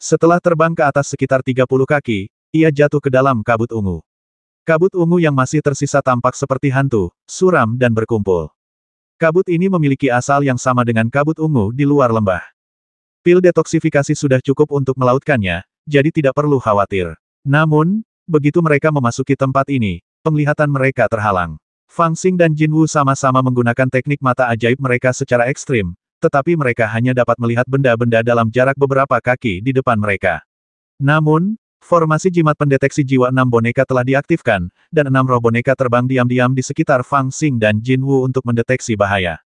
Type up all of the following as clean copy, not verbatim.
Setelah terbang ke atas sekitar 30 kaki, ia jatuh ke dalam kabut ungu. Kabut ungu yang masih tersisa tampak seperti hantu, suram dan berkumpul. Kabut ini memiliki asal yang sama dengan kabut ungu di luar lembah. Pil detoksifikasi sudah cukup untuk melautkannya, jadi tidak perlu khawatir. Namun, begitu mereka memasuki tempat ini, penglihatan mereka terhalang. Fang Xing dan Jin Wu sama-sama menggunakan teknik mata ajaib mereka secara ekstrim, tetapi mereka hanya dapat melihat benda-benda dalam jarak beberapa kaki di depan mereka. Namun, formasi jimat pendeteksi jiwa 6 boneka telah diaktifkan, dan 6 roh boneka terbang diam-diam di sekitar Fang Xing dan Jin Wu untuk mendeteksi bahaya.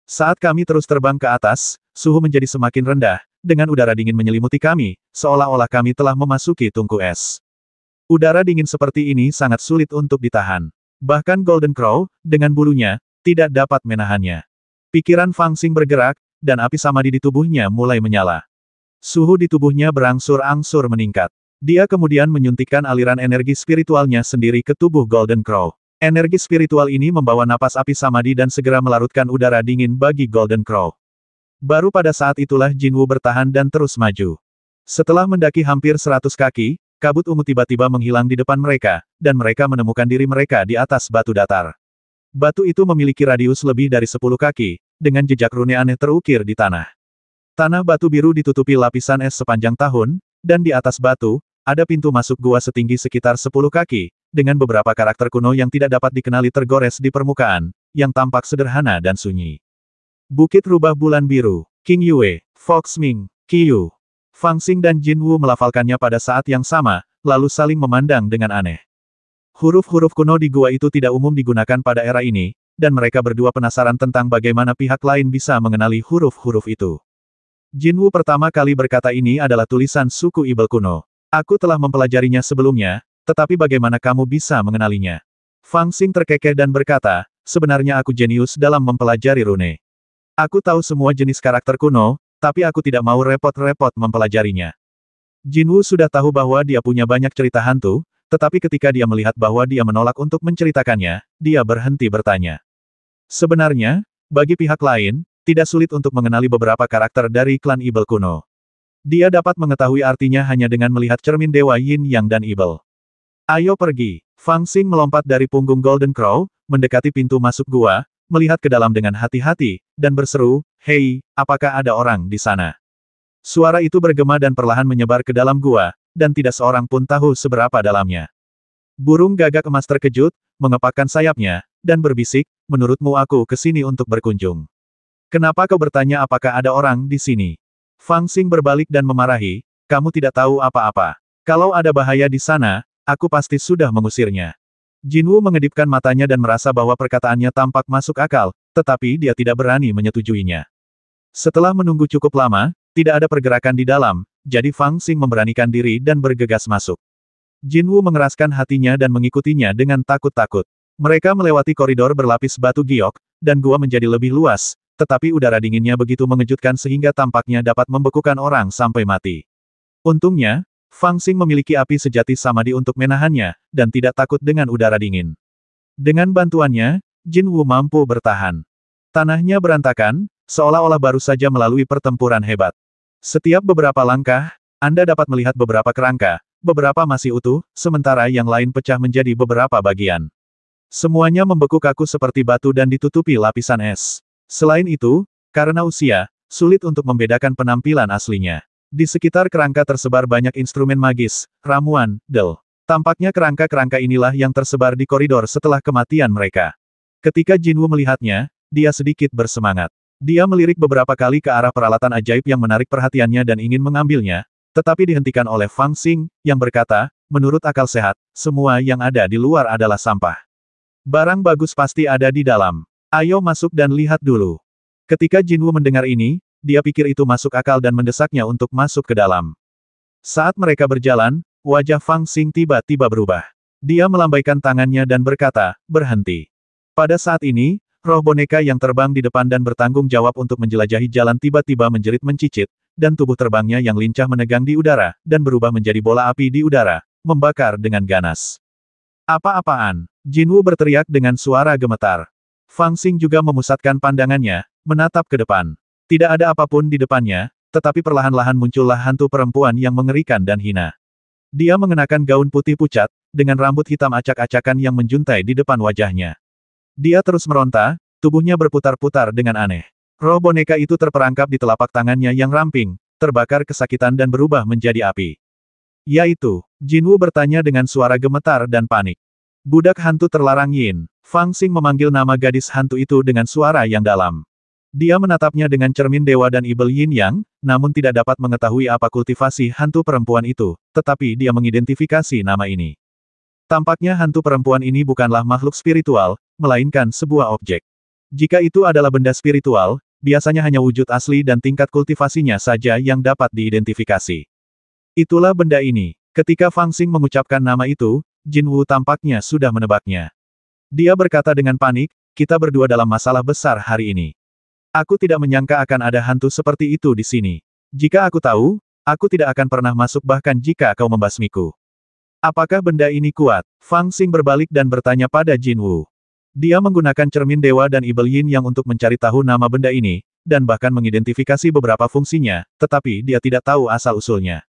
Saat kami terus terbang ke atas, suhu menjadi semakin rendah, dengan udara dingin menyelimuti kami, seolah-olah kami telah memasuki tungku es. Udara dingin seperti ini sangat sulit untuk ditahan. Bahkan Golden Crow, dengan bulunya, tidak dapat menahannya. Pikiran Fang Xing bergerak, dan api samadhi di tubuhnya mulai menyala. Suhu di tubuhnya berangsur-angsur meningkat. Dia kemudian menyuntikkan aliran energi spiritualnya sendiri ke tubuh Golden Crow. Energi spiritual ini membawa napas api samadhi dan segera melarutkan udara dingin bagi Golden Crow. Baru pada saat itulah Jin Wu bertahan dan terus maju. Setelah mendaki hampir 100 kaki, kabut ungu tiba-tiba menghilang di depan mereka, dan mereka menemukan diri mereka di atas batu datar. Batu itu memiliki radius lebih dari 10 kaki, dengan jejak rune aneh terukir di tanah. Tanah batu biru ditutupi lapisan es sepanjang tahun, dan di atas batu, ada pintu masuk gua setinggi sekitar 10 kaki, dengan beberapa karakter kuno yang tidak dapat dikenali tergores di permukaan, yang tampak sederhana dan sunyi. Bukit Rubah Bulan Biru, King Yue, Fox Ming, Qiyu. Fang Xing dan Jin Wu melafalkannya pada saat yang sama, lalu saling memandang dengan aneh. Huruf-huruf kuno di gua itu tidak umum digunakan pada era ini, dan mereka berdua penasaran tentang bagaimana pihak lain bisa mengenali huruf-huruf itu. Jin Wu pertama kali berkata ini adalah tulisan suku Ibel kuno. Aku telah mempelajarinya sebelumnya, tetapi bagaimana kamu bisa mengenalinya? Fang Xing terkekeh dan berkata, sebenarnya aku jenius dalam mempelajari rune. Aku tahu semua jenis karakter kuno, tapi aku tidak mau repot-repot mempelajarinya. Jin Wu sudah tahu bahwa dia punya banyak cerita hantu, tetapi ketika dia melihat bahwa dia menolak untuk menceritakannya, dia berhenti bertanya. Sebenarnya, bagi pihak lain, tidak sulit untuk mengenali beberapa karakter dari klan Ibel kuno. Dia dapat mengetahui artinya hanya dengan melihat cermin dewa Yin Yang dan Ibel. Ayo pergi. Fang Xing melompat dari punggung Golden Crow, mendekati pintu masuk gua, melihat ke dalam dengan hati-hati, dan berseru, "Hei, apakah ada orang di sana?" Suara itu bergema dan perlahan menyebar ke dalam gua, dan tidak seorang pun tahu seberapa dalamnya. Burung gagak emas terkejut, mengepakkan sayapnya, dan berbisik, menurutmu aku ke sini untuk berkunjung. Kenapa kau bertanya apakah ada orang di sini? Fang Xing berbalik dan memarahi, kamu tidak tahu apa-apa. Kalau ada bahaya di sana, aku pasti sudah mengusirnya. Jin Wu mengedipkan matanya dan merasa bahwa perkataannya tampak masuk akal, tetapi dia tidak berani menyetujuinya. Setelah menunggu cukup lama, tidak ada pergerakan di dalam, jadi Fang Xing memberanikan diri dan bergegas masuk. Jin Wu mengeraskan hatinya dan mengikutinya dengan takut-takut. Mereka melewati koridor berlapis batu giok, dan gua menjadi lebih luas, tetapi udara dinginnya begitu mengejutkan sehingga tampaknya dapat membekukan orang sampai mati. Untungnya, Fang Xing memiliki api sejati samadhi untuk menahannya, dan tidak takut dengan udara dingin. Dengan bantuannya, Jin Wu mampu bertahan. Tanahnya berantakan, seolah-olah baru saja melalui pertempuran hebat. Setiap beberapa langkah, Anda dapat melihat beberapa kerangka, beberapa masih utuh, sementara yang lain pecah menjadi beberapa bagian. Semuanya membeku kaku seperti batu dan ditutupi lapisan es. Selain itu, karena usia, sulit untuk membedakan penampilan aslinya. Di sekitar kerangka tersebar banyak instrumen magis, ramuan, del. Tampaknya kerangka-kerangka inilah yang tersebar di koridor setelah kematian mereka. Ketika Jin Wu melihatnya, dia sedikit bersemangat. Dia melirik beberapa kali ke arah peralatan ajaib yang menarik perhatiannya dan ingin mengambilnya, tetapi dihentikan oleh Fang Xing, yang berkata, menurut akal sehat, semua yang ada di luar adalah sampah. Barang bagus pasti ada di dalam. Ayo masuk dan lihat dulu. Ketika Jin Wu mendengar ini, dia pikir itu masuk akal dan mendesaknya untuk masuk ke dalam. Saat mereka berjalan, wajah Fang Xing tiba-tiba berubah. Dia melambaikan tangannya dan berkata, berhenti. Pada saat ini, roh boneka yang terbang di depan dan bertanggung jawab untuk menjelajahi jalan tiba-tiba menjerit mencicit, dan tubuh terbangnya yang lincah menegang di udara, dan berubah menjadi bola api di udara, membakar dengan ganas. Apa-apaan? Jin Wu berteriak dengan suara gemetar. Fang Xing juga memusatkan pandangannya, menatap ke depan. Tidak ada apapun di depannya, tetapi perlahan-lahan muncullah hantu perempuan yang mengerikan dan hina. Dia mengenakan gaun putih pucat, dengan rambut hitam acak-acakan yang menjuntai di depan wajahnya. Dia terus meronta, tubuhnya berputar-putar dengan aneh. Roh boneka itu terperangkap di telapak tangannya yang ramping, terbakar kesakitan dan berubah menjadi api. Yaitu, Jinwu bertanya dengan suara gemetar dan panik. Budak hantu terlarang Yin. Fang Xing memanggil nama gadis hantu itu dengan suara yang dalam. Dia menatapnya dengan cermin dewa dan ibel Yin Yang, namun tidak dapat mengetahui apa kultivasi hantu perempuan itu, tetapi dia mengidentifikasi nama ini. Tampaknya hantu perempuan ini bukanlah makhluk spiritual, melainkan sebuah objek. Jika itu adalah benda spiritual, biasanya hanya wujud asli dan tingkat kultivasinya saja yang dapat diidentifikasi. Itulah benda ini. Ketika Fang Xing mengucapkan nama itu, Jinwu tampaknya sudah menebaknya. Dia berkata dengan panik, kita berdua dalam masalah besar hari ini. Aku tidak menyangka akan ada hantu seperti itu di sini. Jika aku tahu, aku tidak akan pernah masuk bahkan jika kau membasmiku. Apakah benda ini kuat? Fang Xing berbalik dan bertanya pada Jinwu. Dia menggunakan cermin dewa dan ibel Yin Yang untuk mencari tahu nama benda ini, dan bahkan mengidentifikasi beberapa fungsinya, tetapi dia tidak tahu asal-usulnya.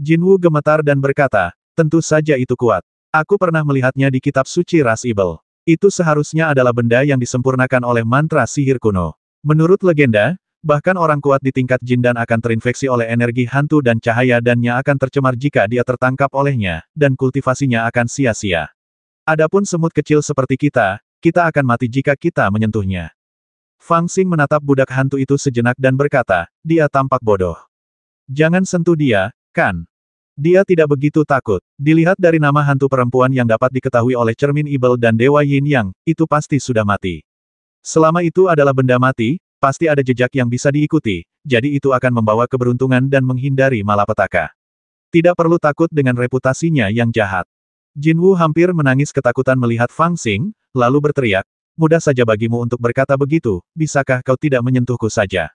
Jinwu gemetar dan berkata, tentu saja itu kuat. Aku pernah melihatnya di kitab suci ras ibel. Itu seharusnya adalah benda yang disempurnakan oleh mantra sihir kuno. Menurut legenda, bahkan orang kuat di tingkat jin dan akan terinfeksi oleh energi hantu dan cahaya dannya akan tercemar jika dia tertangkap olehnya, dan kultivasinya akan sia-sia. Adapun semut kecil seperti kita akan mati jika kita menyentuhnya. Fang Xing menatap budak hantu itu sejenak dan berkata, dia tampak bodoh. Jangan sentuh dia, kan? Dia tidak begitu takut. Dilihat dari nama hantu perempuan yang dapat diketahui oleh cermin ibel dan dewa Yin Yang, itu pasti sudah mati. Selama itu adalah benda mati, pasti ada jejak yang bisa diikuti, jadi itu akan membawa keberuntungan dan menghindari malapetaka. Tidak perlu takut dengan reputasinya yang jahat. Jinwu hampir menangis ketakutan melihat Fang Xing, lalu berteriak, mudah saja bagimu untuk berkata begitu, bisakah kau tidak menyentuhku saja?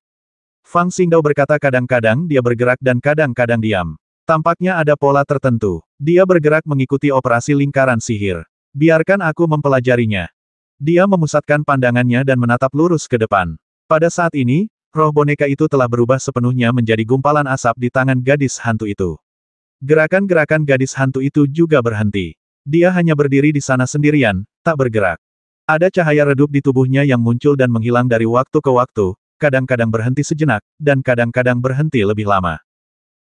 Fang Xingdao berkata kadang-kadang dia bergerak dan kadang-kadang diam. Tampaknya ada pola tertentu. Dia bergerak mengikuti operasi lingkaran sihir. Biarkan aku mempelajarinya. Dia memusatkan pandangannya dan menatap lurus ke depan. Pada saat ini, roh boneka itu telah berubah sepenuhnya menjadi gumpalan asap di tangan gadis hantu itu. Gerakan-gerakan gadis hantu itu juga berhenti. Dia hanya berdiri di sana sendirian, tak bergerak. Ada cahaya redup di tubuhnya yang muncul dan menghilang dari waktu ke waktu, kadang-kadang berhenti sejenak, dan kadang-kadang berhenti lebih lama.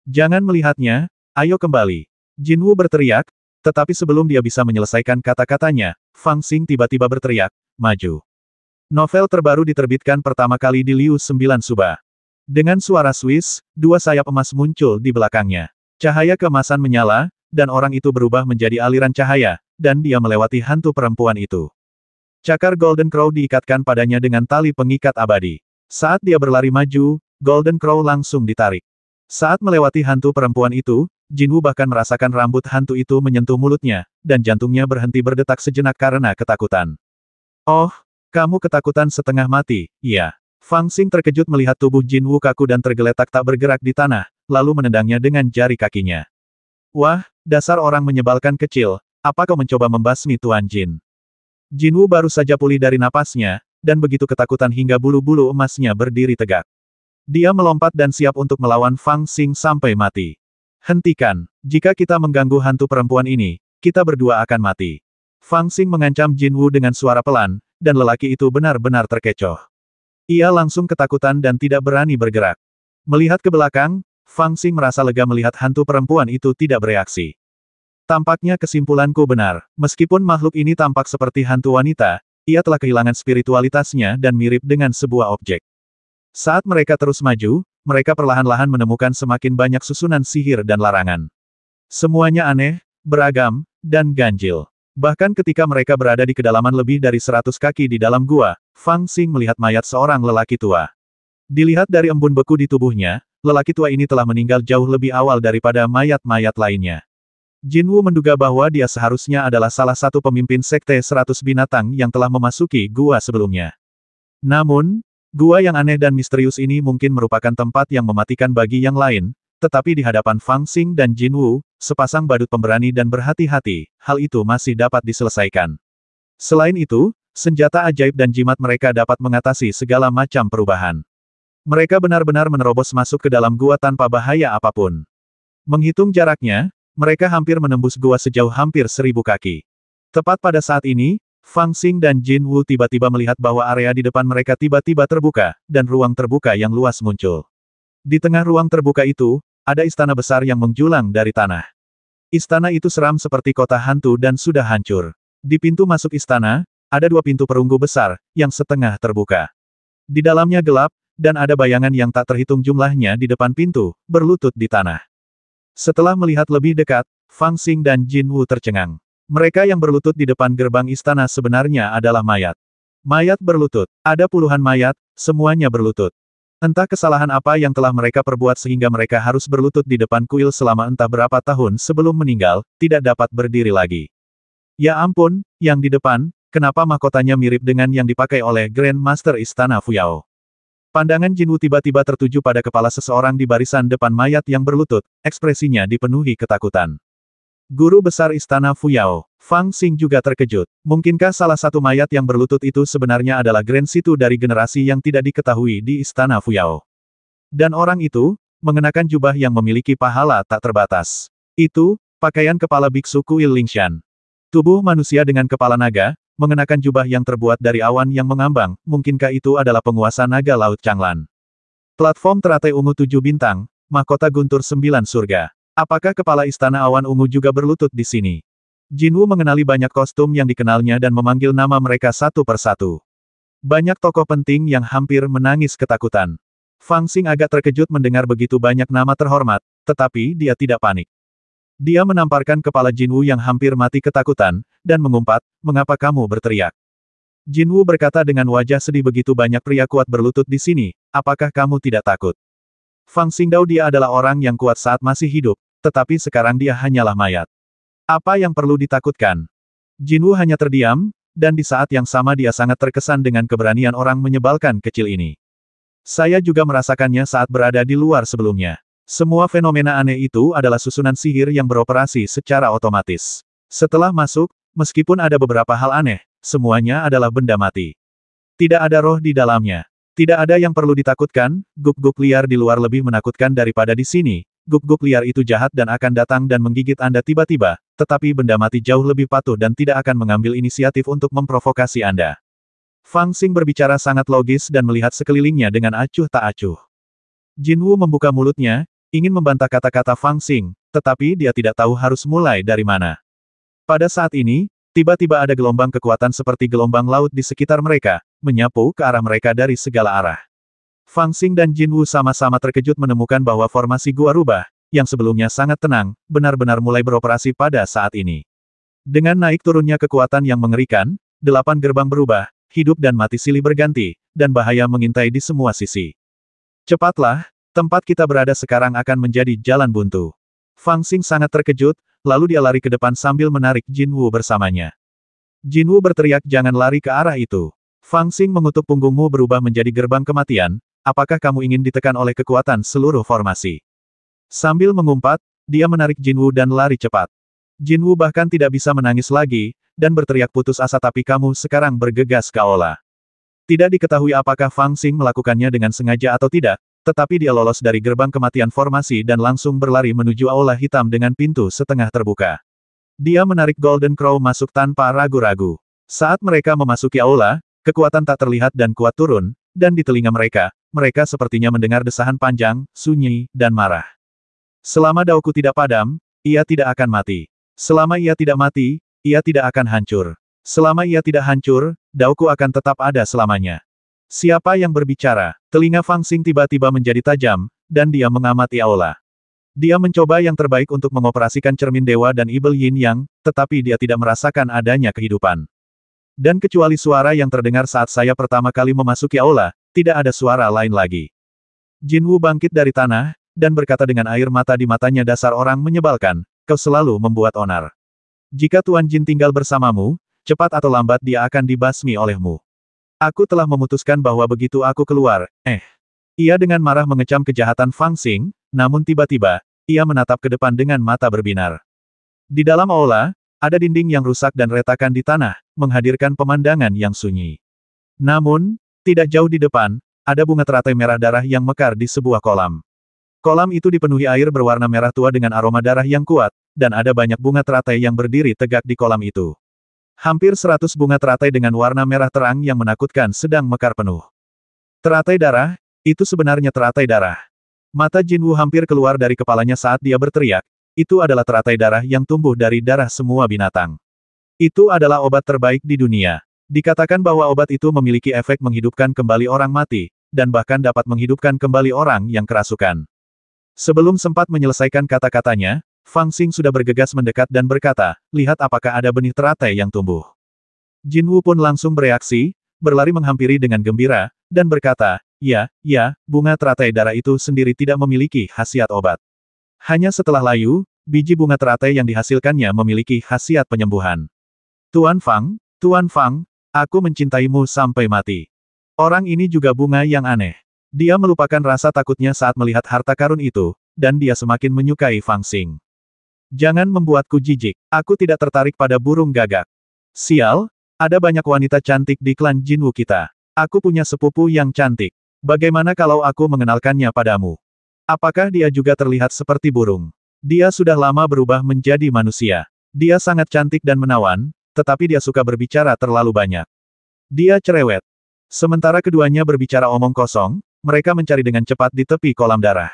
Jangan melihatnya, ayo kembali. Jinwu berteriak, tetapi sebelum dia bisa menyelesaikan kata-katanya, Fang Xing tiba-tiba berteriak, maju. Novel terbaru diterbitkan pertama kali di Liu 9 Suba. Dengan suara Swiss, dua sayap emas muncul di belakangnya. Cahaya keemasan menyala, dan orang itu berubah menjadi aliran cahaya, dan dia melewati hantu perempuan itu. Cakar Golden Crow diikatkan padanya dengan tali pengikat abadi. Saat dia berlari maju, Golden Crow langsung ditarik. Saat melewati hantu perempuan itu, Jinwu bahkan merasakan rambut hantu itu menyentuh mulutnya, dan jantungnya berhenti berdetak sejenak karena ketakutan. Oh, kamu ketakutan setengah mati, iya. Fang Xing terkejut melihat tubuh Jinwu kaku dan tergeletak tak bergerak di tanah, lalu menendangnya dengan jari kakinya. Wah, dasar orang menyebalkan kecil, apa kau mencoba membasmi Tuan Jin? Jinwu baru saja pulih dari napasnya, dan begitu ketakutan hingga bulu-bulu emasnya berdiri tegak. Dia melompat dan siap untuk melawan Fang Xing sampai mati. Hentikan, jika kita mengganggu hantu perempuan ini, kita berdua akan mati. Fang Xing mengancam Jinwu dengan suara pelan, dan lelaki itu benar-benar terkecoh. Ia langsung ketakutan dan tidak berani bergerak. Melihat ke belakang, Fang Xing merasa lega melihat hantu perempuan itu tidak bereaksi. Tampaknya kesimpulanku benar, meskipun makhluk ini tampak seperti hantu wanita, ia telah kehilangan spiritualitasnya dan mirip dengan sebuah objek. Saat mereka terus maju, mereka perlahan-lahan menemukan semakin banyak susunan sihir dan larangan. Semuanya aneh, beragam, dan ganjil. Bahkan ketika mereka berada di kedalaman lebih dari 100 kaki di dalam gua, Fang Xing melihat mayat seorang lelaki tua. Dilihat dari embun beku di tubuhnya, lelaki tua ini telah meninggal jauh lebih awal daripada mayat-mayat lainnya. Jinwu menduga bahwa dia seharusnya adalah salah satu pemimpin sekte 100 binatang yang telah memasuki gua sebelumnya. Namun, gua yang aneh dan misterius ini mungkin merupakan tempat yang mematikan bagi yang lain, tetapi di hadapan Fang Xing dan Jinwu, sepasang badut pemberani dan berhati-hati, hal itu masih dapat diselesaikan. Selain itu, senjata ajaib dan jimat mereka dapat mengatasi segala macam perubahan. Mereka benar-benar menerobos masuk ke dalam gua tanpa bahaya apapun. Menghitung jaraknya, mereka hampir menembus gua sejauh hampir 1000 kaki. Tepat pada saat ini, Fang Xing dan Jin Wu tiba-tiba melihat bahwa area di depan mereka tiba-tiba terbuka, dan ruang terbuka yang luas muncul. Di tengah ruang terbuka itu, ada istana besar yang menjulang dari tanah. Istana itu seram seperti kota hantu dan sudah hancur. Di pintu masuk istana, ada 2 pintu perunggu besar, yang setengah terbuka. Di dalamnya gelap, dan ada bayangan yang tak terhitung jumlahnya di depan pintu, berlutut di tanah. Setelah melihat lebih dekat, Fang Xing dan Jin Wu tercengang. Mereka yang berlutut di depan gerbang istana sebenarnya adalah mayat. Mayat berlutut. Ada puluhan mayat, semuanya berlutut. Entah kesalahan apa yang telah mereka perbuat sehingga mereka harus berlutut di depan kuil selama entah berapa tahun sebelum meninggal, tidak dapat berdiri lagi. Ya ampun, yang di depan, kenapa mahkotanya mirip dengan yang dipakai oleh Grand Master Istana Fuyao? Pandangan Jin Wu tiba-tiba tertuju pada kepala seseorang di barisan depan mayat yang berlutut, ekspresinya dipenuhi ketakutan. Guru besar Istana Fuyao, Fang Xing juga terkejut. Mungkinkah salah satu mayat yang berlutut itu sebenarnya adalah Grand Situ dari generasi yang tidak diketahui di Istana Fuyao? Dan orang itu, mengenakan jubah yang memiliki pahala tak terbatas. Itu, pakaian kepala biksu kuil Lingshan. Tubuh manusia dengan kepala naga, mengenakan jubah yang terbuat dari awan yang mengambang, mungkinkah itu adalah penguasa naga laut Changlan? Platform teratai ungu 7 bintang, mahkota guntur 9 surga. Apakah kepala istana awan ungu juga berlutut di sini? Jin Wu mengenali banyak kostum yang dikenalnya dan memanggil nama mereka satu persatu. Banyak tokoh penting yang hampir menangis ketakutan. Fang Xing agak terkejut mendengar begitu banyak nama terhormat, tetapi dia tidak panik. Dia menamparkan kepala Jin Wu yang hampir mati ketakutan, dan mengumpat, "Mengapa kamu berteriak?" Jin Wu berkata dengan wajah sedih, "Begitu banyak pria kuat berlutut di sini, apakah kamu tidak takut?" Fang Xingdao, dia adalah orang yang kuat saat masih hidup, tetapi sekarang dia hanyalah mayat. Apa yang perlu ditakutkan? Jin Wu hanya terdiam, dan di saat yang sama dia sangat terkesan dengan keberanian orang menyebalkan kecil ini. Saya juga merasakannya saat berada di luar sebelumnya. Semua fenomena aneh itu adalah susunan sihir yang beroperasi secara otomatis. Setelah masuk, meskipun ada beberapa hal aneh, semuanya adalah benda mati. Tidak ada roh di dalamnya. Tidak ada yang perlu ditakutkan, guk-guk liar di luar lebih menakutkan daripada di sini. Guk-guk liar itu jahat dan akan datang dan menggigit Anda tiba-tiba, tetapi benda mati jauh lebih patuh dan tidak akan mengambil inisiatif untuk memprovokasi Anda. Fang Xing berbicara sangat logis dan melihat sekelilingnya dengan acuh tak acuh. Jin Wu membuka mulutnya, ingin membantah kata-kata Fang Xing, tetapi dia tidak tahu harus mulai dari mana. Pada saat ini, tiba-tiba ada gelombang kekuatan seperti gelombang laut di sekitar mereka, menyapu ke arah mereka dari segala arah. Fang Xing dan Jin Wu sama-sama terkejut menemukan bahwa formasi gua rubah, yang sebelumnya sangat tenang, benar-benar mulai beroperasi pada saat ini. Dengan naik turunnya kekuatan yang mengerikan, 8 gerbang berubah, hidup dan mati silih berganti, dan bahaya mengintai di semua sisi. Cepatlah, tempat kita berada sekarang akan menjadi jalan buntu. Fang Xing sangat terkejut, lalu dia lari ke depan sambil menarik Jin Wu bersamanya. Jin Wu berteriak, "Jangan lari ke arah itu." Fang Xing mengutuk, "Punggungmu berubah menjadi gerbang kematian, apakah kamu ingin ditekan oleh kekuatan seluruh formasi?" Sambil mengumpat, dia menarik Jin Wu dan lari cepat. Jin Wu bahkan tidak bisa menangis lagi, dan berteriak putus asa, "Tapi kamu sekarang bergegas ke aula." Tidak diketahui apakah Fang Xing melakukannya dengan sengaja atau tidak, tetapi dia lolos dari gerbang kematian formasi dan langsung berlari menuju aula hitam dengan pintu setengah terbuka. Dia menarik Golden Crow masuk tanpa ragu-ragu. Saat mereka memasuki aula, kekuatan tak terlihat dan kuat turun, dan di telinga mereka, mereka sepertinya mendengar desahan panjang, sunyi, dan marah. Selama dauku tidak padam, ia tidak akan mati. Selama ia tidak mati, ia tidak akan hancur. Selama ia tidak hancur, dauku akan tetap ada selamanya. Siapa yang berbicara? Telinga Fang Xing tiba-tiba menjadi tajam, dan dia mengamati aula. Dia mencoba yang terbaik untuk mengoperasikan cermin dewa dan Ibel Yin Yang, tetapi dia tidak merasakan adanya kehidupan. Dan kecuali suara yang terdengar saat saya pertama kali memasuki aula, tidak ada suara lain lagi. Jin Wu bangkit dari tanah, dan berkata dengan air mata di matanya, "Dasar orang menyebalkan, kau selalu membuat onar. Jika Tuan Jin tinggal bersamamu, cepat atau lambat dia akan dibasmi olehmu. Aku telah memutuskan bahwa begitu aku keluar, Ia dengan marah mengecam kejahatan Fang Xing, namun tiba-tiba, ia menatap ke depan dengan mata berbinar. Di dalam aula, ada dinding yang rusak dan retakan di tanah, menghadirkan pemandangan yang sunyi. Namun, tidak jauh di depan, ada bunga teratai merah darah yang mekar di sebuah kolam. Kolam itu dipenuhi air berwarna merah tua dengan aroma darah yang kuat, dan ada banyak bunga teratai yang berdiri tegak di kolam itu. Hampir 100 bunga teratai dengan warna merah terang yang menakutkan sedang mekar penuh. Teratai darah, itu sebenarnya teratai darah. Mata Jinwu hampir keluar dari kepalanya saat dia berteriak, itu adalah teratai darah yang tumbuh dari darah semua binatang. Itu adalah obat terbaik di dunia. Dikatakan bahwa obat itu memiliki efek menghidupkan kembali orang mati, dan bahkan dapat menghidupkan kembali orang yang kerasukan. Sebelum sempat menyelesaikan kata-katanya, Fang Xing sudah bergegas mendekat dan berkata, lihat apakah ada benih teratai yang tumbuh. Jinwu pun langsung bereaksi, berlari menghampiri dengan gembira, dan berkata, ya, bunga teratai darah itu sendiri tidak memiliki khasiat obat. Hanya setelah layu, biji bunga teratai yang dihasilkannya memiliki khasiat penyembuhan. Tuan Fang, aku mencintaimu sampai mati. Orang ini juga bunga yang aneh. Dia melupakan rasa takutnya saat melihat harta karun itu, dan dia semakin menyukai Fang Xing. Jangan membuatku jijik, aku tidak tertarik pada burung gagak. Sial, ada banyak wanita cantik di klan Jinwu kita. Aku punya sepupu yang cantik. Bagaimana kalau aku mengenalkannya padamu? Apakah dia juga terlihat seperti burung? Dia sudah lama berubah menjadi manusia. Dia sangat cantik dan menawan, tetapi dia suka berbicara terlalu banyak. Dia cerewet. Sementara keduanya berbicara omong kosong, mereka mencari dengan cepat di tepi kolam darah.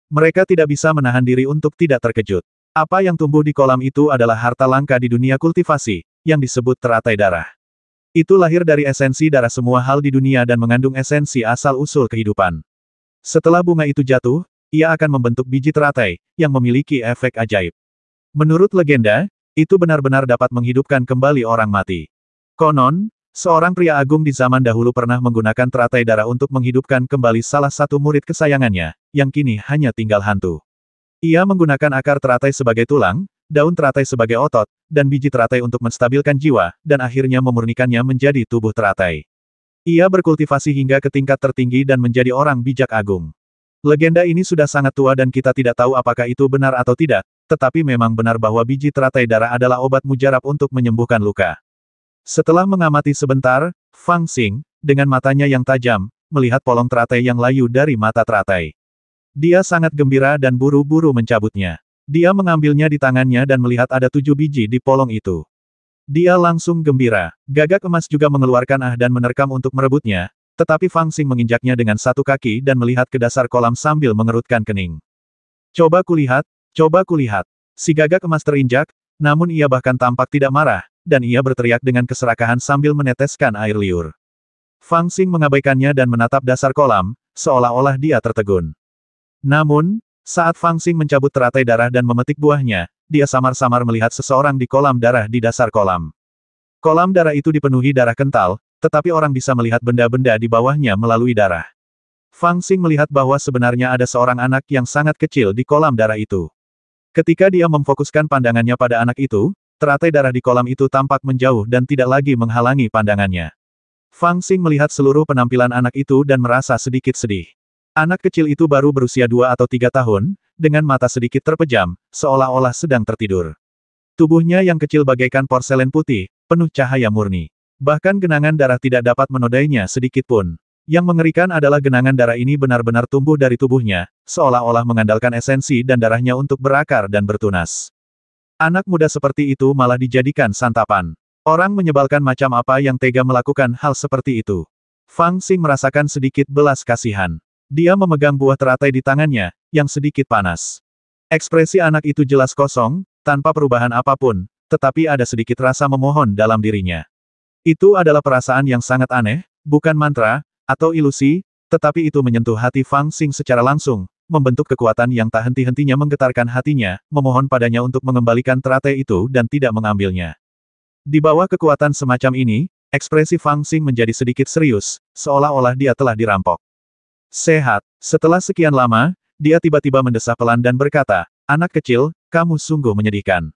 Mereka tidak bisa menahan diri untuk tidak terkejut. Apa yang tumbuh di kolam itu adalah harta langka di dunia kultivasi, yang disebut teratai darah. Itu lahir dari esensi darah semua hal di dunia dan mengandung esensi asal-usul kehidupan. Setelah bunga itu jatuh, ia akan membentuk biji teratai, yang memiliki efek ajaib. Menurut legenda, itu benar-benar dapat menghidupkan kembali orang mati. Konon, seorang pria agung di zaman dahulu pernah menggunakan teratai darah untuk menghidupkan kembali salah satu murid kesayangannya, yang kini hanya tinggal hantu. Ia menggunakan akar teratai sebagai tulang, daun teratai sebagai otot, dan biji teratai untuk menstabilkan jiwa, dan akhirnya memurnikannya menjadi tubuh teratai. Ia berkultivasi hingga ke tingkat tertinggi dan menjadi orang bijak agung. Legenda ini sudah sangat tua dan kita tidak tahu apakah itu benar atau tidak, tetapi memang benar bahwa biji teratai darah adalah obat mujarab untuk menyembuhkan luka. Setelah mengamati sebentar, Fang Xing, dengan matanya yang tajam, melihat polong teratai yang layu dari mata teratai. Dia sangat gembira dan buru-buru mencabutnya. Dia mengambilnya di tangannya dan melihat ada 7 biji di polong itu. Dia langsung gembira. Gagak emas juga mengeluarkan dan menerkam untuk merebutnya, tetapi Fang Xing menginjaknya dengan satu kaki dan melihat ke dasar kolam sambil mengerutkan kening. Coba kulihat. Si gagak emas terinjak, namun ia bahkan tampak tidak marah, dan ia berteriak dengan keserakahan sambil meneteskan air liur. Fang Xing mengabaikannya dan menatap dasar kolam, seolah-olah dia tertegun. Namun, saat Fang Xing mencabut teratai darah dan memetik buahnya, dia samar-samar melihat seseorang di kolam darah di dasar kolam. Kolam darah itu dipenuhi darah kental, tetapi orang bisa melihat benda-benda di bawahnya melalui darah. Fang Xing melihat bahwa sebenarnya ada seorang anak yang sangat kecil di kolam darah itu. Ketika dia memfokuskan pandangannya pada anak itu, teratai darah di kolam itu tampak menjauh dan tidak lagi menghalangi pandangannya. Fang Xing melihat seluruh penampilan anak itu dan merasa sedikit sedih. Anak kecil itu baru berusia 2 atau 3 tahun, dengan mata sedikit terpejam, seolah-olah sedang tertidur. Tubuhnya yang kecil bagaikan porselen putih, penuh cahaya murni. Bahkan genangan darah tidak dapat menodainya sedikit pun. Yang mengerikan adalah genangan darah ini benar-benar tumbuh dari tubuhnya, seolah-olah mengandalkan esensi dan darahnya untuk berakar dan bertunas. Anak muda seperti itu malah dijadikan santapan. Orang menyebalkan macam apa yang tega melakukan hal seperti itu. Fang Xing merasakan sedikit belas kasihan. Dia memegang buah teratai di tangannya, yang sedikit panas. Ekspresi anak itu jelas kosong, tanpa perubahan apapun, tetapi ada sedikit rasa memohon dalam dirinya. Itu adalah perasaan yang sangat aneh, bukan mantra, atau ilusi, tetapi itu menyentuh hati Fang Xing secara langsung, membentuk kekuatan yang tak henti-hentinya menggetarkan hatinya, memohon padanya untuk mengembalikan teratai itu dan tidak mengambilnya. Di bawah kekuatan semacam ini, ekspresi Fang Xing menjadi sedikit serius, seolah-olah dia telah dirampok. Sehat. Setelah sekian lama, dia tiba-tiba mendesah pelan dan berkata, anak kecil, kamu sungguh menyedihkan.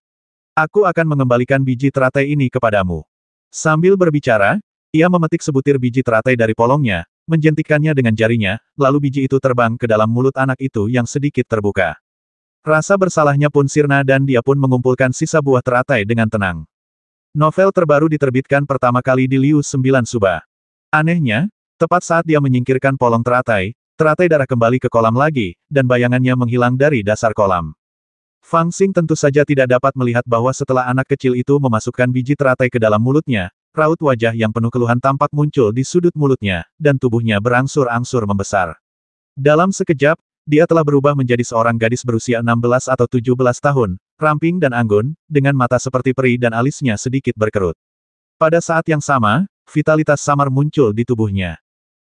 Aku akan mengembalikan biji teratai ini kepadamu. Sambil berbicara, ia memetik sebutir biji teratai dari polongnya, menjentikannya dengan jarinya, lalu biji itu terbang ke dalam mulut anak itu yang sedikit terbuka. Rasa bersalahnya pun sirna dan dia pun mengumpulkan sisa buah teratai dengan tenang. Novel terbaru diterbitkan pertama kali di Liu 9 Suba. Anehnya, Tepat saat dia menyingkirkan polong teratai darah kembali ke kolam lagi, dan bayangannya menghilang dari dasar kolam. Fang Xing tentu saja tidak dapat melihat bahwa setelah anak kecil itu memasukkan biji teratai ke dalam mulutnya, raut wajah yang penuh keluhan tampak muncul di sudut mulutnya, dan tubuhnya berangsur-angsur membesar. Dalam sekejap, dia telah berubah menjadi seorang gadis berusia 16 atau 17 tahun, ramping dan anggun, dengan mata seperti peri dan alisnya sedikit berkerut. Pada saat yang sama, vitalitas samar muncul di tubuhnya.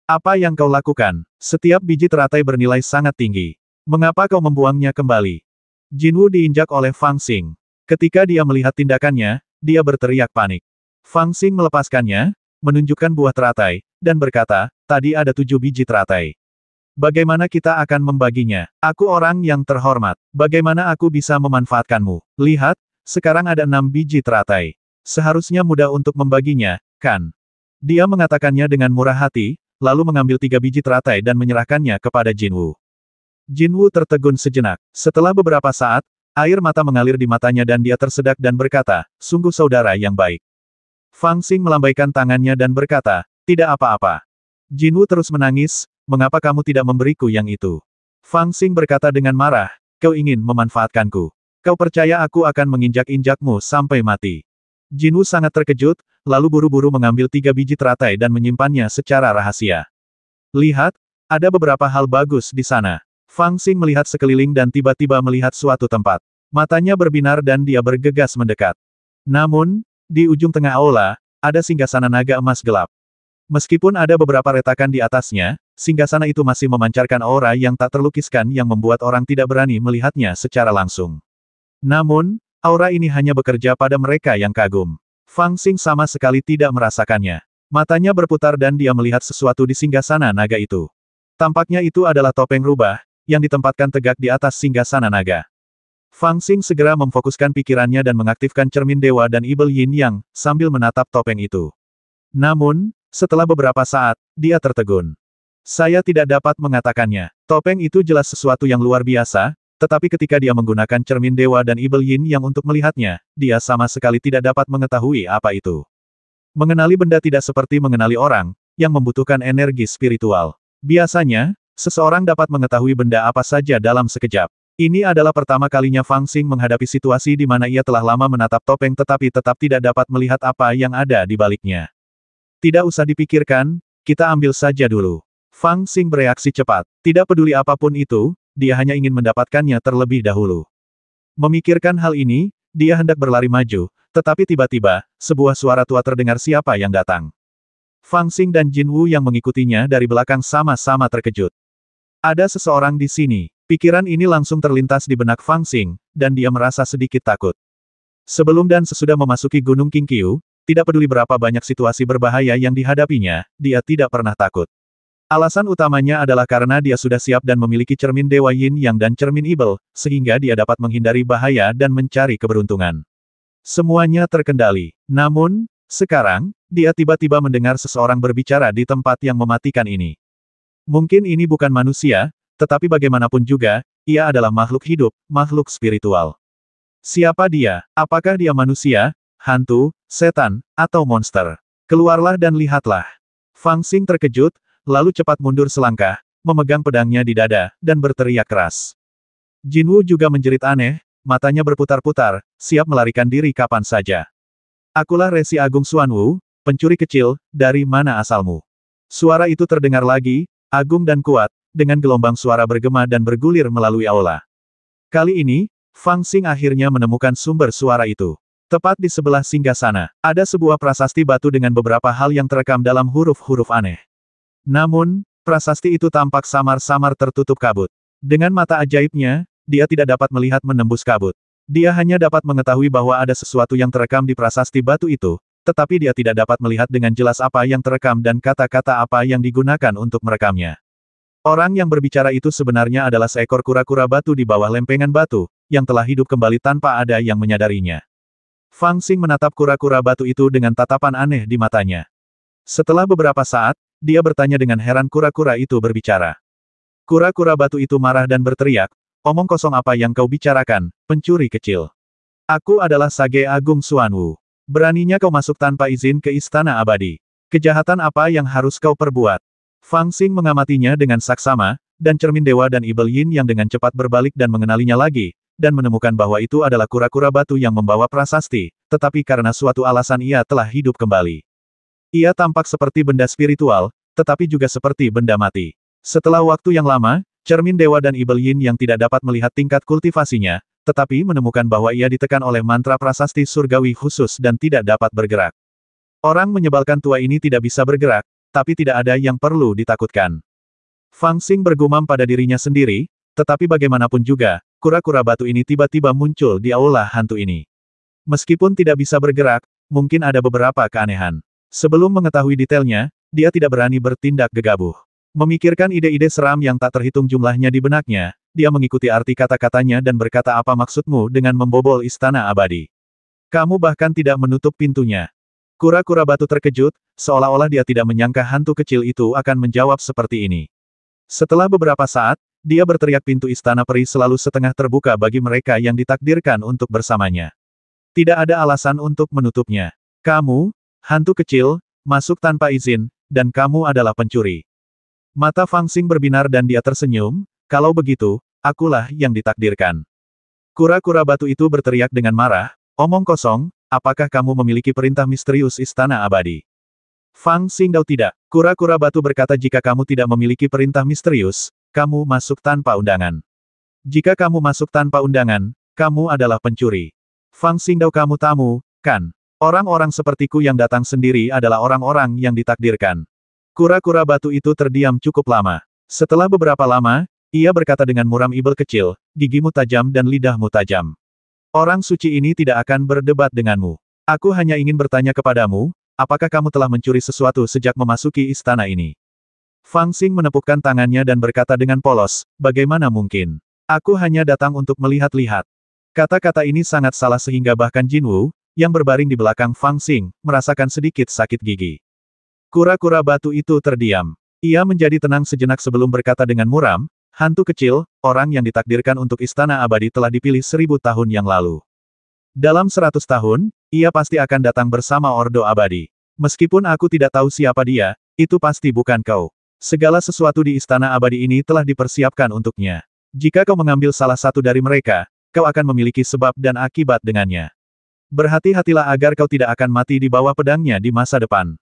Apa yang kau lakukan? Setiap biji teratai bernilai sangat tinggi. Mengapa kau membuangnya kembali? Jinwu diinjak oleh Fang Xing. Ketika dia melihat tindakannya, dia berteriak panik. Fang Xing melepaskannya, menunjukkan buah teratai, dan berkata, tadi ada 7 biji teratai. Bagaimana kita akan membaginya? Aku orang yang terhormat. Bagaimana aku bisa memanfaatkanmu? Lihat, sekarang ada 6 biji teratai. Seharusnya mudah untuk membaginya, kan? Dia mengatakannya dengan murah hati, lalu mengambil 3 biji teratai dan menyerahkannya kepada Jinwu. Jinwu tertegun sejenak. Setelah beberapa saat, air mata mengalir di matanya dan dia tersedak dan berkata, sungguh saudara yang baik. Fang Xing melambaikan tangannya dan berkata, tidak apa-apa. Jinwu terus menangis, mengapa kamu tidak memberiku yang itu? Fang Xing berkata dengan marah, kau ingin memanfaatkanku. Kau percaya aku akan menginjak-injakmu sampai mati. Jinwu sangat terkejut, lalu buru-buru mengambil 3 biji teratai dan menyimpannya secara rahasia. Lihat, ada beberapa hal bagus di sana. Fang Xing melihat sekeliling dan tiba-tiba melihat suatu tempat. Matanya berbinar dan dia bergegas mendekat. Namun, di ujung tengah aula, ada singgasana naga emas gelap. Meskipun ada beberapa retakan di atasnya, singgasana itu masih memancarkan aura yang tak terlukiskan yang membuat orang tidak berani melihatnya secara langsung. Namun, aura ini hanya bekerja pada mereka yang kagum. Fang Xing sama sekali tidak merasakannya. Matanya berputar dan dia melihat sesuatu di singgasana naga itu. Tampaknya itu adalah topeng rubah, yang ditempatkan tegak di atas singgasana naga. Fang Xing segera memfokuskan pikirannya dan mengaktifkan cermin dewa dan ibel yin yang, sambil menatap topeng itu. Namun, setelah beberapa saat, dia tertegun. Saya tidak dapat mengatakannya. Topeng itu jelas sesuatu yang luar biasa, tetapi ketika dia menggunakan cermin dewa dan ibel yin yang untuk melihatnya, dia sama sekali tidak dapat mengetahui apa itu. Mengenali benda tidak seperti mengenali orang, yang membutuhkan energi spiritual. Biasanya, seseorang dapat mengetahui benda apa saja dalam sekejap. Ini adalah pertama kalinya Fang Xing menghadapi situasi di mana ia telah lama menatap topeng tetapi tetap tidak dapat melihat apa yang ada di baliknya. Tidak usah dipikirkan, kita ambil saja dulu. Fang Xing bereaksi cepat. Tidak peduli apapun itu, dia hanya ingin mendapatkannya terlebih dahulu. Memikirkan hal ini, dia hendak berlari maju, tetapi tiba-tiba, sebuah suara tua terdengar siapa yang datang. Fang Xing dan Jinwu yang mengikutinya dari belakang sama-sama terkejut. Ada seseorang di sini. Pikiran ini langsung terlintas di benak Fang Xing, dan dia merasa sedikit takut. Sebelum dan sesudah memasuki Gunung Qingqiu, tidak peduli berapa banyak situasi berbahaya yang dihadapinya, dia tidak pernah takut. Alasan utamanya adalah karena dia sudah siap dan memiliki cermin Dewa Yin Yang dan cermin Ibel, sehingga dia dapat menghindari bahaya dan mencari keberuntungan. Semuanya terkendali. Namun, sekarang, dia tiba-tiba mendengar seseorang berbicara di tempat yang mematikan ini. Mungkin ini bukan manusia, tetapi bagaimanapun juga, ia adalah makhluk hidup, makhluk spiritual. Siapa dia? Apakah dia manusia, hantu, setan, atau monster? Keluarlah dan lihatlah. Fang Xing terkejut, lalu cepat mundur selangkah, memegang pedangnya di dada, dan berteriak keras. Jinwu juga menjerit aneh, matanya berputar-putar, siap melarikan diri kapan saja. Akulah Resi Agung Xuanwu, pencuri kecil, dari mana asalmu? Suara itu terdengar lagi, agung dan kuat, dengan gelombang suara bergema dan bergulir melalui aula. Kali ini, Fang Xing akhirnya menemukan sumber suara itu. Tepat di sebelah singgasana, ada sebuah prasasti batu dengan beberapa hal yang terekam dalam huruf-huruf aneh. Namun, prasasti itu tampak samar-samar tertutup kabut. Dengan mata ajaibnya, dia tidak dapat melihat menembus kabut. Dia hanya dapat mengetahui bahwa ada sesuatu yang terekam di prasasti batu itu, tetapi dia tidak dapat melihat dengan jelas apa yang terekam dan kata-kata apa yang digunakan untuk merekamnya. Orang yang berbicara itu sebenarnya adalah seekor kura-kura batu di bawah lempengan batu, yang telah hidup kembali tanpa ada yang menyadarinya. Fang Xing menatap kura-kura batu itu dengan tatapan aneh di matanya. Setelah beberapa saat, dia bertanya dengan heran kura-kura itu berbicara. Kura-kura batu itu marah dan berteriak, omong kosong apa yang kau bicarakan, pencuri kecil. Aku adalah Sage Agung Xuanwu. Beraninya kau masuk tanpa izin ke Istana Abadi. Kejahatan apa yang harus kau perbuat? Fang Xing mengamatinya dengan saksama, dan cermin dewa dan ibel yin yang dengan cepat berbalik dan mengenalinya lagi, dan menemukan bahwa itu adalah kura-kura batu yang membawa prasasti, tetapi karena suatu alasan ia telah hidup kembali. Ia tampak seperti benda spiritual, tetapi juga seperti benda mati. Setelah waktu yang lama, cermin dewa dan ibel yin yang tidak dapat melihat tingkat kultivasinya, tetapi menemukan bahwa ia ditekan oleh mantra prasasti surgawi khusus dan tidak dapat bergerak. Orang menyebalkan tua ini tidak bisa bergerak, tapi tidak ada yang perlu ditakutkan. Fang Xing bergumam pada dirinya sendiri, tetapi bagaimanapun juga, kura-kura batu ini tiba-tiba muncul di aula hantu ini. Meskipun tidak bisa bergerak, mungkin ada beberapa keanehan. Sebelum mengetahui detailnya, dia tidak berani bertindak gegabah. Memikirkan ide-ide seram yang tak terhitung jumlahnya di benaknya, dia mengikuti arti kata-katanya dan berkata, apa maksudmu dengan membobol istana abadi? Kamu bahkan tidak menutup pintunya. Kura-kura batu terkejut, seolah-olah dia tidak menyangka hantu kecil itu akan menjawab seperti ini. Setelah beberapa saat, dia berteriak, pintu istana peri selalu setengah terbuka bagi mereka yang ditakdirkan untuk bersamanya. Tidak ada alasan untuk menutupnya. Kamu, hantu kecil, masuk tanpa izin, dan kamu adalah pencuri. Mata Fang Xing berbinar dan dia tersenyum, kalau begitu, akulah yang ditakdirkan. Kura-kura batu itu berteriak dengan marah, omong kosong, apakah kamu memiliki perintah misterius istana abadi? Fang Xing tahu tidak. Kura-kura batu berkata, jika kamu tidak memiliki perintah misterius, kamu masuk tanpa undangan. Jika kamu masuk tanpa undangan, kamu adalah pencuri. Fang Xing tahu kamu tamu, kan? Orang-orang sepertiku yang datang sendiri adalah orang-orang yang ditakdirkan. Kura-kura batu itu terdiam cukup lama. Setelah beberapa lama, ia berkata dengan muram, ibel kecil, gigimu tajam dan lidahmu tajam. Orang suci ini tidak akan berdebat denganmu. Aku hanya ingin bertanya kepadamu, apakah kamu telah mencuri sesuatu sejak memasuki istana ini? Fang Xing menepukkan tangannya dan berkata dengan polos, bagaimana mungkin? Aku hanya datang untuk melihat-lihat. Kata-kata ini sangat salah sehingga bahkan Jin Wu, yang berbaring di belakang Fang Xing, merasakan sedikit sakit gigi. Kura-kura batu itu terdiam. Ia menjadi tenang sejenak sebelum berkata dengan muram, hantu kecil, orang yang ditakdirkan untuk istana abadi telah dipilih 1000 tahun yang lalu. Dalam 100 tahun, ia pasti akan datang bersama Ordo Abadi. Meskipun aku tidak tahu siapa dia, itu pasti bukan kau. Segala sesuatu di istana abadi ini telah dipersiapkan untuknya. Jika kau mengambil salah satu dari mereka, kau akan memiliki sebab dan akibat dengannya. Berhati-hatilah agar kau tidak akan mati di bawah pedangnya di masa depan.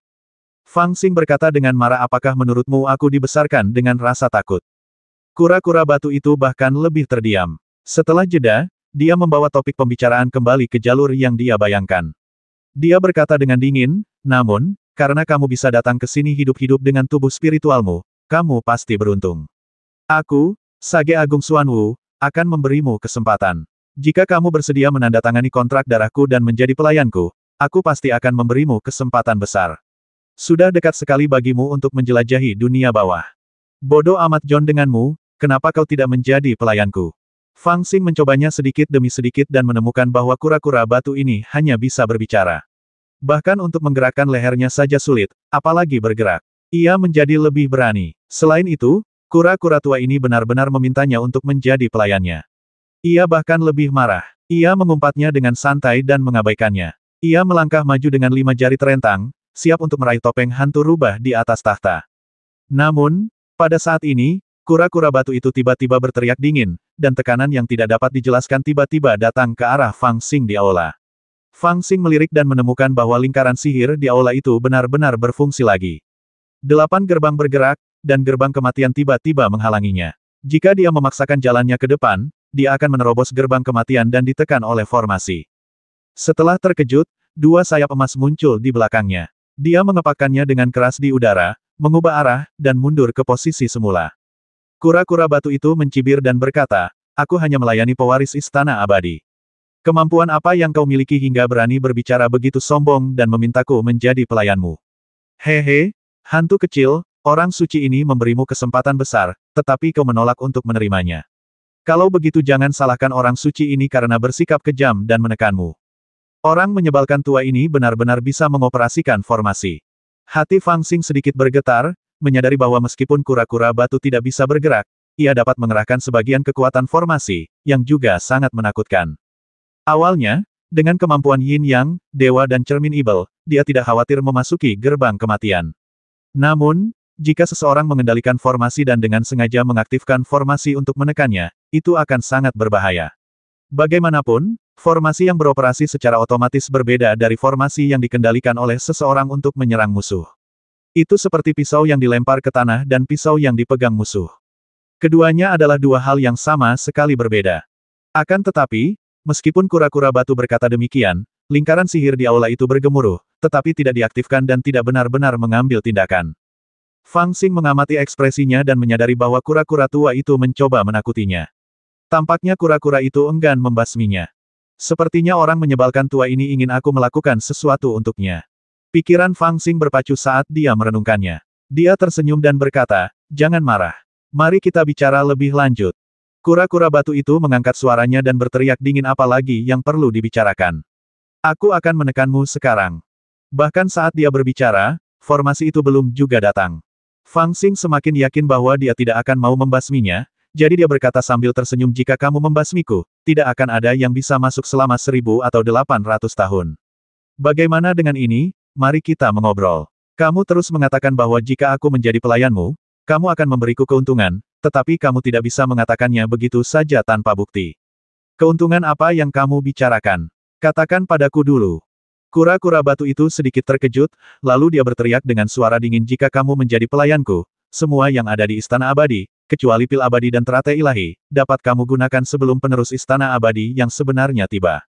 Fang Xing berkata dengan marah, apakah menurutmu aku dibesarkan dengan rasa takut? Kura-kura batu itu bahkan lebih terdiam. Setelah jeda, dia membawa topik pembicaraan kembali ke jalur yang dia bayangkan. Dia berkata dengan dingin, namun, karena kamu bisa datang ke sini hidup-hidup dengan tubuh spiritualmu, kamu pasti beruntung. Aku, Sage Agung Xuanwu, akan memberimu kesempatan. Jika kamu bersedia menandatangani kontrak darahku dan menjadi pelayanku, aku pasti akan memberimu kesempatan besar. Sudah dekat sekali bagimu untuk menjelajahi dunia bawah. Bodoh amat John denganmu, kenapa kau tidak menjadi pelayanku? Fang Xing mencobanya sedikit demi sedikit dan menemukan bahwa kura-kura batu ini hanya bisa berbicara. Bahkan untuk menggerakkan lehernya saja sulit, apalagi bergerak. Ia menjadi lebih berani. Selain itu, kura-kura tua ini benar-benar memintanya untuk menjadi pelayannya. Ia bahkan lebih marah. Ia mengumpatnya dengan santai dan mengabaikannya. Ia melangkah maju dengan 5 jari terentang, siap untuk meraih topeng hantu rubah di atas tahta. Namun, pada saat ini, kura-kura batu itu tiba-tiba berteriak dingin, dan tekanan yang tidak dapat dijelaskan tiba-tiba datang ke arah Fang Xing di aula. Fang Xing melirik dan menemukan bahwa lingkaran sihir di aula itu benar-benar berfungsi lagi. 8 gerbang bergerak, dan gerbang kematian tiba-tiba menghalanginya. Jika dia memaksakan jalannya ke depan, dia akan menerobos gerbang kematian dan ditekan oleh formasi. Setelah terkejut, 2 sayap emas muncul di belakangnya. Dia mengepakkannya dengan keras di udara, mengubah arah, dan mundur ke posisi semula. Kura-kura batu itu mencibir dan berkata, aku hanya melayani pewaris istana abadi. Kemampuan apa yang kau miliki hingga berani berbicara begitu sombong dan memintaku menjadi pelayanmu? Hehe, hantu kecil, orang suci ini memberimu kesempatan besar, tetapi kau menolak untuk menerimanya. Kalau begitu jangan salahkan orang suci ini karena bersikap kejam dan menekanmu. Orang menyebalkan tua ini benar-benar bisa mengoperasikan formasi. Hati Fang Xing sedikit bergetar, menyadari bahwa meskipun kura-kura batu tidak bisa bergerak, ia dapat mengerahkan sebagian kekuatan formasi, yang juga sangat menakutkan. Awalnya, dengan kemampuan Yin Yang, Dewa dan Cermin Ibel, dia tidak khawatir memasuki gerbang kematian. Namun, jika seseorang mengendalikan formasi dan dengan sengaja mengaktifkan formasi untuk menekannya, itu akan sangat berbahaya. Bagaimanapun, formasi yang beroperasi secara otomatis berbeda dari formasi yang dikendalikan oleh seseorang untuk menyerang musuh. Itu seperti pisau yang dilempar ke tanah dan pisau yang dipegang musuh. Keduanya adalah dua hal yang sama sekali berbeda. Akan tetapi, meskipun kura-kura batu berkata demikian, lingkaran sihir di aula itu bergemuruh, tetapi tidak diaktifkan dan tidak benar-benar mengambil tindakan. Fang Xing mengamati ekspresinya dan menyadari bahwa kura-kura tua itu mencoba menakutinya. Tampaknya kura-kura itu enggan membasminya. Sepertinya orang menyebalkan tua ini ingin aku melakukan sesuatu untuknya. Pikiran Fang Xing berpacu saat dia merenungkannya. Dia tersenyum dan berkata, "Jangan marah. Mari kita bicara lebih lanjut." Kura-kura batu itu mengangkat suaranya dan berteriak dingin, "Apa lagi yang perlu dibicarakan? Aku akan menekanmu sekarang." Bahkan saat dia berbicara, formasi itu belum juga datang. Fang Xing semakin yakin bahwa dia tidak akan mau membasminya, jadi dia berkata sambil tersenyum, "Jika kamu membasmiku, tidak akan ada yang bisa masuk selama 1000 atau 800 tahun. Bagaimana dengan ini? Mari kita mengobrol. Kamu terus mengatakan bahwa jika aku menjadi pelayanmu, kamu akan memberiku keuntungan, tetapi kamu tidak bisa mengatakannya begitu saja tanpa bukti. Keuntungan apa yang kamu bicarakan? Katakan padaku dulu." Kura-kura batu itu sedikit terkejut, lalu dia berteriak dengan suara dingin, "Jika kamu menjadi pelayanku, semua yang ada di Istana Abadi, kecuali pil abadi dan teratai ilahi, dapat kamu gunakan sebelum penerus Istana Abadi yang sebenarnya tiba."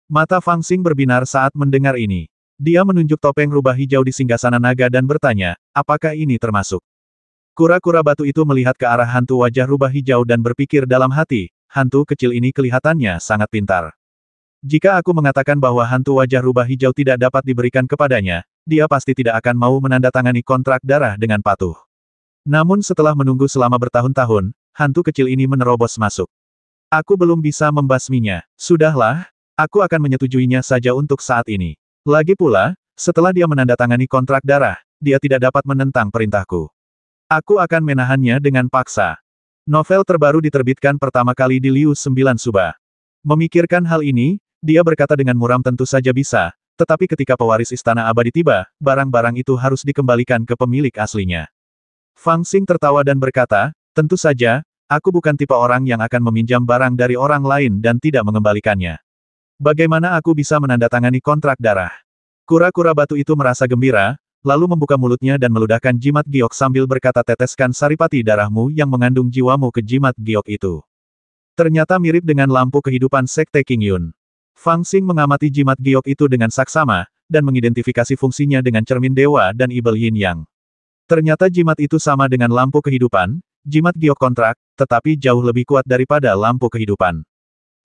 Mata Fang Xing berbinar saat mendengar ini. Dia menunjuk topeng rubah hijau di singgasana naga dan bertanya, "Apakah ini termasuk?" Kura-kura batu itu melihat ke arah hantu wajah rubah hijau dan berpikir dalam hati, hantu kecil ini kelihatannya sangat pintar. Jika aku mengatakan bahwa hantu wajah rubah hijau tidak dapat diberikan kepadanya, dia pasti tidak akan mau menandatangani kontrak darah dengan patuh. Namun setelah menunggu selama bertahun-tahun, hantu kecil ini menerobos masuk. Aku belum bisa membasminya. Sudahlah, aku akan menyetujuinya saja untuk saat ini. Lagi pula, setelah dia menandatangani kontrak darah, dia tidak dapat menentang perintahku. Aku akan menahannya dengan paksa. Novel terbaru diterbitkan pertama kali di Liu 9 Suba. Memikirkan hal ini, dia berkata dengan muram, "Tentu saja bisa, tetapi ketika pewaris Istana Abadi tiba, barang-barang itu harus dikembalikan ke pemilik aslinya." Fang Xing tertawa dan berkata, "Tentu saja, aku bukan tipe orang yang akan meminjam barang dari orang lain dan tidak mengembalikannya. Bagaimana aku bisa menandatangani kontrak darah?" Kura-kura batu itu merasa gembira, lalu membuka mulutnya dan meludahkan jimat giok sambil berkata, "Teteskan saripati darahmu yang mengandung jiwamu ke jimat giok itu." Ternyata mirip dengan lampu kehidupan Sekte King Yun. Fang Xing mengamati jimat giok itu dengan saksama, dan mengidentifikasi fungsinya dengan cermin dewa dan ibel yin yang. Ternyata jimat itu sama dengan lampu kehidupan, jimat giok kontrak, tetapi jauh lebih kuat daripada lampu kehidupan.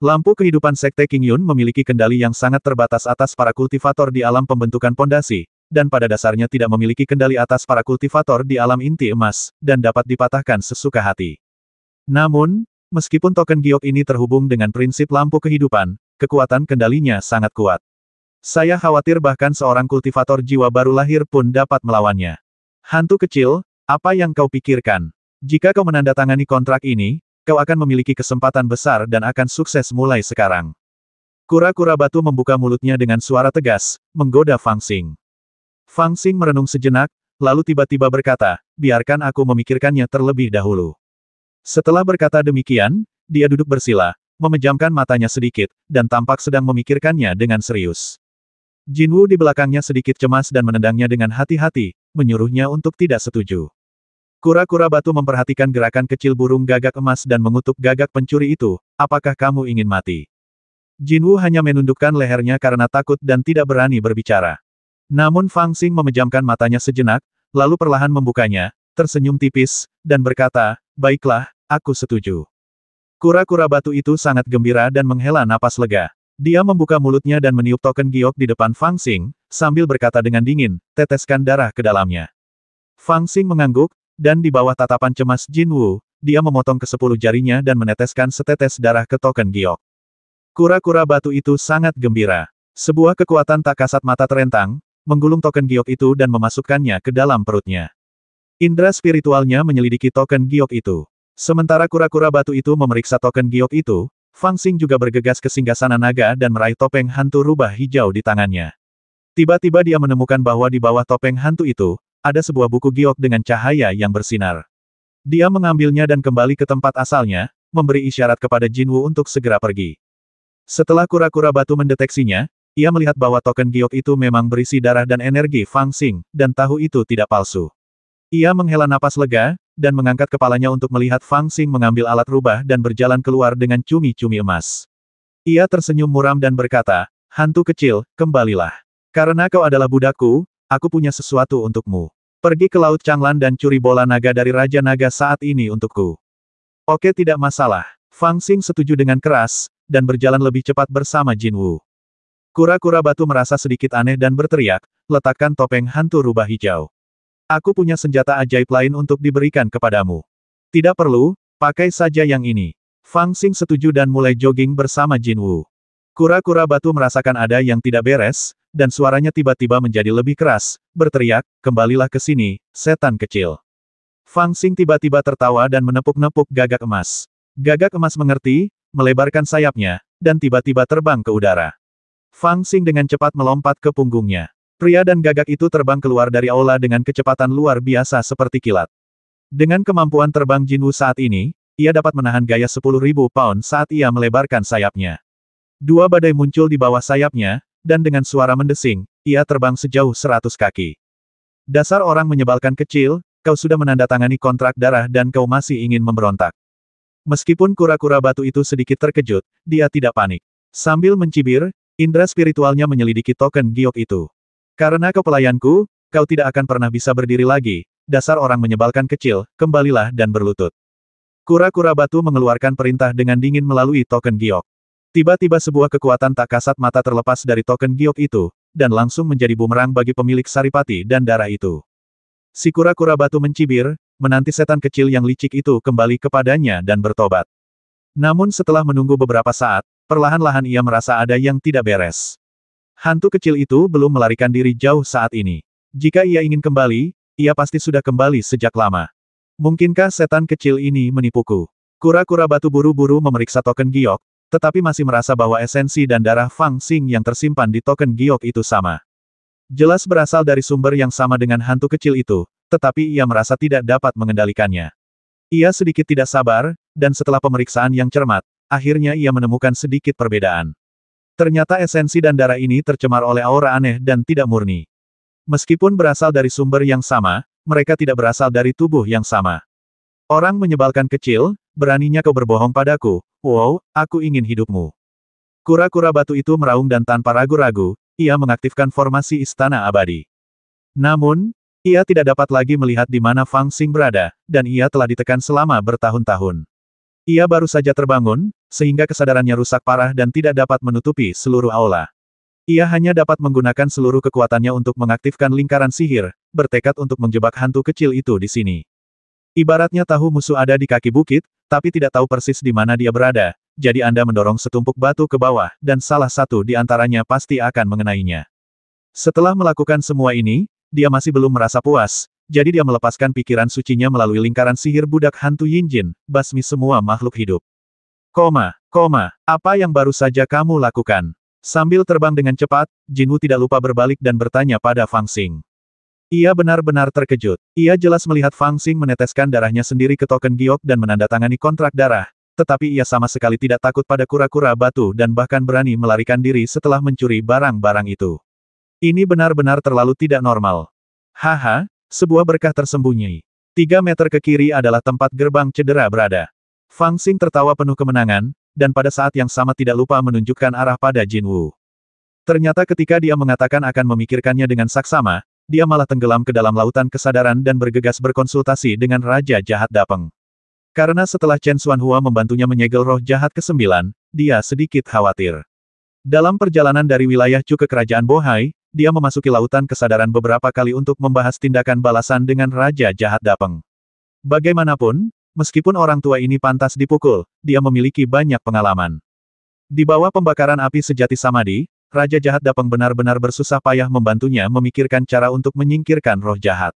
Lampu kehidupan Sekte King Yun memiliki kendali yang sangat terbatas atas para kultivator di alam pembentukan pondasi, dan pada dasarnya tidak memiliki kendali atas para kultivator di alam inti emas, dan dapat dipatahkan sesuka hati. Namun, meskipun token giok ini terhubung dengan prinsip lampu kehidupan, kekuatan kendalinya sangat kuat. Saya khawatir bahkan seorang kultivator jiwa baru lahir pun dapat melawannya. Hantu kecil, apa yang kau pikirkan? Jika kau menandatangani kontrak ini, kau akan memiliki kesempatan besar dan akan sukses mulai sekarang. Kura-kura batu membuka mulutnya dengan suara tegas, menggoda Fang Xing. Fang Xing merenung sejenak, lalu tiba-tiba berkata, "Biarkan aku memikirkannya terlebih dahulu." Setelah berkata demikian, dia duduk bersila, memejamkan matanya sedikit, dan tampak sedang memikirkannya dengan serius. Jinwu di belakangnya sedikit cemas dan menendangnya dengan hati-hati, menyuruhnya untuk tidak setuju. Kura-kura batu memperhatikan gerakan kecil burung gagak emas dan mengutuk gagak pencuri itu, "Apakah kamu ingin mati?" Jinwu hanya menundukkan lehernya karena takut dan tidak berani berbicara. Namun Fang Xing memejamkan matanya sejenak, lalu perlahan membukanya, tersenyum tipis, dan berkata, "Baiklah, aku setuju." Kura-kura batu itu sangat gembira dan menghela napas lega. Dia membuka mulutnya dan meniup token giok di depan Fang Xing, sambil berkata dengan dingin, "Teteskan darah ke dalamnya." Fang Xing mengangguk, dan di bawah tatapan cemas Jinwu, dia memotong ke-10 jarinya dan meneteskan setetes darah ke token giok. Kura-kura batu itu sangat gembira. Sebuah kekuatan tak kasat mata terentang, menggulung token giok itu dan memasukkannya ke dalam perutnya. Indra spiritualnya menyelidiki token giok itu. Sementara kura-kura batu itu memeriksa token giok itu, Fang Xing juga bergegas ke singgasana naga dan meraih topeng hantu rubah hijau di tangannya. Tiba-tiba dia menemukan bahwa di bawah topeng hantu itu, ada sebuah buku giok dengan cahaya yang bersinar. Dia mengambilnya dan kembali ke tempat asalnya, memberi isyarat kepada Jinwoo untuk segera pergi. Setelah kura-kura batu mendeteksinya, ia melihat bahwa token giok itu memang berisi darah dan energi Fang Xing, dan tahu itu tidak palsu. Ia menghela napas lega, dan mengangkat kepalanya untuk melihat Fang Xing mengambil alat rubah dan berjalan keluar dengan cumi-cumi emas. Ia tersenyum muram dan berkata, "Hantu kecil, kembalilah. Karena kau adalah budakku, aku punya sesuatu untukmu. Pergi ke Laut Changlan dan curi bola naga dari Raja Naga saat ini untukku." "Oke, tidak masalah." Fang Xing setuju dengan keras, dan berjalan lebih cepat bersama Jinwoo. Kura-kura batu merasa sedikit aneh dan berteriak, "Letakkan topeng hantu rubah hijau. Aku punya senjata ajaib lain untuk diberikan kepadamu." "Tidak perlu, pakai saja yang ini." Fang Xing setuju dan mulai jogging bersama Jinwoo. Kura-kura batu merasakan ada yang tidak beres, dan suaranya tiba-tiba menjadi lebih keras, berteriak, "Kembalilah ke sini, setan kecil." Fang Xing tiba-tiba tertawa dan menepuk-nepuk gagak emas. Gagak emas mengerti, melebarkan sayapnya, dan tiba-tiba terbang ke udara. Fang Xing dengan cepat melompat ke punggungnya. Pria dan gagak itu terbang keluar dari aula dengan kecepatan luar biasa seperti kilat. Dengan kemampuan terbang Jinwoo saat ini, ia dapat menahan gaya 10.000 pound saat ia melebarkan sayapnya. Dua badai muncul di bawah sayapnya, dan dengan suara mendesing, ia terbang sejauh 100 kaki. "Dasar orang menyebalkan kecil, kau sudah menandatangani kontrak darah dan kau masih ingin memberontak." Meskipun kura-kura batu itu sedikit terkejut, dia tidak panik. Sambil mencibir, indera spiritualnya menyelidiki token giok itu. "Karena kau pelayanku, kau tidak akan pernah bisa berdiri lagi, dasar orang menyebalkan kecil, kembalilah dan berlutut." Kura-kura batu mengeluarkan perintah dengan dingin melalui token giok. Tiba-tiba sebuah kekuatan tak kasat mata terlepas dari token giok itu, dan langsung menjadi bumerang bagi pemilik saripati dan darah itu. Si kura-kura batu mencibir, menanti setan kecil yang licik itu kembali kepadanya dan bertobat. Namun setelah menunggu beberapa saat, perlahan-lahan ia merasa ada yang tidak beres. Hantu kecil itu belum melarikan diri jauh saat ini. Jika ia ingin kembali, ia pasti sudah kembali sejak lama. Mungkinkah setan kecil ini menipuku? Kura-kura batu buru-buru memeriksa token giok, tetapi masih merasa bahwa esensi dan darah Fang Xing yang tersimpan di token giok itu sama. Jelas berasal dari sumber yang sama dengan hantu kecil itu, tetapi ia merasa tidak dapat mengendalikannya. Ia sedikit tidak sabar, dan setelah pemeriksaan yang cermat, akhirnya ia menemukan sedikit perbedaan. Ternyata esensi dan darah ini tercemar oleh aura aneh dan tidak murni. Meskipun berasal dari sumber yang sama, mereka tidak berasal dari tubuh yang sama. "Orang menyebalkan kecil, beraninya kau berbohong padaku. Wow, aku ingin hidupmu." Kura-kura batu itu meraung dan tanpa ragu-ragu, ia mengaktifkan formasi istana abadi. Namun, ia tidak dapat lagi melihat di mana Fang Xing berada, dan ia telah ditekan selama bertahun-tahun. Ia baru saja terbangun, sehingga kesadarannya rusak parah dan tidak dapat menutupi seluruh aula. Ia hanya dapat menggunakan seluruh kekuatannya untuk mengaktifkan lingkaran sihir, bertekad untuk menjebak hantu kecil itu di sini. Ibaratnya tahu musuh ada di kaki bukit, tapi tidak tahu persis di mana dia berada, jadi Anda mendorong setumpuk batu ke bawah, dan salah satu di antaranya pasti akan mengenainya. Setelah melakukan semua ini, dia masih belum merasa puas, jadi dia melepaskan pikiran sucinya melalui lingkaran sihir budak hantu Yinjin, basmi semua makhluk hidup. Apa yang baru saja kamu lakukan?" Sambil terbang dengan cepat, Jinwoo tidak lupa berbalik dan bertanya pada Fang Xing. Ia benar-benar terkejut. Ia jelas melihat Fang Xing meneteskan darahnya sendiri ke token giok dan menandatangani kontrak darah, tetapi ia sama sekali tidak takut pada kura-kura batu dan bahkan berani melarikan diri setelah mencuri barang-barang itu. Ini benar-benar terlalu tidak normal. Haha, sebuah berkah tersembunyi. 3 meter ke kiri adalah tempat gerbang cedera berada. Fang Xing tertawa penuh kemenangan, dan pada saat yang sama tidak lupa menunjukkan arah pada Jinwoo. Ternyata ketika dia mengatakan akan memikirkannya dengan saksama, dia malah tenggelam ke dalam lautan kesadaran dan bergegas berkonsultasi dengan Raja Jahat Dapeng. Karena setelah Chen Xuanhua membantunya menyegel roh jahat ke-9, dia sedikit khawatir. Dalam perjalanan dari wilayah Chu ke kerajaan Bohai, dia memasuki lautan kesadaran beberapa kali untuk membahas tindakan balasan dengan Raja Jahat Dapeng. Bagaimanapun, meskipun orang tua ini pantas dipukul, dia memiliki banyak pengalaman. Di bawah pembakaran api sejati Samadhi, Raja Jahat Dapeng benar-benar bersusah payah membantunya memikirkan cara untuk menyingkirkan roh jahat.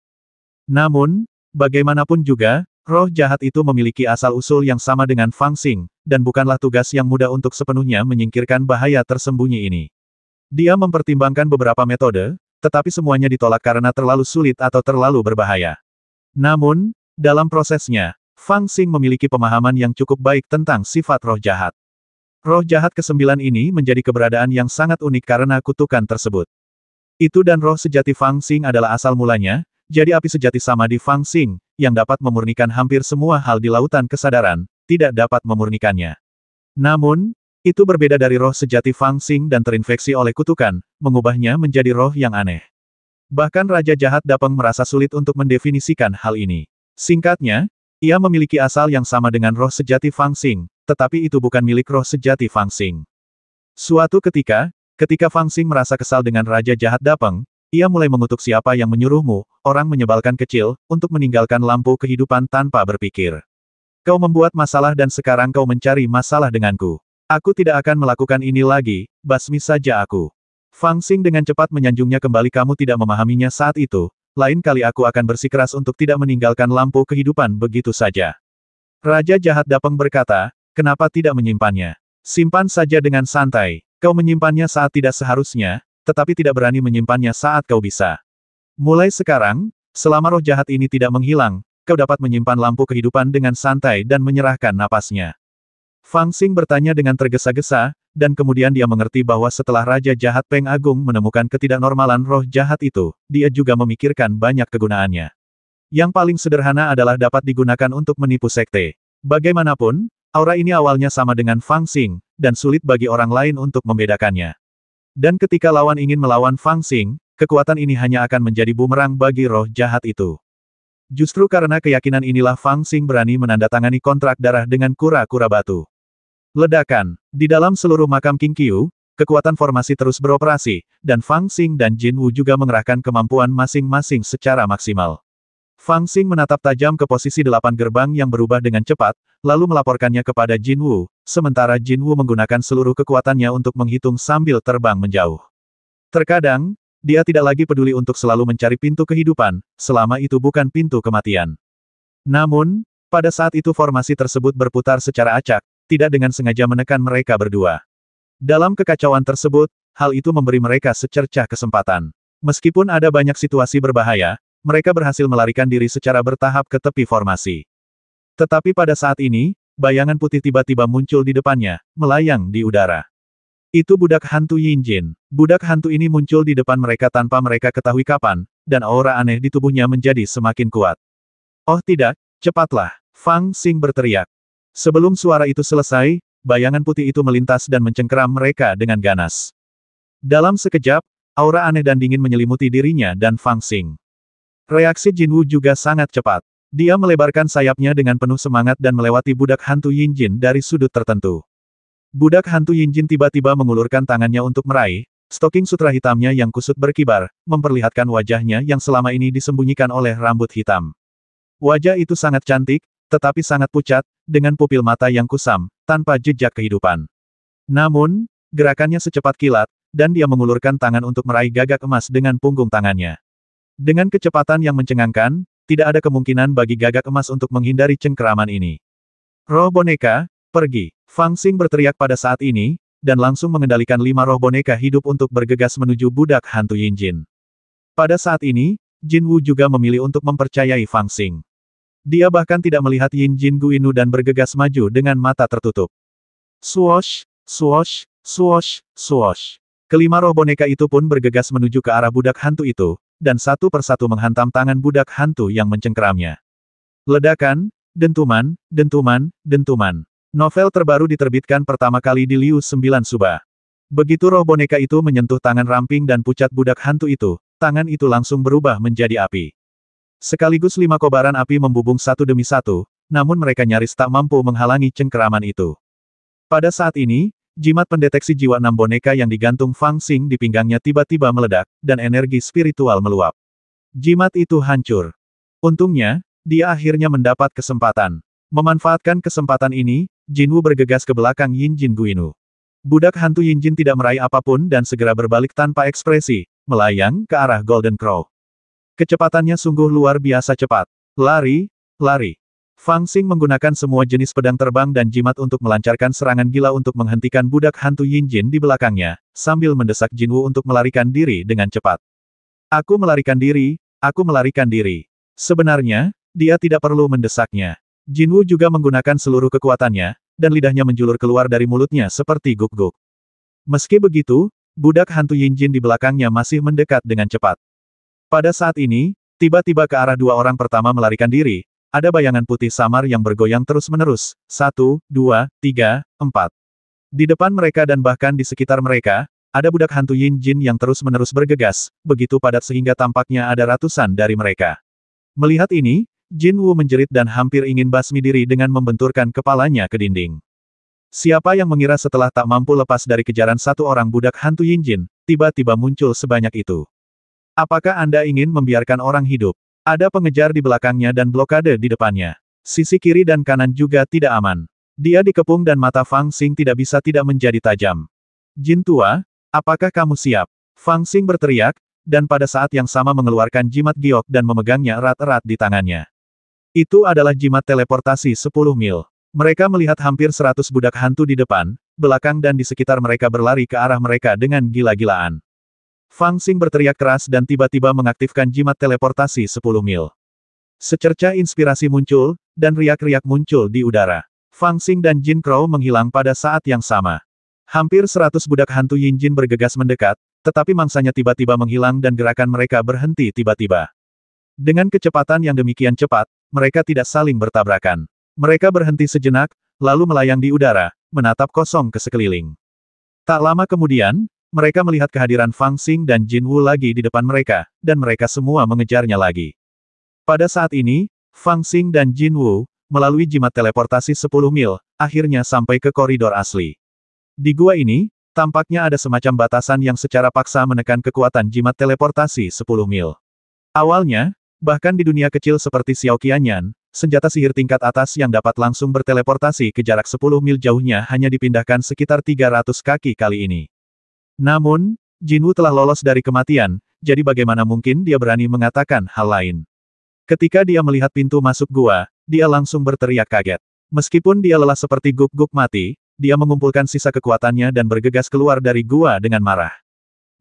Namun, bagaimanapun juga, roh jahat itu memiliki asal-usul yang sama dengan Fang Xing, dan bukanlah tugas yang mudah untuk sepenuhnya menyingkirkan bahaya tersembunyi ini. Dia mempertimbangkan beberapa metode, tetapi semuanya ditolak karena terlalu sulit atau terlalu berbahaya. Namun, dalam prosesnya, Fang Xing memiliki pemahaman yang cukup baik tentang sifat roh jahat. Roh jahat ke-9 ini menjadi keberadaan yang sangat unik karena kutukan tersebut. Itu dan roh sejati Fang Xing adalah asal mulanya, jadi api sejati sama di Fang Xing, yang dapat memurnikan hampir semua hal di lautan kesadaran, tidak dapat memurnikannya. Namun, itu berbeda dari roh sejati Fang Xing dan terinfeksi oleh kutukan, mengubahnya menjadi roh yang aneh. Bahkan Raja Jahat Dapeng merasa sulit untuk mendefinisikan hal ini. Singkatnya, ia memiliki asal yang sama dengan roh sejati Fang Xing, tetapi itu bukan milik roh sejati Fang Xing. Suatu ketika Fang Xing merasa kesal dengan Raja Jahat Dapeng, ia mulai mengutuk siapa yang menyuruhmu, orang menyebalkan kecil, untuk meninggalkan lampu kehidupan tanpa berpikir. Kau membuat masalah dan sekarang kau mencari masalah denganku. Aku tidak akan melakukan ini lagi, basmi saja aku. Fang Xing dengan cepat menyanjungnya kembali. Kamu tidak memahaminya saat itu, lain kali aku akan bersikeras untuk tidak meninggalkan lampu kehidupan begitu saja. Raja Jahat Dapeng berkata, kenapa tidak menyimpannya? Simpan saja dengan santai. Kau menyimpannya saat tidak seharusnya, tetapi tidak berani menyimpannya saat kau bisa. Mulai sekarang, selama roh jahat ini tidak menghilang, kau dapat menyimpan lampu kehidupan dengan santai dan menyerahkan napasnya. Fang Xing bertanya dengan tergesa-gesa, dan kemudian dia mengerti bahwa setelah Raja Jahat Peng Agung menemukan ketidaknormalan roh jahat itu, dia juga memikirkan banyak kegunaannya. Yang paling sederhana adalah dapat digunakan untuk menipu sekte. Bagaimanapun, aura ini awalnya sama dengan Fang Xing, dan sulit bagi orang lain untuk membedakannya. Dan ketika lawan ingin melawan Fang Xing, kekuatan ini hanya akan menjadi bumerang bagi roh jahat itu. Justru karena keyakinan inilah Fang Xing berani menandatangani kontrak darah dengan kura-kura batu. Ledakan. Di dalam seluruh makam King Qiu, kekuatan formasi terus beroperasi, dan Fang Xing dan Jin Wu juga mengerahkan kemampuan masing-masing secara maksimal. Fang Xing menatap tajam ke posisi 8 gerbang yang berubah dengan cepat, lalu melaporkannya kepada Jin Wu, sementara Jin Wu menggunakan seluruh kekuatannya untuk menghitung sambil terbang menjauh. Terkadang, dia tidak lagi peduli untuk selalu mencari pintu kehidupan, selama itu bukan pintu kematian. Namun, pada saat itu formasi tersebut berputar secara acak, tidak dengan sengaja menekan mereka berdua. Dalam kekacauan tersebut, hal itu memberi mereka secercah kesempatan. Meskipun ada banyak situasi berbahaya, mereka berhasil melarikan diri secara bertahap ke tepi formasi. Tetapi pada saat ini, bayangan putih tiba-tiba muncul di depannya, melayang di udara. Itu budak hantu Yinjin. Budak hantu ini muncul di depan mereka tanpa mereka ketahui kapan, dan aura aneh di tubuhnya menjadi semakin kuat. Oh tidak, cepatlah, Fang Xing berteriak. Sebelum suara itu selesai, bayangan putih itu melintas dan mencengkeram mereka dengan ganas. Dalam sekejap, aura aneh dan dingin menyelimuti dirinya dan Fang Xing. Reaksi Jin Wu juga sangat cepat. Dia melebarkan sayapnya dengan penuh semangat dan melewati budak hantu Yinjin dari sudut tertentu. Budak hantu Yinjin tiba-tiba mengulurkan tangannya untuk meraih, stoking sutra hitamnya yang kusut berkibar, memperlihatkan wajahnya yang selama ini disembunyikan oleh rambut hitam. Wajah itu sangat cantik, tetapi sangat pucat, dengan pupil mata yang kusam, tanpa jejak kehidupan. Namun, gerakannya secepat kilat, dan dia mengulurkan tangan untuk meraih gagak emas dengan punggung tangannya. Dengan kecepatan yang mencengangkan, tidak ada kemungkinan bagi gagak emas untuk menghindari cengkeraman ini. Roh boneka, pergi. Fang Xing berteriak pada saat ini, dan langsung mengendalikan 5 roh boneka hidup untuk bergegas menuju budak hantu Yinjin. Pada saat ini, Jin Wu juga memilih untuk mempercayai Fang Xing. Dia bahkan tidak melihat Yinjin Guinu dan bergegas maju dengan mata tertutup. Swoosh, swoosh, swoosh, swoosh. Kelima roh boneka itu pun bergegas menuju ke arah budak hantu itu, dan satu persatu menghantam tangan budak hantu yang mencengkeramnya. Ledakan, dentuman, dentuman, dentuman. Novel terbaru diterbitkan pertama kali di Liu 9 Suba. Begitu roh boneka itu menyentuh tangan ramping dan pucat budak hantu itu, tangan itu langsung berubah menjadi api. Sekaligus 5 kobaran api membubung satu demi satu, namun mereka nyaris tak mampu menghalangi cengkeraman itu. Pada saat ini, jimat pendeteksi jiwa 6 boneka yang digantung Fang Xing di pinggangnya tiba-tiba meledak, dan energi spiritual meluap. Jimat itu hancur. Untungnya, dia akhirnya mendapat kesempatan. Memanfaatkan kesempatan ini, Jin Wu bergegas ke belakang Yinjin Guinu. Budak hantu Yinjin tidak meraih apapun dan segera berbalik tanpa ekspresi, melayang ke arah Golden Crow. Kecepatannya sungguh luar biasa cepat. Lari, lari. Fang Xing menggunakan semua jenis pedang terbang dan jimat untuk melancarkan serangan gila untuk menghentikan budak hantu Yinjin di belakangnya, sambil mendesak Jin Wu untuk melarikan diri dengan cepat. Aku melarikan diri, aku melarikan diri. Sebenarnya, dia tidak perlu mendesaknya. Jinwu juga menggunakan seluruh kekuatannya, dan lidahnya menjulur keluar dari mulutnya seperti guk-guk. Meski begitu, budak hantu Yinjin di belakangnya masih mendekat dengan cepat. Pada saat ini, tiba-tiba ke arah dua orang pertama melarikan diri, ada bayangan putih samar yang bergoyang terus-menerus, 1, 2, 3, 4. Di depan mereka dan bahkan di sekitar mereka, ada budak hantu Yinjin yang terus-menerus bergegas, begitu padat sehingga tampaknya ada ratusan dari mereka. Melihat ini, Jinwu menjerit dan hampir ingin basmi diri dengan membenturkan kepalanya ke dinding. Siapa yang mengira setelah tak mampu lepas dari kejaran satu orang budak hantu Yinjin, tiba-tiba muncul sebanyak itu. Apakah Anda ingin membiarkan orang hidup? Ada pengejar di belakangnya dan blokade di depannya. Sisi kiri dan kanan juga tidak aman. Dia dikepung dan mata Fang Xing tidak bisa tidak menjadi tajam. Jin tua, apakah kamu siap? Fang Xing berteriak, dan pada saat yang sama mengeluarkan jimat giok dan memegangnya erat-erat di tangannya. Itu adalah jimat teleportasi 10 mil. Mereka melihat hampir 100 budak hantu di depan, belakang dan di sekitar mereka berlari ke arah mereka dengan gila-gilaan. Fang Xing berteriak keras dan tiba-tiba mengaktifkan jimat teleportasi 10 mil. Secercah inspirasi muncul, dan riak-riak muncul di udara. Fang Xing dan Jin Crow menghilang pada saat yang sama. Hampir 100 budak hantu Yinjin bergegas mendekat, tetapi mangsanya tiba-tiba menghilang dan gerakan mereka berhenti tiba-tiba. Dengan kecepatan yang demikian cepat, mereka tidak saling bertabrakan. Mereka berhenti sejenak, lalu melayang di udara, menatap kosong ke sekeliling. Tak lama kemudian, mereka melihat kehadiran Fang Xing dan Jin Wu lagi di depan mereka, dan mereka semua mengejarnya lagi. Pada saat ini, Fang Xing dan Jin Wu, melalui jimat teleportasi 10 mil, akhirnya sampai ke koridor asli. Di gua ini, tampaknya ada semacam batasan yang secara paksa menekan kekuatan jimat teleportasi 10 mil. Awalnya, bahkan di dunia kecil seperti Xiao Qianyan, senjata sihir tingkat atas yang dapat langsung berteleportasi ke jarak 10 mil jauhnya hanya dipindahkan sekitar 300 kaki kali ini. Namun, Jinwu telah lolos dari kematian, jadi bagaimana mungkin dia berani mengatakan hal lain. Ketika dia melihat pintu masuk gua, dia langsung berteriak kaget. Meskipun dia lelah seperti guk-guk mati, dia mengumpulkan sisa kekuatannya dan bergegas keluar dari gua dengan marah.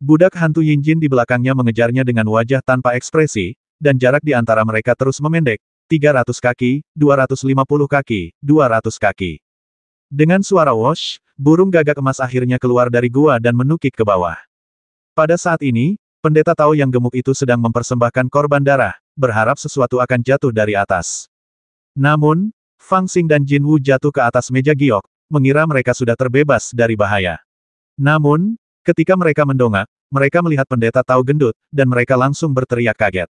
Budak hantu Yinjin di belakangnya mengejarnya dengan wajah tanpa ekspresi, dan jarak di antara mereka terus memendek, 300 kaki, 250 kaki, 200 kaki. Dengan suara wosh, burung gagak emas akhirnya keluar dari gua dan menukik ke bawah. Pada saat ini, pendeta Tao yang gemuk itu sedang mempersembahkan korban darah, berharap sesuatu akan jatuh dari atas. Namun, Fang Xing dan Jin Wu jatuh ke atas meja giok, mengira mereka sudah terbebas dari bahaya. Namun, ketika mereka mendongak, mereka melihat pendeta Tao gendut, dan mereka langsung berteriak kaget.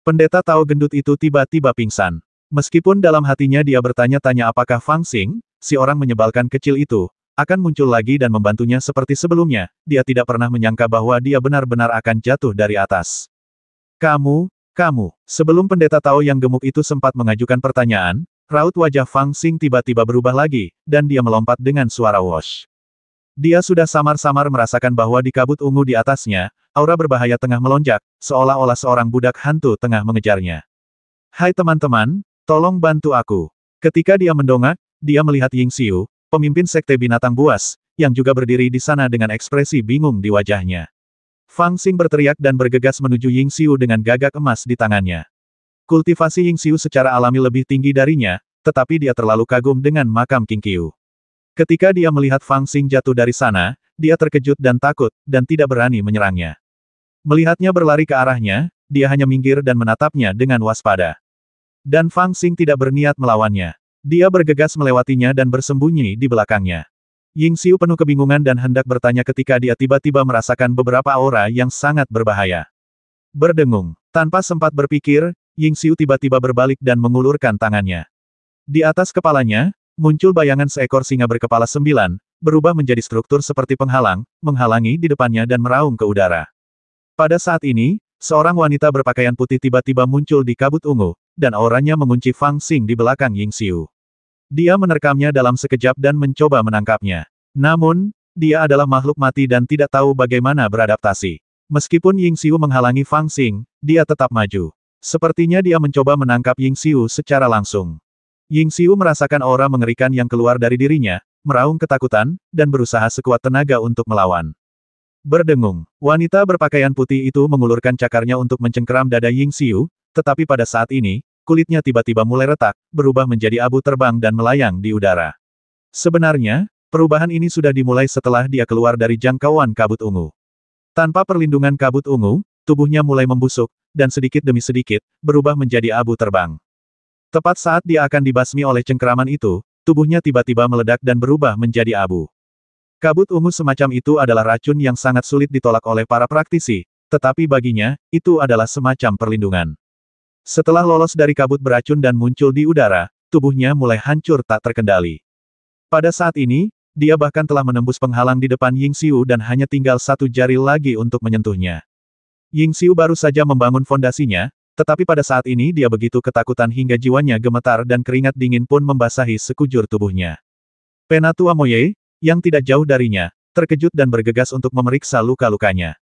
Pendeta Tao gendut itu tiba-tiba pingsan. Meskipun dalam hatinya dia bertanya-tanya apakah Fang Xing, si orang menyebalkan kecil itu, akan muncul lagi dan membantunya seperti sebelumnya, dia tidak pernah menyangka bahwa dia benar-benar akan jatuh dari atas. Kamu. Sebelum pendeta Tao yang gemuk itu sempat mengajukan pertanyaan, raut wajah Fang Xing tiba-tiba berubah lagi, dan dia melompat dengan suara wosh. Dia sudah samar-samar merasakan bahwa di kabut ungu di atasnya, aura berbahaya tengah melonjak, seolah-olah seorang budak hantu tengah mengejarnya. Hai teman-teman, tolong bantu aku. Ketika dia mendongak, dia melihat Ying Xiu, pemimpin sekte binatang buas, yang juga berdiri di sana dengan ekspresi bingung di wajahnya. Fang Xing berteriak dan bergegas menuju Ying Xiu dengan gagak emas di tangannya. Kultivasi Ying Xiu secara alami lebih tinggi darinya, tetapi dia terlalu kagum dengan makam King Qiu. Ketika dia melihat Fang Xing jatuh dari sana, dia terkejut dan takut, dan tidak berani menyerangnya. Melihatnya berlari ke arahnya, dia hanya minggir dan menatapnya dengan waspada. Dan Fang Xing tidak berniat melawannya. Dia bergegas melewatinya dan bersembunyi di belakangnya. Ying Xiu penuh kebingungan dan hendak bertanya ketika dia tiba-tiba merasakan beberapa aura yang sangat berbahaya. Berdengung. Tanpa sempat berpikir, Ying Xiu tiba-tiba berbalik dan mengulurkan tangannya. Di atas kepalanya, muncul bayangan seekor singa berkepala 9, berubah menjadi struktur seperti penghalang, menghalangi di depannya dan meraung ke udara. Pada saat ini, seorang wanita berpakaian putih tiba-tiba muncul di kabut ungu, dan auranya mengunci Fang Xing di belakang Ying Xiu. Dia menerkamnya dalam sekejap dan mencoba menangkapnya. Namun, dia adalah makhluk mati dan tidak tahu bagaimana beradaptasi. Meskipun Ying Xiu menghalangi Fang Xing, dia tetap maju. Sepertinya dia mencoba menangkap Ying Xiu secara langsung. Ying Xiu merasakan aura mengerikan yang keluar dari dirinya, meraung ketakutan, dan berusaha sekuat tenaga untuk melawan. Berdengung, wanita berpakaian putih itu mengulurkan cakarnya untuk mencengkeram dada Ying Xiu, tetapi pada saat ini, kulitnya tiba-tiba mulai retak, berubah menjadi abu terbang dan melayang di udara. Sebenarnya, perubahan ini sudah dimulai setelah dia keluar dari jangkauan kabut ungu. Tanpa perlindungan kabut ungu, tubuhnya mulai membusuk, dan sedikit demi sedikit, berubah menjadi abu terbang. Tepat saat dia akan dibasmi oleh cengkeraman itu, tubuhnya tiba-tiba meledak dan berubah menjadi abu. Kabut ungu semacam itu adalah racun yang sangat sulit ditolak oleh para praktisi, tetapi baginya, itu adalah semacam perlindungan. Setelah lolos dari kabut beracun dan muncul di udara, tubuhnya mulai hancur tak terkendali. Pada saat ini, dia bahkan telah menembus penghalang di depan Ying Xiu dan hanya tinggal satu jari lagi untuk menyentuhnya. Ying Xiu baru saja membangun fondasinya, tetapi pada saat ini dia begitu ketakutan hingga jiwanya gemetar dan keringat dingin pun membasahi sekujur tubuhnya. Penatua Moye, yang tidak jauh darinya, terkejut dan bergegas untuk memeriksa luka-lukanya.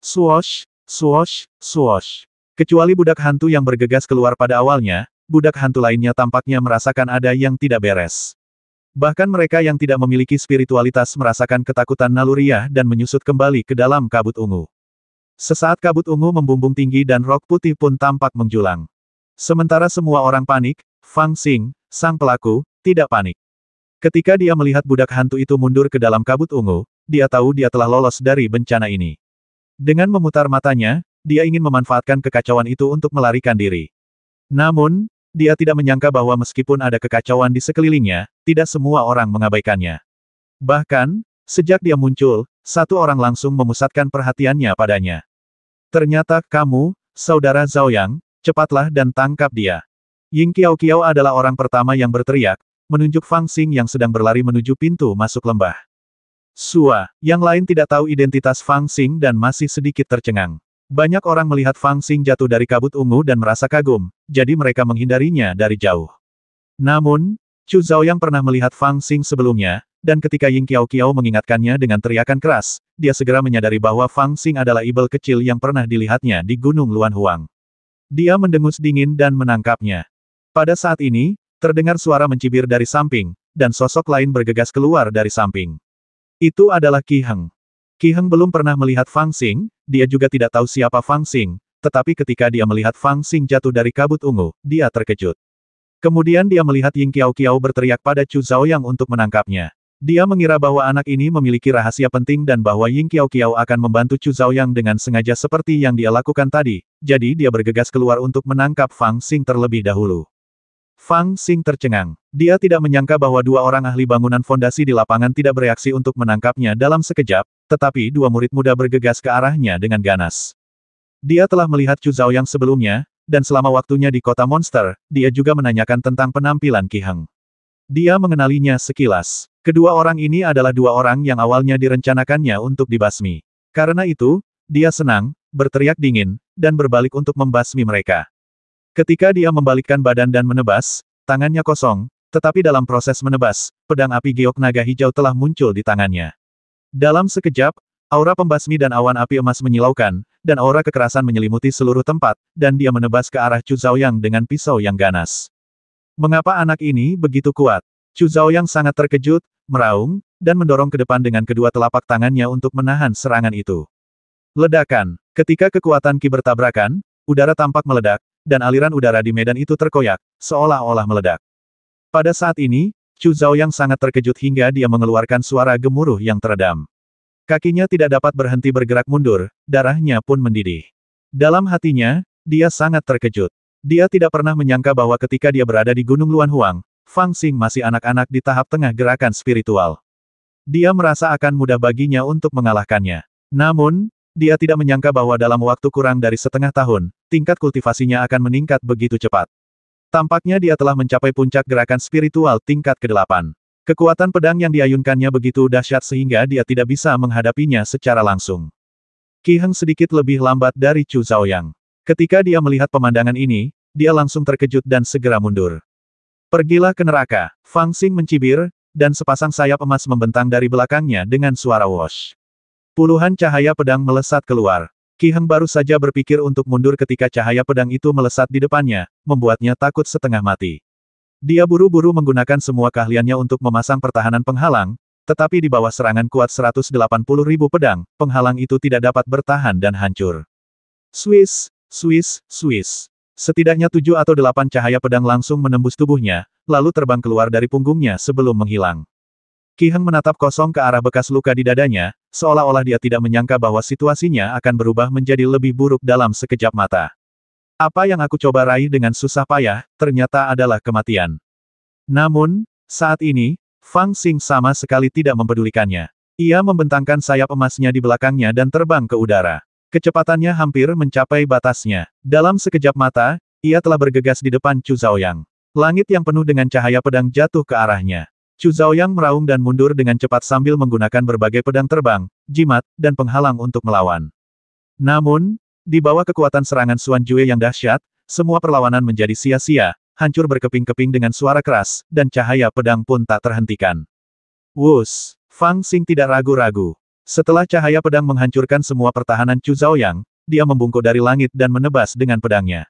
Swoosh, swoosh, swoosh. Kecuali budak hantu yang bergegas keluar pada awalnya, budak hantu lainnya tampaknya merasakan ada yang tidak beres. Bahkan mereka yang tidak memiliki spiritualitas merasakan ketakutan naluriah dan menyusut kembali ke dalam kabut ungu. Sesaat kabut ungu membumbung tinggi dan rok putih pun tampak menjulang. Sementara semua orang panik, Fang Xing, sang pelaku, tidak panik. Ketika dia melihat budak hantu itu mundur ke dalam kabut ungu, dia tahu dia telah lolos dari bencana ini. Dengan memutar matanya, dia ingin memanfaatkan kekacauan itu untuk melarikan diri. Namun, dia tidak menyangka bahwa meskipun ada kekacauan di sekelilingnya, tidak semua orang mengabaikannya. Bahkan, sejak dia muncul, satu orang langsung memusatkan perhatiannya padanya. Ternyata kamu, saudara Zhao Yang, cepatlah dan tangkap dia. Ying Qiao adalah orang pertama yang berteriak, menunjuk Fang Xing yang sedang berlari menuju pintu masuk lembah. Sua, yang lain tidak tahu identitas Fang Xing dan masih sedikit tercengang. Banyak orang melihat Fang Xing jatuh dari kabut ungu dan merasa kagum, jadi mereka menghindarinya dari jauh. Namun, Chu Zhaoyang pernah melihat Fang Xing sebelumnya, dan ketika Ying Qiao mengingatkannya dengan teriakan keras, dia segera menyadari bahwa Fang Xing adalah ibel kecil yang pernah dilihatnya di Gunung Luan Huang. Dia mendengus dingin dan menangkapnya. Pada saat ini, terdengar suara mencibir dari samping, dan sosok lain bergegas keluar dari samping. Itu adalah Qi Heng. Qi Heng belum pernah melihat Fang Xing, dia juga tidak tahu siapa Fang Xing, tetapi ketika dia melihat Fang Xing jatuh dari kabut ungu, dia terkejut. Kemudian dia melihat Ying Qiao berteriak pada Chu Zhaoyang untuk menangkapnya. Dia mengira bahwa anak ini memiliki rahasia penting dan bahwa Ying Qiao akan membantu Chu Zhaoyang dengan sengaja seperti yang dia lakukan tadi, jadi dia bergegas keluar untuk menangkap Fang Xing terlebih dahulu. Fang Xing tercengang. Dia tidak menyangka bahwa dua orang ahli bangunan fondasi di lapangan tidak bereaksi untuk menangkapnya dalam sekejap, tetapi dua murid muda bergegas ke arahnya dengan ganas. Dia telah melihat Chu Zhaoyang sebelumnya, dan selama waktunya di kota monster, dia juga menanyakan tentang penampilan Qi Heng. Dia mengenalinya sekilas. Kedua orang ini adalah dua orang yang awalnya direncanakannya untuk dibasmi. Karena itu, dia senang, berteriak dingin, dan berbalik untuk membasmi mereka. Ketika dia membalikkan badan dan menebas, tangannya kosong, tetapi dalam proses menebas, pedang api giok naga hijau telah muncul di tangannya. Dalam sekejap, aura pembasmi dan awan api emas menyilaukan, dan aura kekerasan menyelimuti seluruh tempat, dan dia menebas ke arah Chu Zhaoyang dengan pisau yang ganas. Mengapa anak ini begitu kuat? Chu Zhaoyang sangat terkejut, meraung, dan mendorong ke depan dengan kedua telapak tangannya untuk menahan serangan itu. Ledakan. Ketika kekuatan Qi bertabrakan, udara tampak meledak, dan aliran udara di medan itu terkoyak, seolah-olah meledak. Pada saat ini, Chu Zhaoyang sangat terkejut hingga dia mengeluarkan suara gemuruh yang teredam. Kakinya tidak dapat berhenti bergerak mundur, darahnya pun mendidih. Dalam hatinya, dia sangat terkejut. Dia tidak pernah menyangka bahwa ketika dia berada di Gunung Luan Huang, Fang Xing masih anak-anak di tahap tengah gerakan spiritual. Dia merasa akan mudah baginya untuk mengalahkannya. Namun, dia tidak menyangka bahwa dalam waktu kurang dari setengah tahun, tingkat kultivasinya akan meningkat begitu cepat. Tampaknya dia telah mencapai puncak gerakan spiritual tingkat ke-8. Kekuatan pedang yang diayunkannya begitu dahsyat sehingga dia tidak bisa menghadapinya secara langsung. Qi Heng sedikit lebih lambat dari Chu Zhaoyang. Ketika dia melihat pemandangan ini, dia langsung terkejut dan segera mundur. Pergilah ke neraka, Fang Xing mencibir, dan sepasang sayap emas membentang dari belakangnya dengan suara whoosh. Puluhan cahaya pedang melesat keluar. Qi Heng baru saja berpikir untuk mundur ketika cahaya pedang itu melesat di depannya, membuatnya takut setengah mati. Dia buru-buru menggunakan semua keahliannya untuk memasang pertahanan penghalang, tetapi di bawah serangan kuat 180.000 pedang, penghalang itu tidak dapat bertahan dan hancur. Swiss, Swiss, Swiss. Setidaknya 7 atau 8 cahaya pedang langsung menembus tubuhnya, lalu terbang keluar dari punggungnya sebelum menghilang. Qi Heng menatap kosong ke arah bekas luka di dadanya, seolah-olah dia tidak menyangka bahwa situasinya akan berubah menjadi lebih buruk dalam sekejap mata. Apa yang aku coba raih dengan susah payah, ternyata adalah kematian. Namun, saat ini, Fang Xing sama sekali tidak mempedulikannya. Ia membentangkan sayap emasnya di belakangnya dan terbang ke udara. Kecepatannya hampir mencapai batasnya. Dalam sekejap mata, ia telah bergegas di depan Chu Zhaoyang. Langit yang penuh dengan cahaya pedang jatuh ke arahnya. Chu Zhaoyang meraung dan mundur dengan cepat sambil menggunakan berbagai pedang terbang, jimat, dan penghalang untuk melawan. Namun, di bawah kekuatan serangan Xuan Jue yang dahsyat, semua perlawanan menjadi sia-sia, hancur berkeping-keping dengan suara keras, dan cahaya pedang pun tak terhentikan. Wus! Fang Xing tidak ragu-ragu. Setelah cahaya pedang menghancurkan semua pertahanan Chu Zhaoyang, dia membungkuk dari langit dan menebas dengan pedangnya.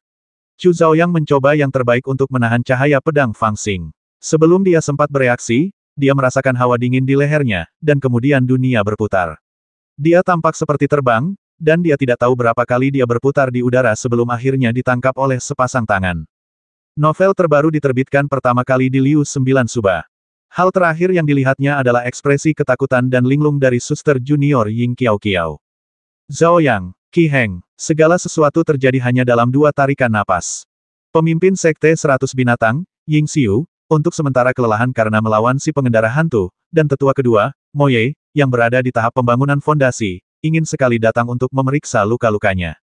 Chu Zhaoyang mencoba yang terbaik untuk menahan cahaya pedang Fang Xing. Sebelum dia sempat bereaksi, dia merasakan hawa dingin di lehernya, dan kemudian dunia berputar. Dia tampak seperti terbang, dan dia tidak tahu berapa kali dia berputar di udara sebelum akhirnya ditangkap oleh sepasang tangan. Novel terbaru diterbitkan pertama kali di Liu 9 Suba. Hal terakhir yang dilihatnya adalah ekspresi ketakutan dan linglung dari suster junior Ying Qiao. Zhaoyang, Qi Heng, segala sesuatu terjadi hanya dalam 2 tarikan napas. Pemimpin Sekte 100 Binatang, Ying Xiu, untuk sementara kelelahan karena melawan si pengendara hantu, dan tetua kedua, Mo Ye, yang berada di tahap pembangunan fondasi, ingin sekali datang untuk memeriksa luka-lukanya.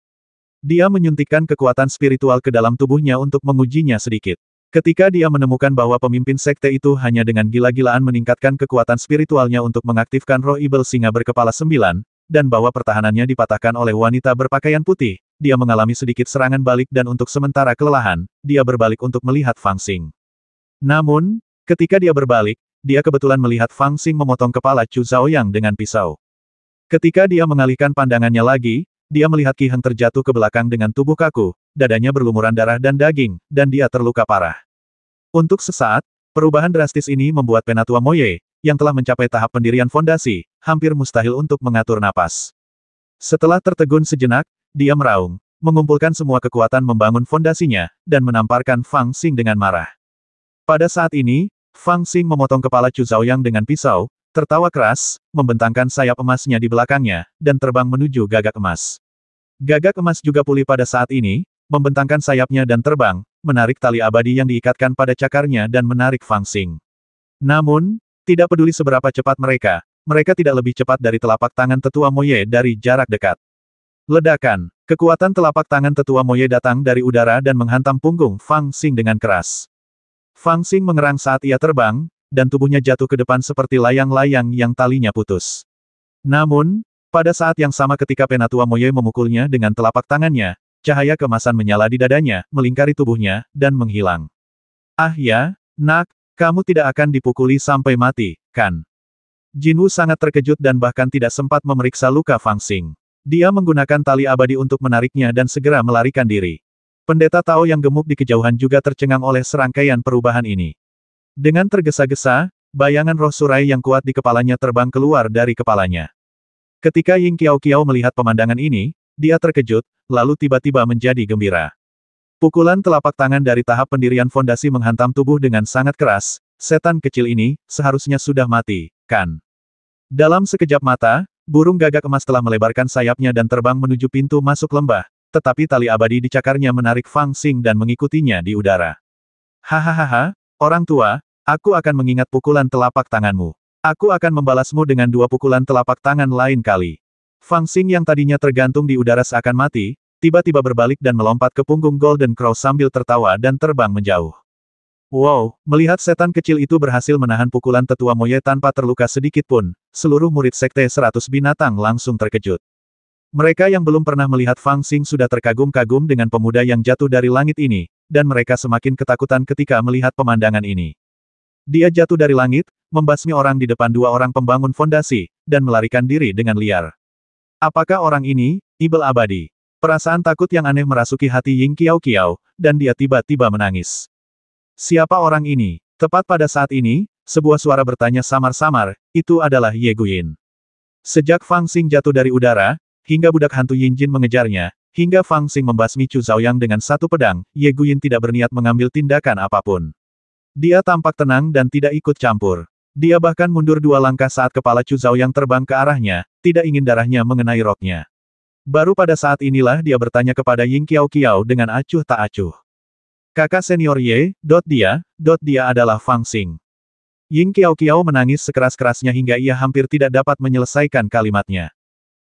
Dia menyuntikkan kekuatan spiritual ke dalam tubuhnya untuk mengujinya sedikit. Ketika dia menemukan bahwa pemimpin sekte itu hanya dengan gila-gilaan meningkatkan kekuatan spiritualnya untuk mengaktifkan roh ibel singa berkepala 9, dan bahwa pertahanannya dipatahkan oleh wanita berpakaian putih, dia mengalami sedikit serangan balik dan untuk sementara kelelahan, dia berbalik untuk melihat Fang Xing. Namun, ketika dia berbalik, dia kebetulan melihat Fang Xing memotong kepala Chu Zhaoyang dengan pisau. Ketika dia mengalihkan pandangannya lagi, dia melihat Qi Heng terjatuh ke belakang dengan tubuh kaku, dadanya berlumuran darah dan daging, dan dia terluka parah. Untuk sesaat, perubahan drastis ini membuat Penatua Mo Ye, yang telah mencapai tahap pendirian fondasi, hampir mustahil untuk mengatur napas. Setelah tertegun sejenak, dia meraung, mengumpulkan semua kekuatan membangun fondasinya, dan menamparkan Fang Xing dengan marah. Pada saat ini, Fang Xing memotong kepala Chu Zhaoyang dengan pisau, tertawa keras, membentangkan sayap emasnya di belakangnya, dan terbang menuju gagak emas. Gagak emas juga pulih pada saat ini, membentangkan sayapnya dan terbang, menarik tali abadi yang diikatkan pada cakarnya dan menarik Fang Xing. Namun, tidak peduli seberapa cepat mereka tidak lebih cepat dari telapak tangan tetua Mo Ye dari jarak dekat. Ledakan, kekuatan telapak tangan tetua Mo Ye datang dari udara dan menghantam punggung Fang Xing dengan keras. Fang Xing mengerang saat ia terbang, dan tubuhnya jatuh ke depan seperti layang-layang yang talinya putus. Namun, pada saat yang sama ketika Penatua Mo Ye memukulnya dengan telapak tangannya, cahaya keemasan menyala di dadanya, melingkari tubuhnya, dan menghilang. Ah ya, nak, kamu tidak akan dipukuli sampai mati, kan? Jinwu sangat terkejut dan bahkan tidak sempat memeriksa luka Fang Xing. Dia menggunakan tali abadi untuk menariknya dan segera melarikan diri. Pendeta Tao yang gemuk di kejauhan juga tercengang oleh serangkaian perubahan ini. Dengan tergesa-gesa, bayangan roh surai yang kuat di kepalanya terbang keluar dari kepalanya. Ketika Ying Qiao melihat pemandangan ini, dia terkejut, lalu tiba-tiba menjadi gembira. Pukulan telapak tangan dari tahap pendirian fondasi menghantam tubuh dengan sangat keras, setan kecil ini, seharusnya sudah mati, kan? Dalam sekejap mata, burung gagak emas telah melebarkan sayapnya dan terbang menuju pintu masuk lembah, tetapi tali abadi di cakarnya menarik Fang Xing dan mengikutinya di udara. Hahaha, orang tua, aku akan mengingat pukulan telapak tanganmu. Aku akan membalasmu dengan 2 pukulan telapak tangan lain kali. Fang Xing yang tadinya tergantung di udara seakan mati, tiba-tiba berbalik dan melompat ke punggung Golden Crow sambil tertawa dan terbang menjauh. Wow, melihat setan kecil itu berhasil menahan pukulan tetua Mo Ye tanpa terluka sedikit pun, seluruh murid Sekte 100 Binatang langsung terkejut. Mereka yang belum pernah melihat Fang Xing sudah terkagum-kagum dengan pemuda yang jatuh dari langit ini, dan mereka semakin ketakutan ketika melihat pemandangan ini. Dia jatuh dari langit, membasmi orang di depan 2 orang pembangun fondasi, dan melarikan diri dengan liar. Apakah orang ini, ibel abadi? Perasaan takut yang aneh merasuki hati Ying Qiao, dan dia tiba-tiba menangis. Siapa orang ini? Tepat pada saat ini, sebuah suara bertanya samar-samar, itu adalah Ye Guyin. Sejak Fang Xing jatuh dari udara, hingga budak hantu Yin Jin mengejarnya, hingga Fang Xing membasmi Chu Zhaoyang dengan satu pedang, Ye Guyin tidak berniat mengambil tindakan apapun. Dia tampak tenang dan tidak ikut campur. Dia bahkan mundur 2 langkah saat kepala Chu Zhaoyang terbang ke arahnya, tidak ingin darahnya mengenai roknya. Baru pada saat inilah dia bertanya kepada Ying Qiao Qiao dengan acuh tak acuh. Kakak senior Ye, dia adalah Fang Xing. Ying Qiao Qiao menangis sekeras-kerasnya hingga ia hampir tidak dapat menyelesaikan kalimatnya.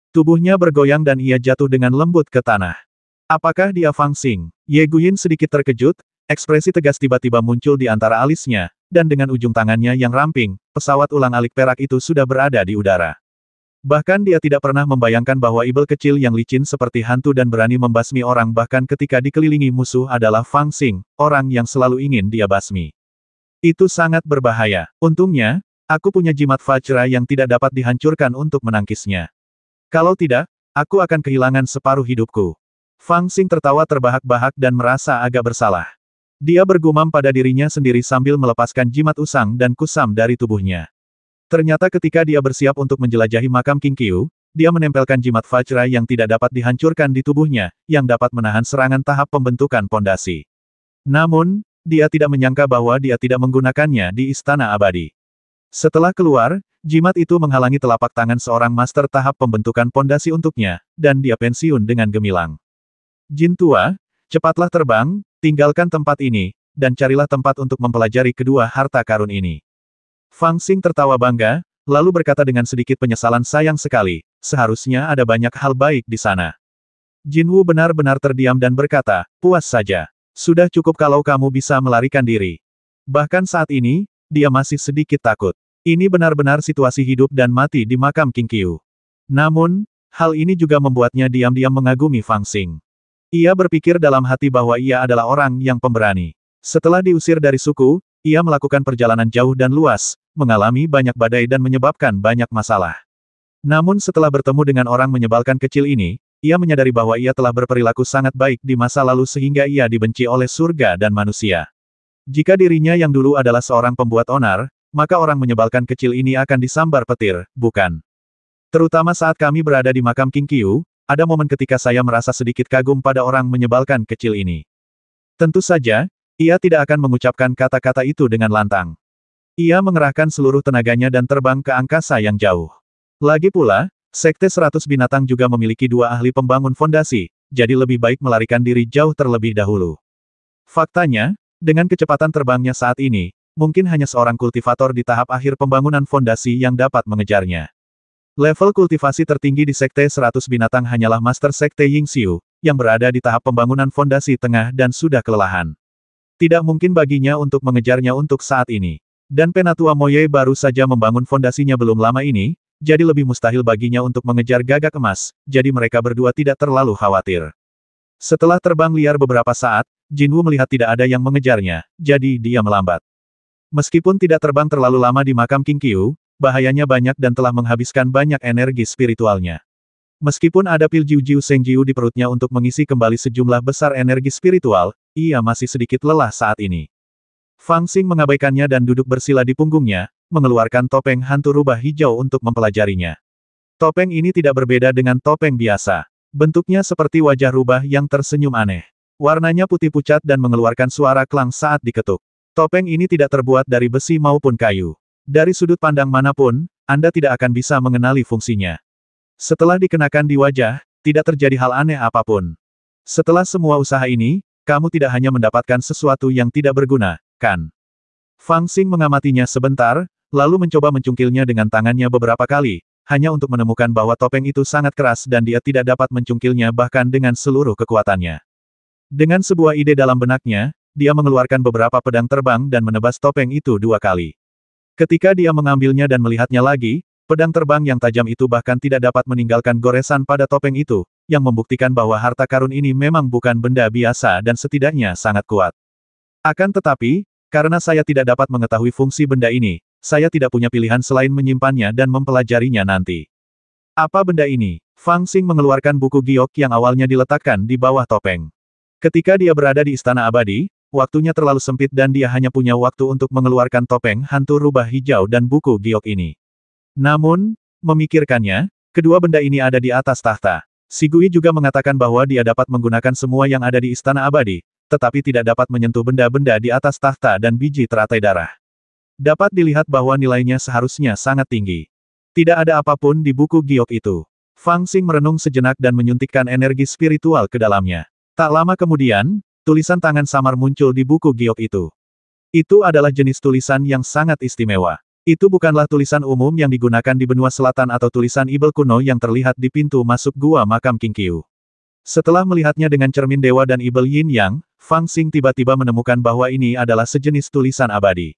Tubuhnya bergoyang dan ia jatuh dengan lembut ke tanah. Apakah dia Fang Xing? Ye Guyin sedikit terkejut, ekspresi tegas tiba-tiba muncul di antara alisnya, dan dengan ujung tangannya yang ramping, pesawat ulang-alik perak itu sudah berada di udara. Bahkan dia tidak pernah membayangkan bahwa ibel kecil yang licin seperti hantu dan berani membasmi orang bahkan ketika dikelilingi musuh adalah Fang Xing, orang yang selalu ingin dia basmi. Itu sangat berbahaya. Untungnya, aku punya jimat Vajra yang tidak dapat dihancurkan untuk menangkisnya. Kalau tidak, aku akan kehilangan separuh hidupku. Fang Xing tertawa terbahak-bahak dan merasa agak bersalah. Dia bergumam pada dirinya sendiri sambil melepaskan jimat usang dan kusam dari tubuhnya. Ternyata ketika dia bersiap untuk menjelajahi makam King Qiu, dia menempelkan jimat Vajra yang tidak dapat dihancurkan di tubuhnya, yang dapat menahan serangan tahap pembentukan pondasi. Namun, dia tidak menyangka bahwa dia tidak menggunakannya di Istana Abadi. Setelah keluar, jimat itu menghalangi telapak tangan seorang master tahap pembentukan pondasi untuknya, dan dia pensiun dengan gemilang. Jin tua, cepatlah terbang, tinggalkan tempat ini, dan carilah tempat untuk mempelajari kedua harta karun ini. Fang Xing tertawa bangga, lalu berkata dengan sedikit penyesalan, sayang sekali, seharusnya ada banyak hal baik di sana. Jin Wu benar-benar terdiam dan berkata, puas saja. Sudah cukup kalau kamu bisa melarikan diri. Bahkan saat ini, dia masih sedikit takut. Ini benar-benar situasi hidup dan mati di makam King Qiu. Namun, hal ini juga membuatnya diam-diam mengagumi Fang Xing. Ia berpikir dalam hati bahwa ia adalah orang yang pemberani. Setelah diusir dari suku, ia melakukan perjalanan jauh dan luas, mengalami banyak badai dan menyebabkan banyak masalah. Namun setelah bertemu dengan orang menyebalkan kecil ini, ia menyadari bahwa ia telah berperilaku sangat baik di masa lalu sehingga ia dibenci oleh surga dan manusia. Jika dirinya yang dulu adalah seorang pembuat onar, maka orang menyebalkan kecil ini akan disambar petir, bukan? Terutama saat kami berada di makam King Qiu, ada momen ketika saya merasa sedikit kagum pada orang menyebalkan kecil ini. Tentu saja, ia tidak akan mengucapkan kata-kata itu dengan lantang. Ia mengerahkan seluruh tenaganya dan terbang ke angkasa yang jauh. Lagi pula, Sekte 100 Binatang juga memiliki 2 ahli pembangun fondasi, jadi lebih baik melarikan diri jauh terlebih dahulu. Faktanya, dengan kecepatan terbangnya saat ini, mungkin hanya seorang kultivator di tahap akhir pembangunan fondasi yang dapat mengejarnya. Level kultivasi tertinggi di Sekte 100 Binatang hanyalah Master Sekte Yingxiu, yang berada di tahap pembangunan fondasi tengah dan sudah kelelahan. Tidak mungkin baginya untuk mengejarnya untuk saat ini. Dan Penatua Moye baru saja membangun fondasinya belum lama ini, jadi lebih mustahil baginya untuk mengejar Gagak Emas, jadi mereka berdua tidak terlalu khawatir. Setelah terbang liar beberapa saat, Jin Wu melihat tidak ada yang mengejarnya, jadi dia melambat. Meskipun tidak terbang terlalu lama di makam King Qiu, bahayanya banyak dan telah menghabiskan banyak energi spiritualnya. Meskipun ada pil Jiu Jiu Seng Jiu di perutnya untuk mengisi kembali sejumlah besar energi spiritual, ia masih sedikit lelah saat ini. Fang Xing mengabaikannya dan duduk bersila di punggungnya, mengeluarkan topeng hantu rubah hijau untuk mempelajarinya. Topeng ini tidak berbeda dengan topeng biasa. Bentuknya seperti wajah rubah yang tersenyum aneh. Warnanya putih pucat dan mengeluarkan suara klang saat diketuk. Topeng ini tidak terbuat dari besi maupun kayu. Dari sudut pandang manapun, Anda tidak akan bisa mengenali fungsinya. Setelah dikenakan di wajah, tidak terjadi hal aneh apapun. Setelah semua usaha ini, kamu tidak hanya mendapatkan sesuatu yang tidak berguna, kan? Fang Xing mengamatinya sebentar, lalu mencoba mencungkilnya dengan tangannya beberapa kali, hanya untuk menemukan bahwa topeng itu sangat keras dan dia tidak dapat mencungkilnya bahkan dengan seluruh kekuatannya. Dengan sebuah ide dalam benaknya, dia mengeluarkan beberapa pedang terbang dan menebas topeng itu 2 kali. Ketika dia mengambilnya dan melihatnya lagi, pedang terbang yang tajam itu bahkan tidak dapat meninggalkan goresan pada topeng itu, yang membuktikan bahwa harta karun ini memang bukan benda biasa dan setidaknya sangat kuat. Akan tetapi, karena saya tidak dapat mengetahui fungsi benda ini, saya tidak punya pilihan selain menyimpannya dan mempelajarinya nanti. Apa benda ini? Fang Xing mengeluarkan buku giok yang awalnya diletakkan di bawah topeng. Ketika dia berada di Istana Abadi, waktunya terlalu sempit dan dia hanya punya waktu untuk mengeluarkan topeng hantu rubah hijau dan buku giok ini. Namun, memikirkannya, kedua benda ini ada di atas tahta. Si Gui juga mengatakan bahwa dia dapat menggunakan semua yang ada di Istana Abadi, tetapi tidak dapat menyentuh benda-benda di atas tahta dan biji teratai darah. Dapat dilihat bahwa nilainya seharusnya sangat tinggi. Tidak ada apapun di buku giok itu. Fang Xing merenung sejenak dan menyuntikkan energi spiritual ke dalamnya. Tak lama kemudian, tulisan tangan samar muncul di buku giok itu. Itu adalah jenis tulisan yang sangat istimewa. Itu bukanlah tulisan umum yang digunakan di benua selatan atau tulisan Ibel kuno yang terlihat di pintu masuk gua makam King Qiu. Setelah melihatnya dengan cermin dewa dan Ibel Yin Yang, Fang Xing tiba-tiba menemukan bahwa ini adalah sejenis tulisan abadi.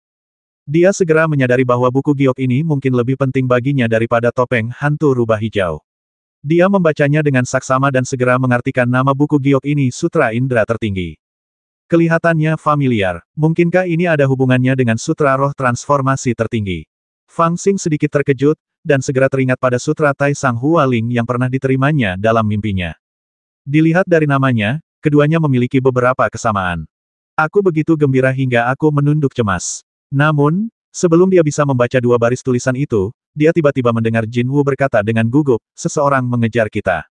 Dia segera menyadari bahwa buku giok ini mungkin lebih penting baginya daripada topeng hantu rubah hijau. Dia membacanya dengan saksama dan segera mengartikan nama buku giok ini Sutra Indra Tertinggi. Kelihatannya familiar. Mungkinkah ini ada hubungannya dengan Sutra Roh Transformasi Tertinggi? Fang Xing sedikit terkejut, dan segera teringat pada Sutra Tai Sang Hualing yang pernah diterimanya dalam mimpinya. Dilihat dari namanya, keduanya memiliki beberapa kesamaan. Aku begitu gembira hingga aku menunduk cemas. Namun, sebelum dia bisa membaca dua baris tulisan itu, dia tiba-tiba mendengar Jin Wu berkata dengan gugup, "Seseorang mengejar kita."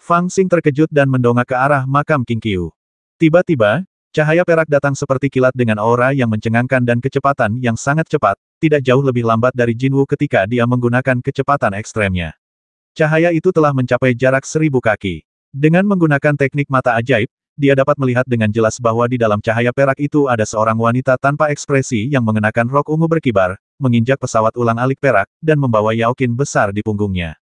Fang Xing terkejut dan mendongak ke arah makam King Qiu. Tiba-tiba, cahaya perak datang seperti kilat dengan aura yang mencengangkan dan kecepatan yang sangat cepat, tidak jauh lebih lambat dari Jin Wu ketika dia menggunakan kecepatan ekstremnya. Cahaya itu telah mencapai jarak 1000 kaki. Dengan menggunakan teknik mata ajaib, dia dapat melihat dengan jelas bahwa di dalam cahaya perak itu ada seorang wanita tanpa ekspresi yang mengenakan rok ungu berkibar, menginjak pesawat ulang-alik perak, dan membawa yaokin besar di punggungnya.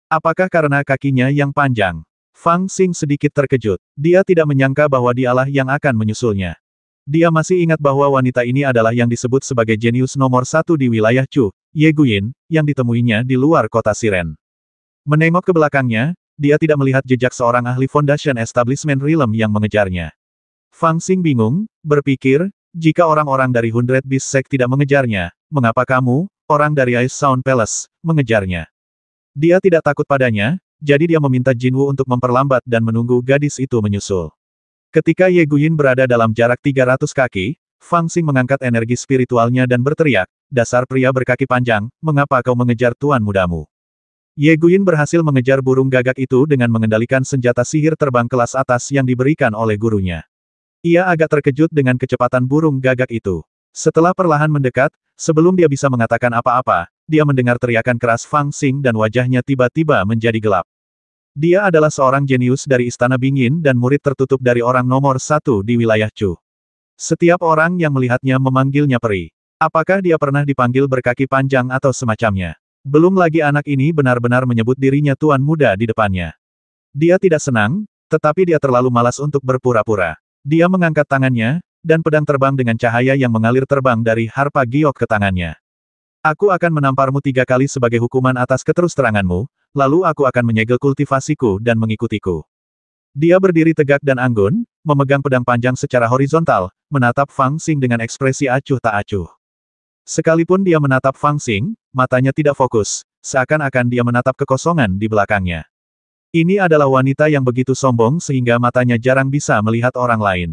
Apakah karena kakinya yang panjang? Fang Xing sedikit terkejut. Dia tidak menyangka bahwa dialah yang akan menyusulnya. Dia masih ingat bahwa wanita ini adalah yang disebut sebagai jenius nomor 1 di wilayah Chu, Ye Guyin, yang ditemuinya di luar kota Siren. Menengok ke belakangnya, dia tidak melihat jejak seorang ahli Foundation Establishment Realm yang mengejarnya. Fang Xing bingung, berpikir, jika orang-orang dari Hundred Beast Sect tidak mengejarnya, mengapa kamu, orang dari Ice Sound Palace, mengejarnya? Dia tidak takut padanya, jadi dia meminta Jin Wu untuk memperlambat dan menunggu gadis itu menyusul. Ketika Ye Guyin berada dalam jarak 300 kaki, Fang Xing mengangkat energi spiritualnya dan berteriak, "Dasar pria berkaki panjang, mengapa kau mengejar tuan mudamu?" Ye Guyin berhasil mengejar burung gagak itu dengan mengendalikan senjata sihir terbang kelas atas yang diberikan oleh gurunya. Ia agak terkejut dengan kecepatan burung gagak itu. Setelah perlahan mendekat, sebelum dia bisa mengatakan apa-apa, dia mendengar teriakan keras Fang Xing dan wajahnya tiba-tiba menjadi gelap. Dia adalah seorang jenius dari Istana Bingin dan murid tertutup dari orang nomor 1 di wilayah Chu. Setiap orang yang melihatnya memanggilnya peri. Apakah dia pernah dipanggil berkaki panjang atau semacamnya? Belum lagi anak ini benar-benar menyebut dirinya tuan muda di depannya. Dia tidak senang, tetapi dia terlalu malas untuk berpura-pura. Dia mengangkat tangannya, dan pedang terbang dengan cahaya yang mengalir terbang dari harpa giok ke tangannya. Aku akan menamparmu 3 kali sebagai hukuman atas keterus-teranganmu, lalu aku akan menyegel kultivasiku dan mengikutiku. Dia berdiri tegak dan anggun, memegang pedang panjang secara horizontal, menatap Fang Xing dengan ekspresi acuh tak acuh. Sekalipun dia menatap Fang Xing, matanya tidak fokus, seakan-akan dia menatap kekosongan di belakangnya. Ini adalah wanita yang begitu sombong sehingga matanya jarang bisa melihat orang lain.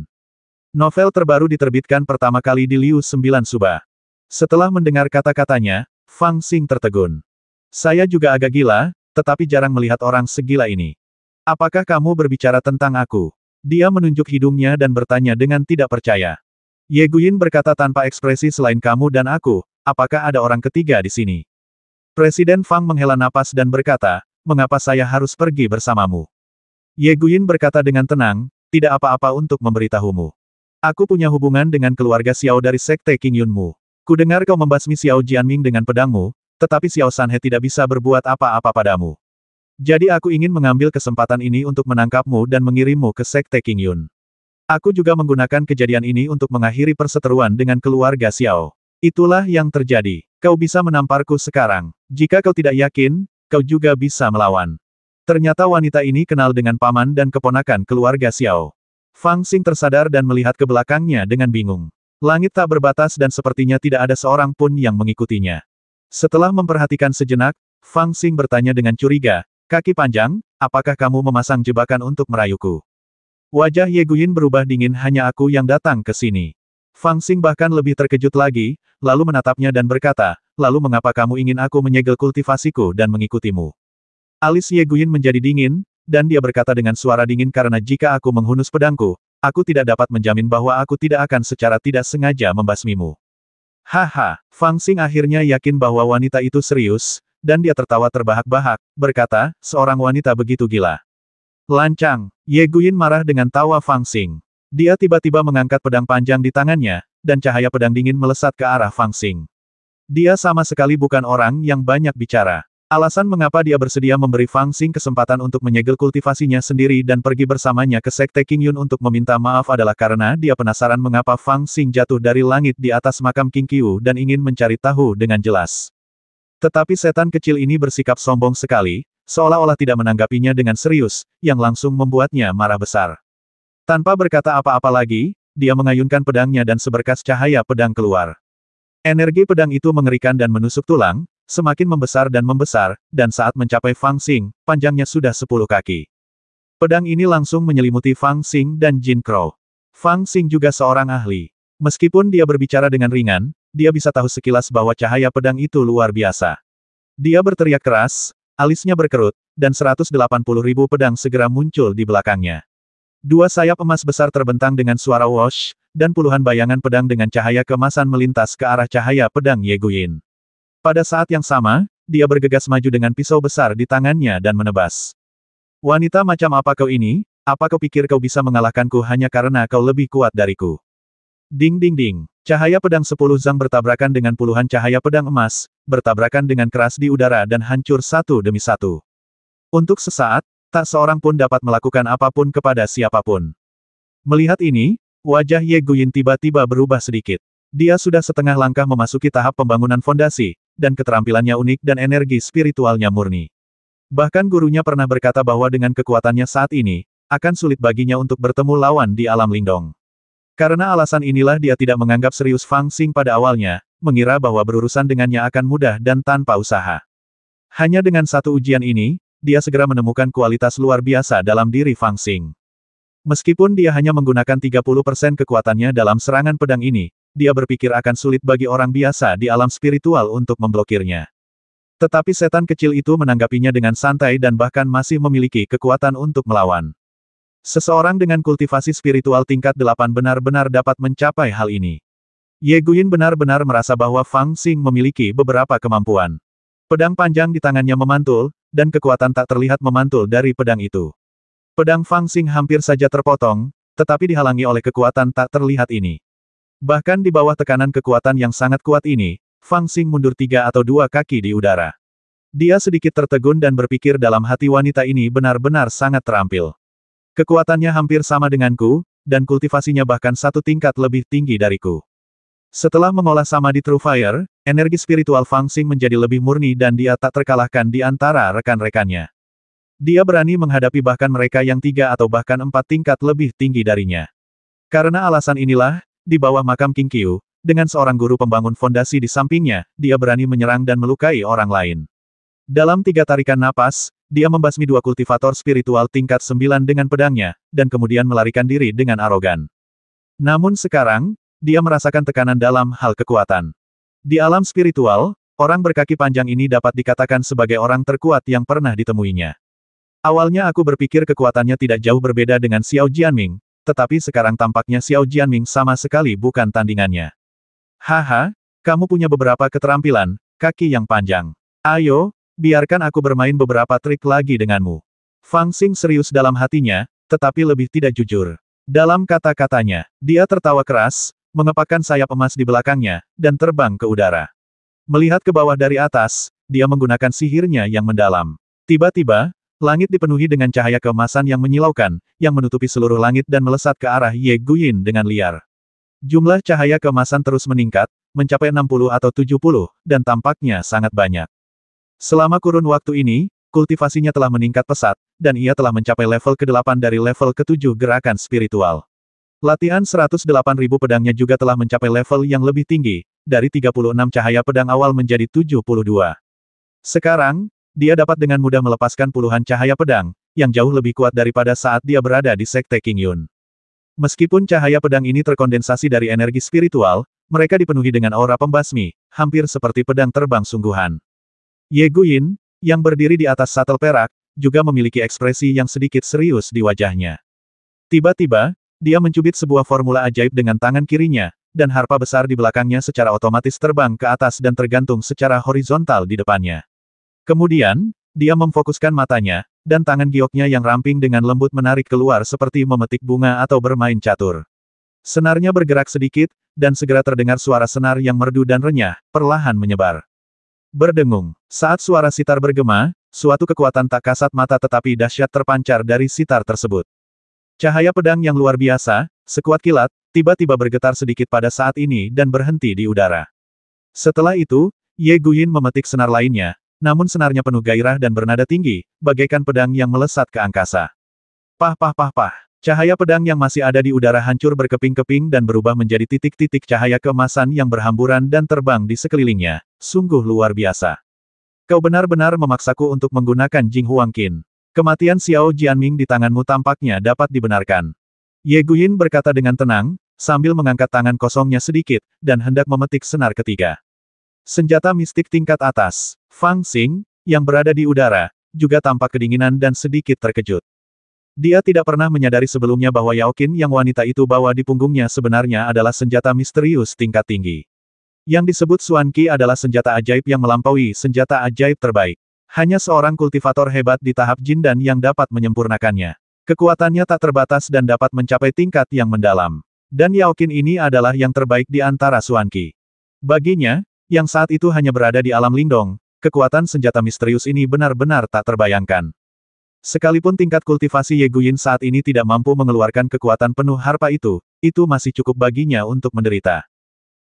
Novel terbaru diterbitkan pertama kali di Liu 9 Suba. Setelah mendengar kata-katanya, Fang Xing tertegun. Saya juga agak gila, tetapi jarang melihat orang segila ini. Apakah kamu berbicara tentang aku? Dia menunjuk hidungnya dan bertanya dengan tidak percaya. Ye Guyin berkata tanpa ekspresi selain kamu dan aku, apakah ada orang ketiga di sini? Presiden Fang menghela napas dan berkata, mengapa saya harus pergi bersamamu? Ye Guyin berkata dengan tenang, tidak apa-apa untuk memberitahumu. Aku punya hubungan dengan keluarga Xiao dari Sekte King Yunmu. Kudengar kau membasmi Xiao Jianming dengan pedangmu, tetapi Xiao Sanhe tidak bisa berbuat apa-apa padamu. Jadi aku ingin mengambil kesempatan ini untuk menangkapmu dan mengirimmu ke Sekte King Yun. Aku juga menggunakan kejadian ini untuk mengakhiri perseteruan dengan keluarga Xiao. Itulah yang terjadi. Kau bisa menamparku sekarang. Jika kau tidak yakin, kau juga bisa melawan. Ternyata wanita ini kenal dengan paman dan keponakan keluarga Xiao. Fang Xing tersadar dan melihat ke belakangnya dengan bingung. Langit tak berbatas dan sepertinya tidak ada seorang pun yang mengikutinya. Setelah memperhatikan sejenak, Fang Xing bertanya dengan curiga, kaki panjang, apakah kamu memasang jebakan untuk merayuku? Wajah Ye Guyin berubah dingin, hanya aku yang datang ke sini. Fang Xing bahkan lebih terkejut lagi, lalu menatapnya dan berkata, lalu mengapa kamu ingin aku menyegel kultivasiku dan mengikutimu? Alis Ye Guyin menjadi dingin, dan dia berkata dengan suara dingin, karena jika aku menghunus pedangku, aku tidak dapat menjamin bahwa aku tidak akan secara tidak sengaja membasmimu. Haha, Fang Xing akhirnya yakin bahwa wanita itu serius, dan dia tertawa terbahak-bahak, berkata, seorang wanita begitu gila. Lancang, Ye Guyin marah dengan tawa Fang Xing. Dia tiba-tiba mengangkat pedang panjang di tangannya, dan cahaya pedang dingin melesat ke arah Fang Xing. Dia sama sekali bukan orang yang banyak bicara. Alasan mengapa dia bersedia memberi Fang Xing kesempatan untuk menyegel kultivasinya sendiri dan pergi bersamanya ke Sekte King Yun untuk meminta maaf adalah karena dia penasaran mengapa Fang Xing jatuh dari langit di atas makam King Qiu dan ingin mencari tahu dengan jelas. Tetapi setan kecil ini bersikap sombong sekali, seolah-olah tidak menanggapinya dengan serius, yang langsung membuatnya marah besar. Tanpa berkata apa-apa lagi, dia mengayunkan pedangnya dan seberkas cahaya pedang keluar. Energi pedang itu mengerikan dan menusuk tulang, semakin membesar, dan saat mencapai Fang Xing, panjangnya sudah 10 kaki. Pedang ini langsung menyelimuti Fang Xing dan Jin Crow. Fang Xing juga seorang ahli. Meskipun dia berbicara dengan ringan, dia bisa tahu sekilas bahwa cahaya pedang itu luar biasa. Dia berteriak keras, alisnya berkerut, dan 180.000 pedang segera muncul di belakangnya. Dua sayap emas besar terbentang dengan suara whoosh, dan puluhan bayangan pedang dengan cahaya keemasan melintas ke arah cahaya pedang Ye Guyin. Pada saat yang sama, dia bergegas maju dengan pisau besar di tangannya dan menebas. Wanita macam apa kau ini? Apa kau pikir kau bisa mengalahkanku hanya karena kau lebih kuat dariku? Ding ding ding. Cahaya pedang 10 zang bertabrakan dengan puluhan cahaya pedang emas, bertabrakan dengan keras di udara dan hancur satu demi satu. Untuk sesaat, tak seorang pun dapat melakukan apapun kepada siapapun. Melihat ini, wajah Ye Guyin tiba-tiba berubah sedikit. Dia sudah setengah langkah memasuki tahap pembangunan fondasi, dan keterampilannya unik dan energi spiritualnya murni. Bahkan gurunya pernah berkata bahwa dengan kekuatannya saat ini, akan sulit baginya untuk bertemu lawan di alam Lingdong. Karena alasan inilah dia tidak menganggap serius Fang Xing pada awalnya, mengira bahwa berurusan dengannya akan mudah dan tanpa usaha. Hanya dengan satu ujian ini, dia segera menemukan kualitas luar biasa dalam diri Fang Xing. Meskipun dia hanya menggunakan 30% kekuatannya dalam serangan pedang ini, dia berpikir akan sulit bagi orang biasa di alam spiritual untuk memblokirnya. Tetapi setan kecil itu menanggapinya dengan santai dan bahkan masih memiliki kekuatan untuk melawan. Seseorang dengan kultivasi spiritual tingkat 8 benar-benar dapat mencapai hal ini. Ye Guyin benar-benar merasa bahwa Fang Xing memiliki beberapa kemampuan. Pedang panjang di tangannya memantul, dan kekuatan tak terlihat memantul dari pedang itu. Pedang Fang Xing hampir saja terpotong, tetapi dihalangi oleh kekuatan tak terlihat ini. Bahkan di bawah tekanan kekuatan yang sangat kuat ini, Fang Xing mundur 3 atau 2 kaki di udara. Dia sedikit tertegun dan berpikir dalam hati, wanita ini benar-benar sangat terampil. Kekuatannya hampir sama denganku, dan kultivasinya bahkan 1 tingkat lebih tinggi dariku. Setelah mengolah Samadhi True Fire, energi spiritual Fang Xing menjadi lebih murni dan dia tak terkalahkan di antara rekan-rekannya. Dia berani menghadapi bahkan mereka yang 3 atau bahkan 4 tingkat lebih tinggi darinya. Karena alasan inilah, di bawah makam King Qiu, dengan seorang guru pembangun fondasi di sampingnya, dia berani menyerang dan melukai orang lain. Dalam 3 tarikan napas, dia membasmi 2 kultivator spiritual tingkat 9 dengan pedangnya, dan kemudian melarikan diri dengan arogan. Namun sekarang, dia merasakan tekanan dalam hal kekuatan. Di alam spiritual, orang berkaki panjang ini dapat dikatakan sebagai orang terkuat yang pernah ditemuinya. Awalnya aku berpikir kekuatannya tidak jauh berbeda dengan Xiao Jianming, tetapi sekarang tampaknya Xiao Jianming sama sekali bukan tandingannya. Haha, kamu punya beberapa keterampilan, kaki yang panjang. Ayo, biarkan aku bermain beberapa trik lagi denganmu. Fang Xing serius dalam hatinya, tetapi lebih tidak jujur. Dalam kata-katanya, dia tertawa keras, mengepakkan sayap emas di belakangnya, dan terbang ke udara. Melihat ke bawah dari atas, dia menggunakan sihirnya yang mendalam. Tiba-tiba, langit dipenuhi dengan cahaya keemasan yang menyilaukan, yang menutupi seluruh langit dan melesat ke arah Ye Guyin dengan liar. Jumlah cahaya keemasan terus meningkat, mencapai 60 atau 70, dan tampaknya sangat banyak. Selama kurun waktu ini, kultivasinya telah meningkat pesat, dan ia telah mencapai level ke-8 dari level ke-7 gerakan spiritual. Latihan 108.000 pedangnya juga telah mencapai level yang lebih tinggi, dari 36 cahaya pedang awal menjadi 72. Sekarang, dia dapat dengan mudah melepaskan puluhan cahaya pedang, yang jauh lebih kuat daripada saat dia berada di Sekte King Yun. Meskipun cahaya pedang ini terkondensasi dari energi spiritual, mereka dipenuhi dengan aura pembasmi, hampir seperti pedang terbang sungguhan. Ye Guyin, yang berdiri di atas satel perak, juga memiliki ekspresi yang sedikit serius di wajahnya. Tiba-tiba, dia mencubit sebuah formula ajaib dengan tangan kirinya, dan harpa besar di belakangnya secara otomatis terbang ke atas dan tergantung secara horizontal di depannya. Kemudian, dia memfokuskan matanya, dan tangan gioknya yang ramping dengan lembut menarik keluar seperti memetik bunga atau bermain catur. Senarnya bergerak sedikit, dan segera terdengar suara senar yang merdu dan renyah, perlahan menyebar. Berdengung. Saat suara sitar bergema, suatu kekuatan tak kasat mata tetapi dahsyat terpancar dari sitar tersebut. Cahaya pedang yang luar biasa, sekuat kilat, tiba-tiba bergetar sedikit pada saat ini dan berhenti di udara. Setelah itu, Ye Guyin memetik senar lainnya, namun senarnya penuh gairah dan bernada tinggi, bagaikan pedang yang melesat ke angkasa. Pah pah pah pah. Cahaya pedang yang masih ada di udara hancur berkeping-keping dan berubah menjadi titik-titik cahaya keemasan yang berhamburan dan terbang di sekelilingnya. Sungguh luar biasa. Kau benar-benar memaksaku untuk menggunakan Jing Huang Qin. Kematian Xiao Jianming di tanganmu tampaknya dapat dibenarkan. Ye Guyin berkata dengan tenang, sambil mengangkat tangan kosongnya sedikit, dan hendak memetik senar ketiga. Senjata mistik tingkat atas, Fang Xing, yang berada di udara, juga tampak kedinginan dan sedikit terkejut. Dia tidak pernah menyadari sebelumnya bahwa Yao Qin yang wanita itu bawa di punggungnya sebenarnya adalah senjata misterius tingkat tinggi. Yang disebut Xuan Qi adalah senjata ajaib yang melampaui senjata ajaib terbaik. Hanya seorang kultivator hebat di tahap Jin dan yang dapat menyempurnakannya. Kekuatannya tak terbatas dan dapat mencapai tingkat yang mendalam. Dan Yao Qin ini adalah yang terbaik di antara Xuan Qi. Baginya, yang saat itu hanya berada di alam Lingdong, kekuatan senjata misterius ini benar-benar tak terbayangkan. Sekalipun tingkat kultivasi Ye Guyin saat ini tidak mampu mengeluarkan kekuatan penuh harpa itu masih cukup baginya untuk menderita.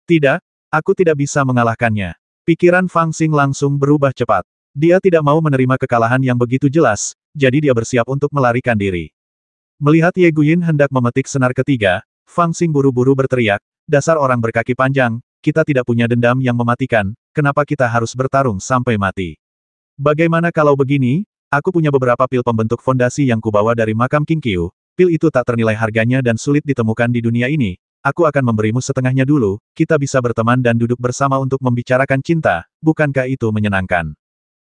Tidak, aku tidak bisa mengalahkannya. Pikiran Fang Xing langsung berubah cepat. Dia tidak mau menerima kekalahan yang begitu jelas, jadi dia bersiap untuk melarikan diri. Melihat Ye Guyin hendak memetik senar ketiga, Fang Xing buru-buru berteriak, dasar orang berkaki panjang, kita tidak punya dendam yang mematikan, kenapa kita harus bertarung sampai mati? Bagaimana kalau begini? Aku punya beberapa pil pembentuk fondasi yang kubawa dari makam King Qiu, pil itu tak ternilai harganya dan sulit ditemukan di dunia ini, aku akan memberimu setengahnya dulu, kita bisa berteman dan duduk bersama untuk membicarakan cinta, bukankah itu menyenangkan?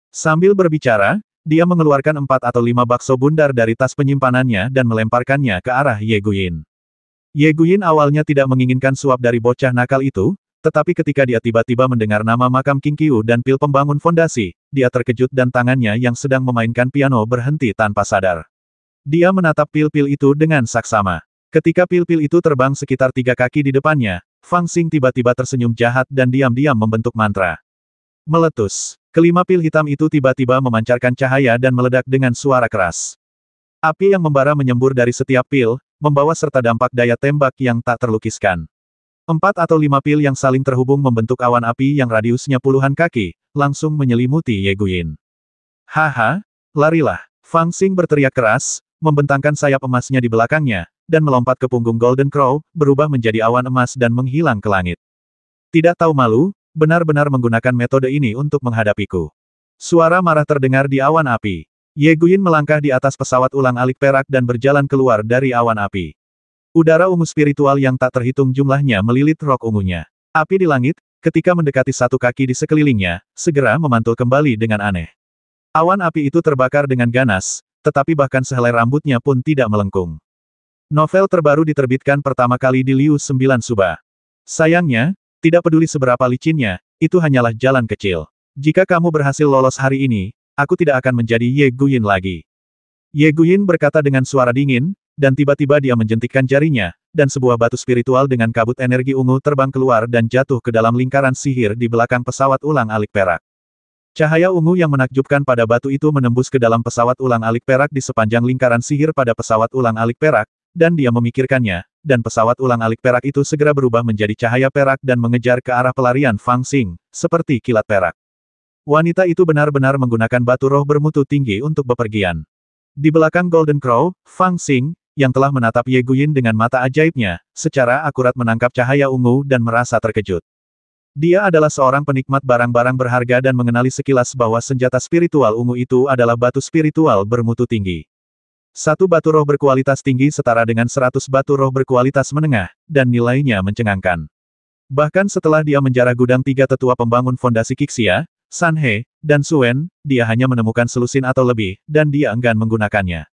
Sambil berbicara, dia mengeluarkan 4 atau 5 bakso bundar dari tas penyimpanannya dan melemparkannya ke arah Ye Guyin. Ye Guyin awalnya tidak menginginkan suap dari bocah nakal itu, tetapi ketika dia tiba-tiba mendengar nama makam King Qiu dan pil pembangun fondasi, dia terkejut dan tangannya yang sedang memainkan piano berhenti tanpa sadar. Dia menatap pil-pil itu dengan saksama. Ketika pil-pil itu terbang sekitar 3 kaki di depannya, Fang Xing tiba-tiba tersenyum jahat dan diam-diam membentuk mantra. Meletus. Kelima pil hitam itu tiba-tiba memancarkan cahaya dan meledak dengan suara keras. Api yang membara menyembur dari setiap pil, membawa serta dampak daya tembak yang tak terlukiskan. 4 atau 5 pil yang saling terhubung membentuk awan api yang radiusnya puluhan kaki, langsung menyelimuti Ye Guyin. Haha, larilah. Fang Xing berteriak keras, membentangkan sayap emasnya di belakangnya, dan melompat ke punggung Golden Crow, berubah menjadi awan emas dan menghilang ke langit. Tidak tahu malu, benar-benar menggunakan metode ini untuk menghadapiku. Suara marah terdengar di awan api. Ye Guyin melangkah di atas pesawat ulang-alik perak dan berjalan keluar dari awan api. Udara ungu spiritual yang tak terhitung jumlahnya melilit rok ungunya. Api di langit, ketika mendekati 1 kaki di sekelilingnya, segera memantul kembali dengan aneh. Awan api itu terbakar dengan ganas, tetapi bahkan sehelai rambutnya pun tidak melengkung. Novel terbaru diterbitkan pertama kali di Liu 9 Suba. Sayangnya, tidak peduli seberapa licinnya, itu hanyalah jalan kecil. Jika kamu berhasil lolos hari ini, aku tidak akan menjadi Ye Guyin lagi. Ye Guyin berkata dengan suara dingin, dan tiba-tiba dia menjentikkan jarinya, dan sebuah batu spiritual dengan kabut energi ungu terbang keluar dan jatuh ke dalam lingkaran sihir di belakang pesawat ulang-alik perak. Cahaya ungu yang menakjubkan pada batu itu menembus ke dalam pesawat ulang-alik perak di sepanjang lingkaran sihir pada pesawat ulang-alik perak, dan dia memikirkannya, dan pesawat ulang-alik perak itu segera berubah menjadi cahaya perak dan mengejar ke arah pelarian Fang Xing, seperti kilat perak. Wanita itu benar-benar menggunakan batu roh bermutu tinggi untuk bepergian. Di belakang Golden Crow, Fang Xing, yang telah menatap Ye Guyin dengan mata ajaibnya, secara akurat menangkap cahaya ungu dan merasa terkejut. Dia adalah seorang penikmat barang-barang berharga dan mengenali sekilas bahwa senjata spiritual ungu itu adalah batu spiritual bermutu tinggi. Satu batu roh berkualitas tinggi setara dengan 100 batu roh berkualitas menengah, dan nilainya mencengangkan. Bahkan setelah dia menjarah gudang tiga tetua pembangun fondasi Qixia, San He, dan Suen, dia hanya menemukan selusin atau lebih, dan dia enggan menggunakannya.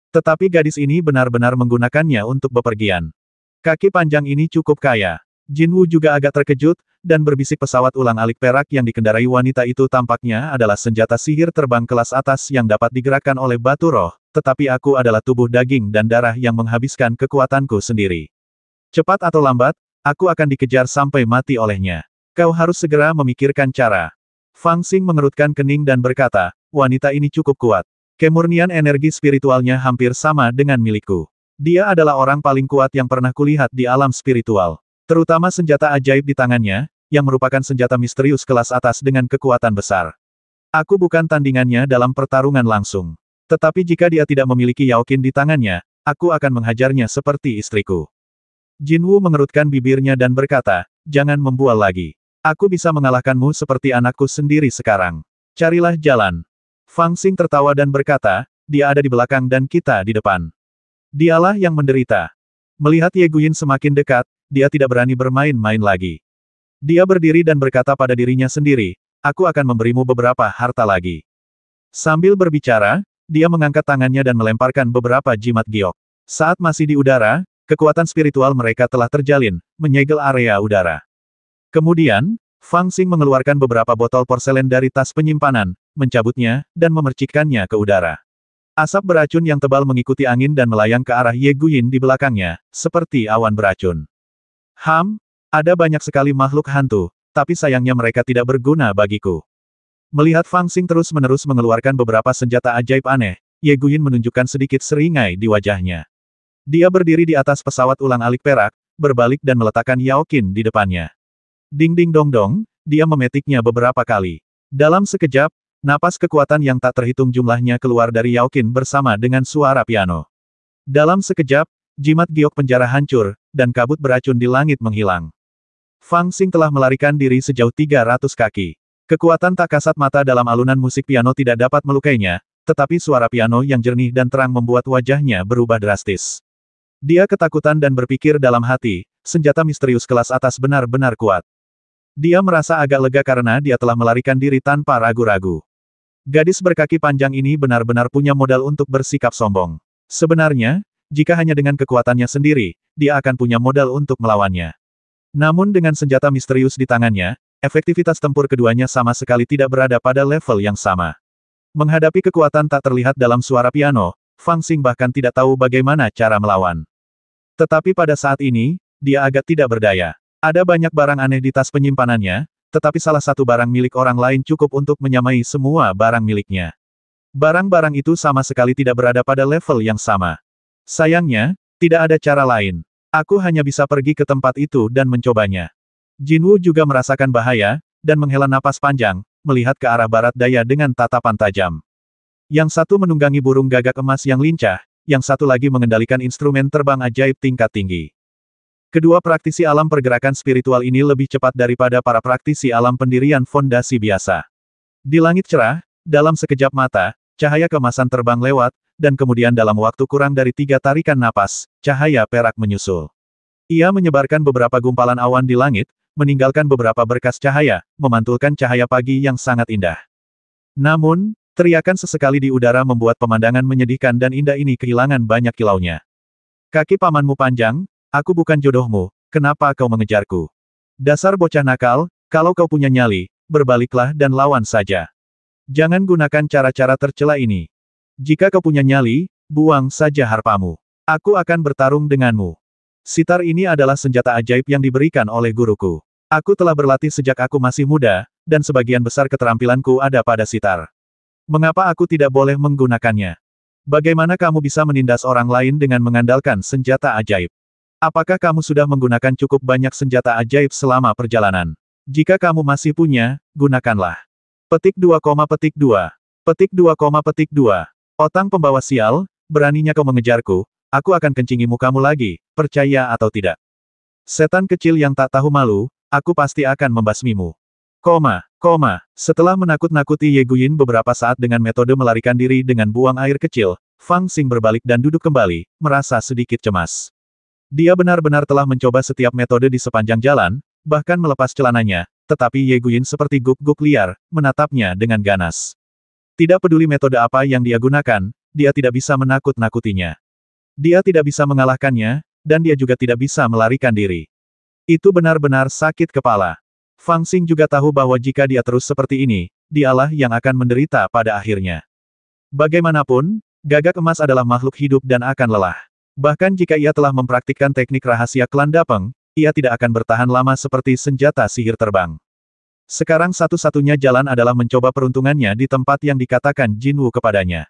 Tetapi gadis ini benar-benar menggunakannya untuk bepergian. Kaki panjang ini cukup kaya. Jinwu juga agak terkejut, dan berbisik pesawat ulang-alik perak yang dikendarai wanita itu tampaknya adalah senjata sihir terbang kelas atas yang dapat digerakkan oleh batu roh, tetapi aku adalah tubuh daging dan darah yang menghabiskan kekuatanku sendiri. Cepat atau lambat, aku akan dikejar sampai mati olehnya. Kau harus segera memikirkan cara. Fang Xing mengerutkan kening dan berkata, wanita ini cukup kuat. Kemurnian energi spiritualnya hampir sama dengan milikku. Dia adalah orang paling kuat yang pernah kulihat di alam spiritual. Terutama senjata ajaib di tangannya, yang merupakan senjata misterius kelas atas dengan kekuatan besar. Aku bukan tandingannya dalam pertarungan langsung. Tetapi jika dia tidak memiliki Yaoqin di tangannya, aku akan menghajarnya seperti istriku. Jinwu mengerutkan bibirnya dan berkata, jangan membual lagi. Aku bisa mengalahkanmu seperti anakku sendiri sekarang. Carilah jalan. Fang Xing tertawa dan berkata, dia ada di belakang dan kita di depan. Dialah yang menderita. Melihat Ye Guyin semakin dekat, dia tidak berani bermain-main lagi. Dia berdiri dan berkata pada dirinya sendiri, aku akan memberimu beberapa harta lagi. Sambil berbicara, dia mengangkat tangannya dan melemparkan beberapa jimat giok. Saat masih di udara, kekuatan spiritual mereka telah terjalin, menyegel area udara. Kemudian, Fang Xing mengeluarkan beberapa botol porselen dari tas penyimpanan, mencabutnya, dan memercikkannya ke udara. Asap beracun yang tebal mengikuti angin dan melayang ke arah Ye Guyin di belakangnya, seperti awan beracun. Ada banyak sekali makhluk hantu, tapi sayangnya mereka tidak berguna bagiku. Melihat Fang Xing terus-menerus mengeluarkan beberapa senjata ajaib aneh, Ye Guyin menunjukkan sedikit seringai di wajahnya. Dia berdiri di atas pesawat ulang-alik perak, berbalik dan meletakkan Yaoqin di depannya. Ding-ding-dong-dong, dia memetiknya beberapa kali. Dalam sekejap, napas kekuatan yang tak terhitung jumlahnya keluar dari Yaoqin bersama dengan suara piano. Dalam sekejap, jimat giok penjara hancur, dan kabut beracun di langit menghilang. Fang Xing telah melarikan diri sejauh 300 kaki. Kekuatan tak kasat mata dalam alunan musik piano tidak dapat melukainya, tetapi suara piano yang jernih dan terang membuat wajahnya berubah drastis. Dia ketakutan dan berpikir dalam hati, senjata misterius kelas atas benar-benar kuat. Dia merasa agak lega karena dia telah melarikan diri tanpa ragu-ragu. Gadis berkaki panjang ini benar-benar punya modal untuk bersikap sombong. Sebenarnya, jika hanya dengan kekuatannya sendiri, dia akan punya modal untuk melawannya. Namun dengan senjata misterius di tangannya, efektivitas tempur keduanya sama sekali tidak berada pada level yang sama. Menghadapi kekuatan tak terlihat dalam suara piano, Fang Xing bahkan tidak tahu bagaimana cara melawan. Tetapi pada saat ini, dia agak tidak berdaya. Ada banyak barang aneh di tas penyimpanannya, tetapi salah satu barang milik orang lain cukup untuk menyamai semua barang miliknya. Barang-barang itu sama sekali tidak berada pada level yang sama. Sayangnya, tidak ada cara lain. Aku hanya bisa pergi ke tempat itu dan mencobanya. Jinwu juga merasakan bahaya, dan menghela napas panjang, melihat ke arah barat daya dengan tatapan tajam. Yang satu menunggangi burung gagak emas yang lincah, yang satu lagi mengendalikan instrumen terbang ajaib tingkat tinggi. Kedua praktisi alam pergerakan spiritual ini lebih cepat daripada para praktisi alam pendirian fondasi biasa. Di langit cerah, dalam sekejap mata, cahaya keemasan terbang lewat, dan kemudian dalam waktu kurang dari 3 tarikan napas, cahaya perak menyusul. Ia menyebarkan beberapa gumpalan awan di langit, meninggalkan beberapa berkas cahaya, memantulkan cahaya pagi yang sangat indah. Namun, teriakan sesekali di udara membuat pemandangan menyedihkan dan indah ini kehilangan banyak kilaunya. Kaki pamanmu panjang, aku bukan jodohmu, kenapa kau mengejarku? Dasar bocah nakal, kalau kau punya nyali, berbaliklah dan lawan saja. Jangan gunakan cara-cara tercela ini. Jika kau punya nyali, buang saja harpamu. Aku akan bertarung denganmu. Sitar ini adalah senjata ajaib yang diberikan oleh guruku. Aku telah berlatih sejak aku masih muda, dan sebagian besar keterampilanku ada pada sitar. Mengapa aku tidak boleh menggunakannya? Bagaimana kamu bisa menindas orang lain dengan mengandalkan senjata ajaib? Apakah kamu sudah menggunakan cukup banyak senjata ajaib selama perjalanan? Jika kamu masih punya, gunakanlah. Petik 2, petik 2. Petik 2, petik 2. Otang pembawa sial, beraninya kau mengejarku, aku akan kencingi mukamu lagi, percaya atau tidak. Setan kecil yang tak tahu malu, aku pasti akan membasmimu. Setelah menakut-nakuti Ye Guyin beberapa saat dengan metode melarikan diri dengan buang air kecil, Fang Xing berbalik dan duduk kembali, merasa sedikit cemas. Dia benar-benar telah mencoba setiap metode di sepanjang jalan, bahkan melepas celananya, tetapi Ye Guyin seperti guk-guk liar, menatapnya dengan ganas. Tidak peduli metode apa yang dia gunakan, dia tidak bisa menakut-nakutinya. Dia tidak bisa mengalahkannya, dan dia juga tidak bisa melarikan diri. Itu benar-benar sakit kepala. Fang Xing juga tahu bahwa jika dia terus seperti ini, dialah yang akan menderita pada akhirnya. Bagaimanapun, Gagak Emas adalah makhluk hidup dan akan lelah. Bahkan jika ia telah mempraktikkan teknik rahasia klan Dapeng, ia tidak akan bertahan lama seperti senjata sihir terbang. Sekarang satu-satunya jalan adalah mencoba peruntungannya di tempat yang dikatakan Jinwu kepadanya.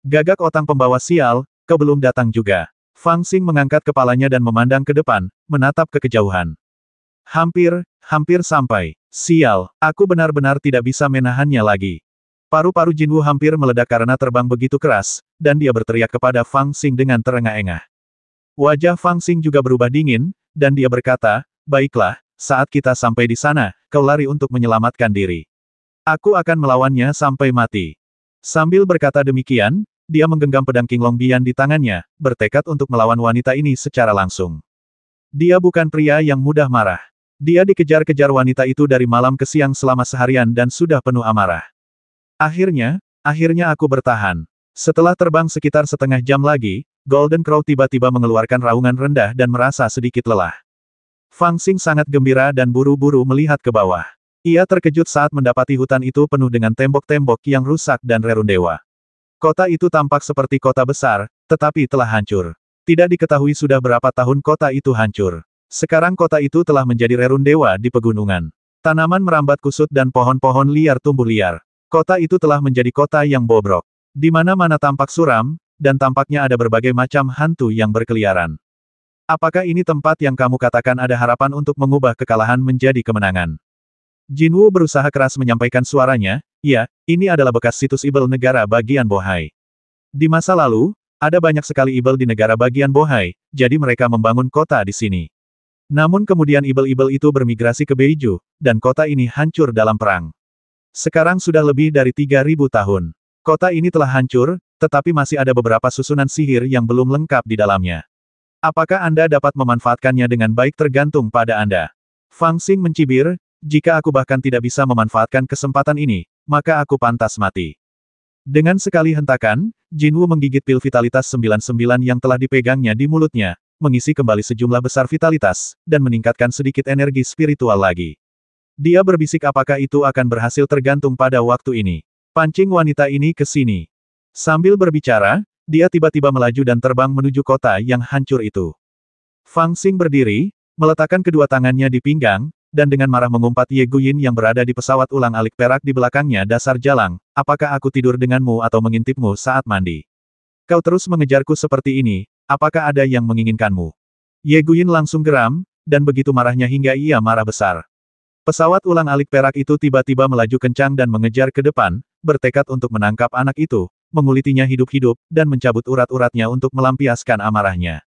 Gagak Otang pembawa sial, kau belum datang juga. Fang Xing mengangkat kepalanya dan memandang ke depan, menatap ke kejauhan. Hampir sampai. Sial, aku benar-benar tidak bisa menahannya lagi. Paru-paru Jinwu hampir meledak karena terbang begitu keras, dan dia berteriak kepada Fang Xing dengan terengah-engah. Wajah Fang Xing juga berubah dingin, dan dia berkata, baiklah, saat kita sampai di sana, kau lari untuk menyelamatkan diri. Aku akan melawannya sampai mati. Sambil berkata demikian, dia menggenggam pedang King Long Bian di tangannya, bertekad untuk melawan wanita ini secara langsung. Dia bukan pria yang mudah marah. Dia dikejar-kejar wanita itu dari malam ke siang selama seharian dan sudah penuh amarah. Akhirnya aku bertahan. Setelah terbang sekitar setengah jam lagi, Golden Crow tiba-tiba mengeluarkan raungan rendah dan merasa sedikit lelah. Fang Xing sangat gembira dan buru-buru melihat ke bawah. Ia terkejut saat mendapati hutan itu penuh dengan tembok-tembok yang rusak dan rerundewa. Kota itu tampak seperti kota besar, tetapi telah hancur. Tidak diketahui sudah berapa tahun kota itu hancur. Sekarang kota itu telah menjadi rerundewa di pegunungan. Tanaman merambat kusut dan pohon-pohon liar tumbuh liar. Kota itu telah menjadi kota yang bobrok. Di mana-mana tampak suram, dan tampaknya ada berbagai macam hantu yang berkeliaran. Apakah ini tempat yang kamu katakan ada harapan untuk mengubah kekalahan menjadi kemenangan? Jinwu berusaha keras menyampaikan suaranya, ya, ini adalah bekas situs Ibel negara bagian Bohai. Di masa lalu, ada banyak sekali Ibel di negara bagian Bohai, jadi mereka membangun kota di sini. Namun kemudian Ibel-Ibel itu bermigrasi ke Beiju, dan kota ini hancur dalam perang. Sekarang sudah lebih dari 3.000 tahun. Kota ini telah hancur, tetapi masih ada beberapa susunan sihir yang belum lengkap di dalamnya. Apakah Anda dapat memanfaatkannya dengan baik tergantung pada Anda. Fang Xing mencibir, jika aku bahkan tidak bisa memanfaatkan kesempatan ini, maka aku pantas mati. Dengan sekali hentakan, Jinwu menggigit pil vitalitas 99 yang telah dipegangnya di mulutnya, mengisi kembali sejumlah besar vitalitas, dan meningkatkan sedikit energi spiritual lagi. Dia berbisik apakah itu akan berhasil tergantung pada waktu ini. Pancing wanita ini ke sini. Sambil berbicara, dia tiba-tiba melaju dan terbang menuju kota yang hancur itu. Fang Xing berdiri, meletakkan kedua tangannya di pinggang, dan dengan marah mengumpat Ye Guyin yang berada di pesawat ulang-alik perak di belakangnya dasar jalang, apakah aku tidur denganmu atau mengintipmu saat mandi? Kau terus mengejarku seperti ini, apakah ada yang menginginkanmu? Ye Guyin langsung geram, dan begitu marahnya hingga ia marah besar. Pesawat ulang-alik perak itu tiba-tiba melaju kencang dan mengejar ke depan, bertekad untuk menangkap anak itu, mengulitinya hidup-hidup, dan mencabut urat-uratnya untuk melampiaskan amarahnya.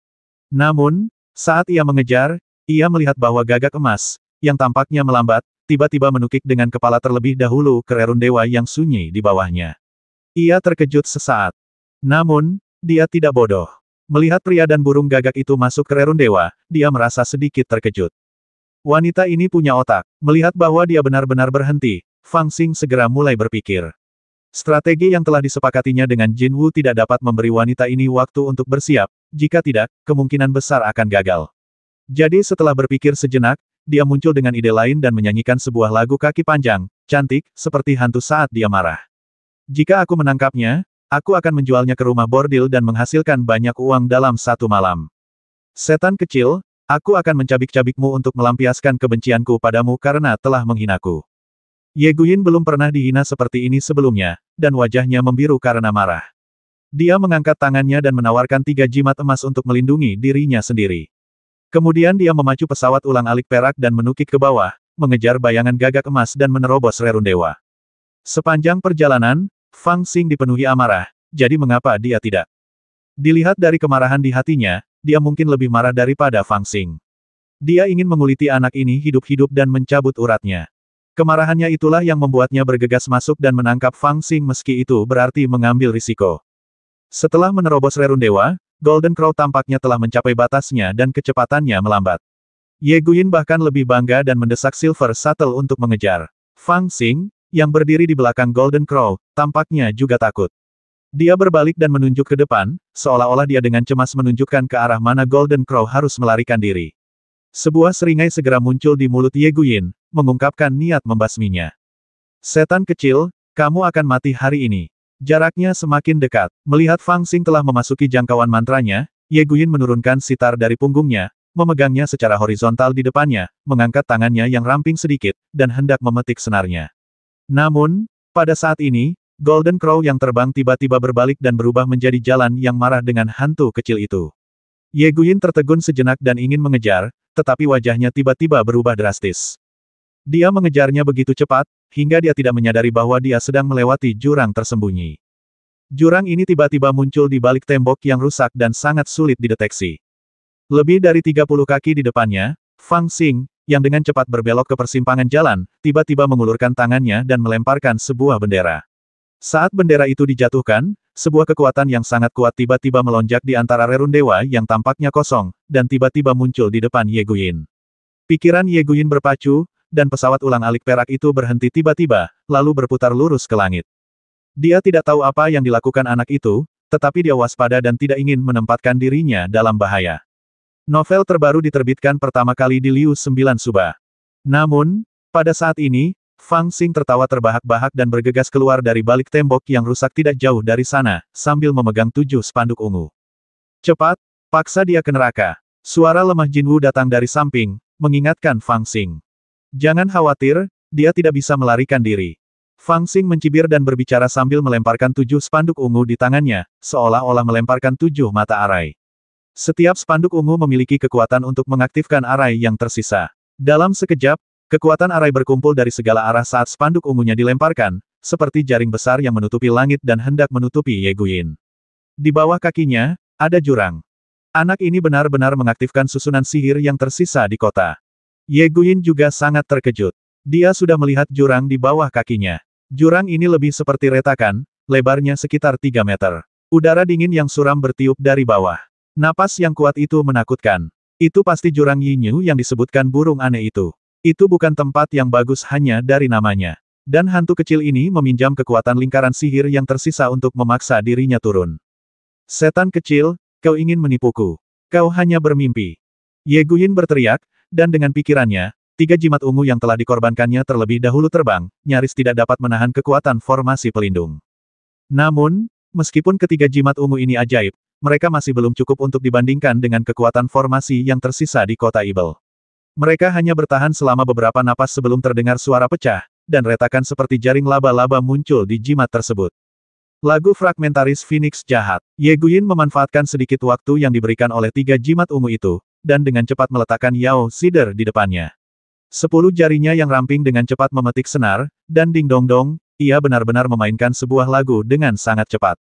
Namun, saat ia mengejar, ia melihat bahwa Gagak Emas, yang tampaknya melambat, tiba-tiba menukik dengan kepala terlebih dahulu ke rerundewa yang sunyi di bawahnya. Ia terkejut sesaat. Namun, dia tidak bodoh. Melihat pria dan burung gagak itu masuk ke rerundewa, dia merasa sedikit terkejut. Wanita ini punya otak. Melihat bahwa dia benar-benar berhenti, Fang Xing segera mulai berpikir. Strategi yang telah disepakatinya dengan Jinwu tidak dapat memberi wanita ini waktu untuk bersiap, jika tidak, kemungkinan besar akan gagal. Jadi setelah berpikir sejenak, dia muncul dengan ide lain dan menyanyikan sebuah lagu kaki panjang, cantik, seperti hantu saat dia marah. Jika aku menangkapnya, aku akan menjualnya ke rumah bordil dan menghasilkan banyak uang dalam satu malam. Setan kecil, aku akan mencabik-cabikmu untuk melampiaskan kebencianku padamu karena telah menghinaku. Ye Guyin belum pernah dihina seperti ini sebelumnya, dan wajahnya membiru karena marah. Dia mengangkat tangannya dan menawarkan 3 jimat emas untuk melindungi dirinya sendiri. Kemudian dia memacu pesawat ulang-alik perak dan menukik ke bawah, mengejar bayangan Gagak Emas dan menerobos rerundewa. Sepanjang perjalanan, Fang Xing dipenuhi amarah, jadi mengapa dia tidak? Dilihat dari kemarahan di hatinya, dia mungkin lebih marah daripada Fang Xing. Dia ingin menguliti anak ini hidup-hidup dan mencabut uratnya. Kemarahannya itulah yang membuatnya bergegas masuk dan menangkap Fang Xing meski itu berarti mengambil risiko. Setelah menerobos rerun dewa, Golden Crow tampaknya telah mencapai batasnya dan kecepatannya melambat. Ye Guyin bahkan lebih bangga dan mendesak Silver Shuttle untuk mengejar. Fang Xing, yang berdiri di belakang Golden Crow, tampaknya juga takut. Dia berbalik dan menunjuk ke depan, seolah-olah dia dengan cemas menunjukkan ke arah mana Golden Crow harus melarikan diri. Sebuah seringai segera muncul di mulut Ye Guyin, mengungkapkan niat membasminya. Setan kecil, kamu akan mati hari ini. Jaraknya semakin dekat. Melihat Fang Xing telah memasuki jangkauan mantranya, Ye Guyin menurunkan sitar dari punggungnya, memegangnya secara horizontal di depannya, mengangkat tangannya yang ramping sedikit, dan hendak memetik senarnya. Namun, pada saat ini, Golden Crow yang terbang tiba-tiba berbalik dan berubah menjadi jalan yang marah dengan hantu kecil itu. Ye Guyin tertegun sejenak dan ingin mengejar, tetapi wajahnya tiba-tiba berubah drastis. Dia mengejarnya begitu cepat, hingga dia tidak menyadari bahwa dia sedang melewati jurang tersembunyi. Jurang ini tiba-tiba muncul di balik tembok yang rusak dan sangat sulit dideteksi. Lebih dari 30 kaki di depannya, Fang Xing, yang dengan cepat berbelok ke persimpangan jalan, tiba-tiba mengulurkan tangannya dan melemparkan sebuah bendera. Saat bendera itu dijatuhkan, sebuah kekuatan yang sangat kuat tiba-tiba melonjak di antara rerun dewa yang tampaknya kosong, dan tiba-tiba muncul di depan Ye Guyin. Pikiran Ye Guyin berpacu, dan pesawat ulang-alik perak itu berhenti tiba-tiba, lalu berputar lurus ke langit. Dia tidak tahu apa yang dilakukan anak itu, tetapi dia waspada dan tidak ingin menempatkan dirinya dalam bahaya. Novel terbaru diterbitkan pertama kali di Liu 9 Suba. Namun, pada saat ini, Fang Xing tertawa terbahak-bahak dan bergegas keluar dari balik tembok yang rusak tidak jauh dari sana, sambil memegang 7 spanduk ungu. Cepat, paksa dia ke neraka. Suara lemah Jinwu datang dari samping, mengingatkan Fang Xing. Jangan khawatir, dia tidak bisa melarikan diri. Fang Xing mencibir dan berbicara sambil melemparkan 7 spanduk ungu di tangannya, seolah-olah melemparkan 7 mata arai. Setiap spanduk ungu memiliki kekuatan untuk mengaktifkan arai yang tersisa. Dalam sekejap, kekuatan arai berkumpul dari segala arah saat spanduk ungunya dilemparkan, seperti jaring besar yang menutupi langit dan hendak menutupi Ye Guyin. Di bawah kakinya, ada jurang. Anak ini benar-benar mengaktifkan susunan sihir yang tersisa di kota. Ye Guyin juga sangat terkejut. Dia sudah melihat jurang di bawah kakinya. Jurang ini lebih seperti retakan, lebarnya sekitar 3 meter. Udara dingin yang suram bertiup dari bawah. Napas yang kuat itu menakutkan. Itu pasti jurang Yinyu yang disebutkan burung aneh itu. Itu bukan tempat yang bagus hanya dari namanya. Dan hantu kecil ini meminjam kekuatan lingkaran sihir yang tersisa untuk memaksa dirinya turun. Setan kecil, kau ingin menipuku. Kau hanya bermimpi. Ye Guyin berteriak, dan dengan pikirannya, 3 jimat ungu yang telah dikorbankannya terlebih dahulu terbang, nyaris tidak dapat menahan kekuatan formasi pelindung. Namun, meskipun ketiga jimat ungu ini ajaib, mereka masih belum cukup untuk dibandingkan dengan kekuatan formasi yang tersisa di kota Ibel. Mereka hanya bertahan selama beberapa napas sebelum terdengar suara pecah, dan retakan seperti jaring laba-laba muncul di jimat tersebut. Lagu fragmentaris Phoenix jahat. Ye Guyin memanfaatkan sedikit waktu yang diberikan oleh 3 jimat ungu itu, dan dengan cepat meletakkan Yao Zider di depannya. 10 jarinya yang ramping dengan cepat memetik senar, dan ding dong dong, ia benar-benar memainkan sebuah lagu dengan sangat cepat.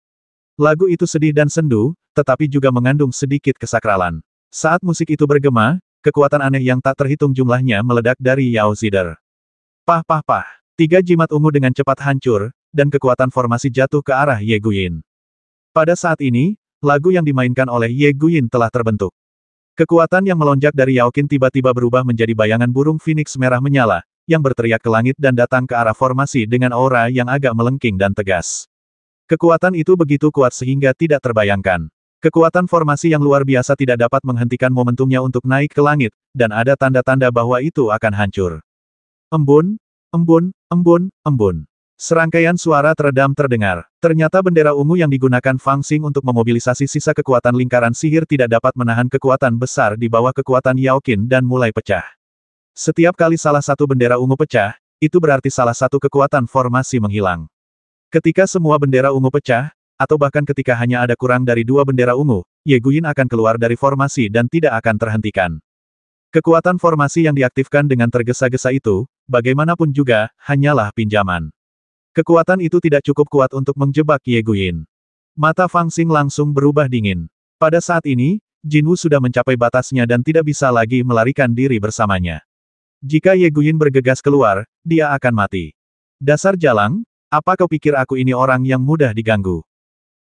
Lagu itu sedih dan sendu, tetapi juga mengandung sedikit kesakralan. Saat musik itu bergema, kekuatan aneh yang tak terhitung jumlahnya meledak dari Yao Zider. Pah pah pah. 3 jimat ungu dengan cepat hancur, dan kekuatan formasi jatuh ke arah Ye Guyin. Pada saat ini, lagu yang dimainkan oleh Ye Guyin telah terbentuk. Kekuatan yang melonjak dari Yao Qin tiba-tiba berubah menjadi bayangan burung Phoenix merah menyala, yang berteriak ke langit dan datang ke arah formasi dengan aura yang agak melengking dan tegas. Kekuatan itu begitu kuat sehingga tidak terbayangkan. Kekuatan formasi yang luar biasa tidak dapat menghentikan momentumnya untuk naik ke langit, dan ada tanda-tanda bahwa itu akan hancur. Embun, embun, embun, embun. Serangkaian suara teredam terdengar. Ternyata bendera ungu yang digunakan Fang Xing untuk memobilisasi sisa kekuatan lingkaran sihir tidak dapat menahan kekuatan besar di bawah kekuatan Yao Qin dan mulai pecah. Setiap kali salah satu bendera ungu pecah, itu berarti salah satu kekuatan formasi menghilang. Ketika semua bendera ungu pecah, atau bahkan ketika hanya ada kurang dari 2 bendera ungu, Ye Guyin akan keluar dari formasi dan tidak akan terhentikan. Kekuatan formasi yang diaktifkan dengan tergesa-gesa itu, bagaimanapun juga, hanyalah pinjaman. Kekuatan itu tidak cukup kuat untuk menjebak Ye Guyin. Mata Fang Xing langsung berubah dingin. Pada saat ini, Jinwu sudah mencapai batasnya dan tidak bisa lagi melarikan diri bersamanya. Jika Ye Guyin bergegas keluar, dia akan mati. Dasar jalang, apa kau pikir aku ini orang yang mudah diganggu?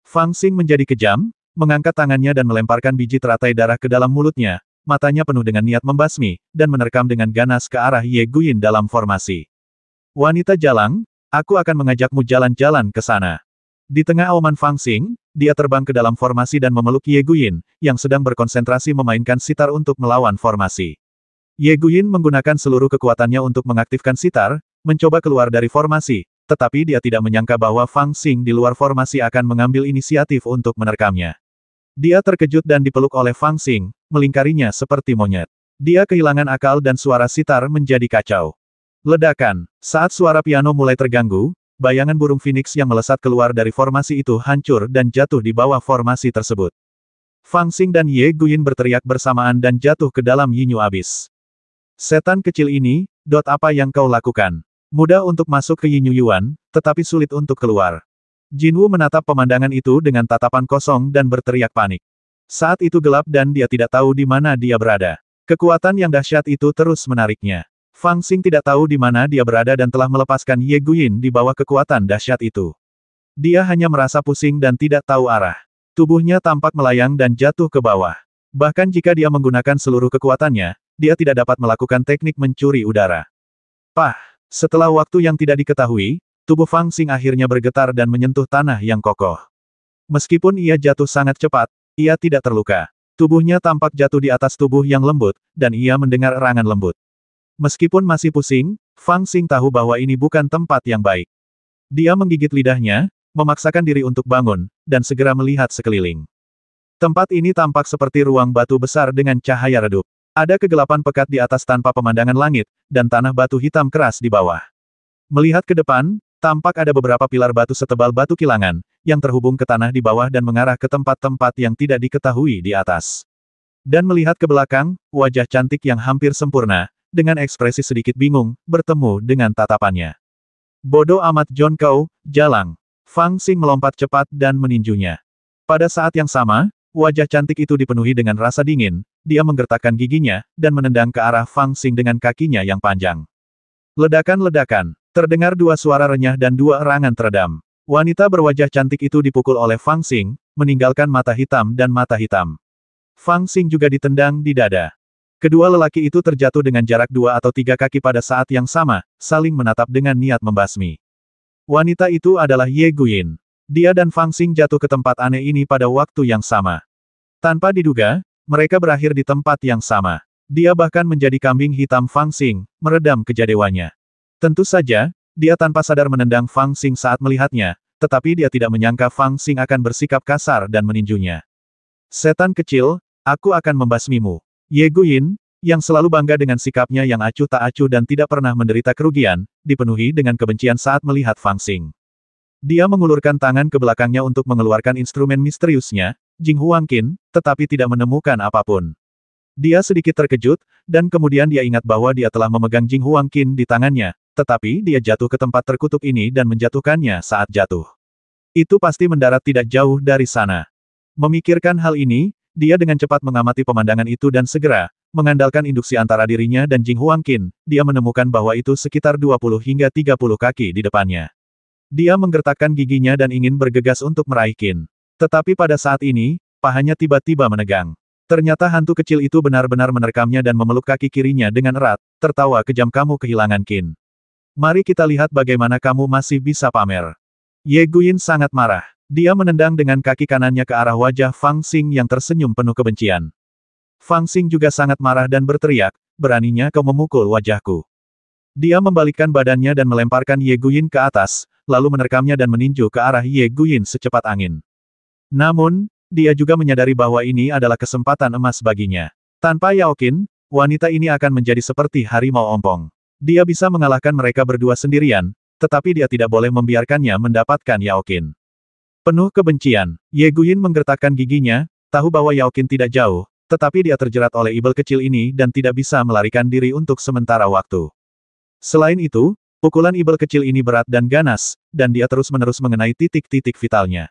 Fang Xing menjadi kejam, mengangkat tangannya dan melemparkan biji teratai darah ke dalam mulutnya, matanya penuh dengan niat membasmi, dan menerkam dengan ganas ke arah Ye Guyin dalam formasi. Wanita jalang, aku akan mengajakmu jalan-jalan ke sana. Di tengah auman Fang Xing, dia terbang ke dalam formasi dan memeluk Ye Guyin, yang sedang berkonsentrasi memainkan sitar untuk melawan formasi. Ye Guyin menggunakan seluruh kekuatannya untuk mengaktifkan sitar, mencoba keluar dari formasi, tetapi dia tidak menyangka bahwa Fang Xing di luar formasi akan mengambil inisiatif untuk menerkamnya. Dia terkejut dan dipeluk oleh Fang Xing, melingkarinya seperti monyet. Dia kehilangan akal dan suara sitar menjadi kacau. Ledakan. Saat suara piano mulai terganggu, bayangan burung phoenix yang melesat keluar dari formasi itu hancur dan jatuh di bawah formasi tersebut. Fang Xing dan Ye Guyin berteriak bersamaan dan jatuh ke dalam Yinyu Abyss. Setan kecil ini, apa yang kau lakukan? Mudah untuk masuk ke Yinyu Yuan, tetapi sulit untuk keluar. Jinwu menatap pemandangan itu dengan tatapan kosong dan berteriak panik. Saat itu gelap dan dia tidak tahu di mana dia berada. Kekuatan yang dahsyat itu terus menariknya. Fang Xing tidak tahu di mana dia berada dan telah melepaskan Ye Guyin di bawah kekuatan dahsyat itu. Dia hanya merasa pusing dan tidak tahu arah. Tubuhnya tampak melayang dan jatuh ke bawah. Bahkan jika dia menggunakan seluruh kekuatannya, dia tidak dapat melakukan teknik mencuri udara. Pah! Setelah waktu yang tidak diketahui, tubuh Fang Xing akhirnya bergetar dan menyentuh tanah yang kokoh. Meskipun ia jatuh sangat cepat, ia tidak terluka. Tubuhnya tampak jatuh di atas tubuh yang lembut, dan ia mendengar erangan lembut. Meskipun masih pusing, Fang Xing tahu bahwa ini bukan tempat yang baik. Dia menggigit lidahnya, memaksakan diri untuk bangun, dan segera melihat sekeliling. Tempat ini tampak seperti ruang batu besar dengan cahaya redup. Ada kegelapan pekat di atas tanpa pemandangan langit, dan tanah batu hitam keras di bawah. Melihat ke depan, tampak ada beberapa pilar batu setebal batu kilangan, yang terhubung ke tanah di bawah dan mengarah ke tempat-tempat yang tidak diketahui di atas. Dan melihat ke belakang, wajah cantik yang hampir sempurna, dengan ekspresi sedikit bingung, bertemu dengan tatapannya. Bodoh amat John Kau, jalang. Fang Xing melompat cepat dan meninjunya. Pada saat yang sama, wajah cantik itu dipenuhi dengan rasa dingin, dia menggertakkan giginya, dan menendang ke arah Fang Xing dengan kakinya yang panjang. Ledakan-ledakan. Terdengar dua suara renyah dan dua erangan teredam. Wanita berwajah cantik itu dipukul oleh Fang Xing, meninggalkan mata hitam dan mata hitam. Fang Xing juga ditendang di dada. Kedua lelaki itu terjatuh dengan jarak 2 atau 3 kaki pada saat yang sama, saling menatap dengan niat membasmi. Wanita itu adalah Ye Guyin. Dia dan Fang Xing jatuh ke tempat aneh ini pada waktu yang sama. Tanpa diduga, mereka berakhir di tempat yang sama. Dia bahkan menjadi kambing hitam Fang Xing, meredam kejadewanya. Tentu saja, dia tanpa sadar menendang Fang Xing saat melihatnya, tetapi dia tidak menyangka Fang Xing akan bersikap kasar dan meninjunya. Setan kecil, aku akan membasmimu. Ye Guyin, yang selalu bangga dengan sikapnya yang acuh tak acuh dan tidak pernah menderita kerugian, dipenuhi dengan kebencian saat melihat Fang Xing. Dia mengulurkan tangan ke belakangnya untuk mengeluarkan instrumen misteriusnya, Jing Huangqin, tetapi tidak menemukan apapun. Dia sedikit terkejut, dan kemudian dia ingat bahwa dia telah memegang Jing Huangqin di tangannya, tetapi dia jatuh ke tempat terkutuk ini dan menjatuhkannya saat jatuh. Itu pasti mendarat tidak jauh dari sana. Memikirkan hal ini, dia dengan cepat mengamati pemandangan itu dan segera, mengandalkan induksi antara dirinya dan Jing Huangqin, dia menemukan bahwa itu sekitar 20 hingga 30 kaki di depannya. Dia menggertakkan giginya dan ingin bergegas untuk meraih Qin. Tetapi pada saat ini, pahanya tiba-tiba menegang. Ternyata hantu kecil itu benar-benar menerkamnya dan memeluk kaki kirinya dengan erat, tertawa kejam kamu kehilangan Qin. Mari kita lihat bagaimana kamu masih bisa pamer. Ye Guyin sangat marah. Dia menendang dengan kaki kanannya ke arah wajah Fang Xing yang tersenyum penuh kebencian. Fang Xing juga sangat marah dan berteriak, beraninya kau memukul wajahku. Dia membalikkan badannya dan melemparkan Ye Guyin ke atas, lalu menerkamnya dan meninju ke arah Ye Guyin secepat angin. Namun, dia juga menyadari bahwa ini adalah kesempatan emas baginya. Tanpa Yao Qin, wanita ini akan menjadi seperti harimau ompong. Dia bisa mengalahkan mereka berdua sendirian, tetapi dia tidak boleh membiarkannya mendapatkan Yao Qin. Penuh kebencian, Ye Guyin menggertakkan giginya, tahu bahwa Yao Qin tidak jauh, tetapi dia terjerat oleh ibel kecil ini dan tidak bisa melarikan diri untuk sementara waktu. Selain itu, pukulan ibel kecil ini berat dan ganas, dan dia terus-menerus mengenai titik-titik vitalnya.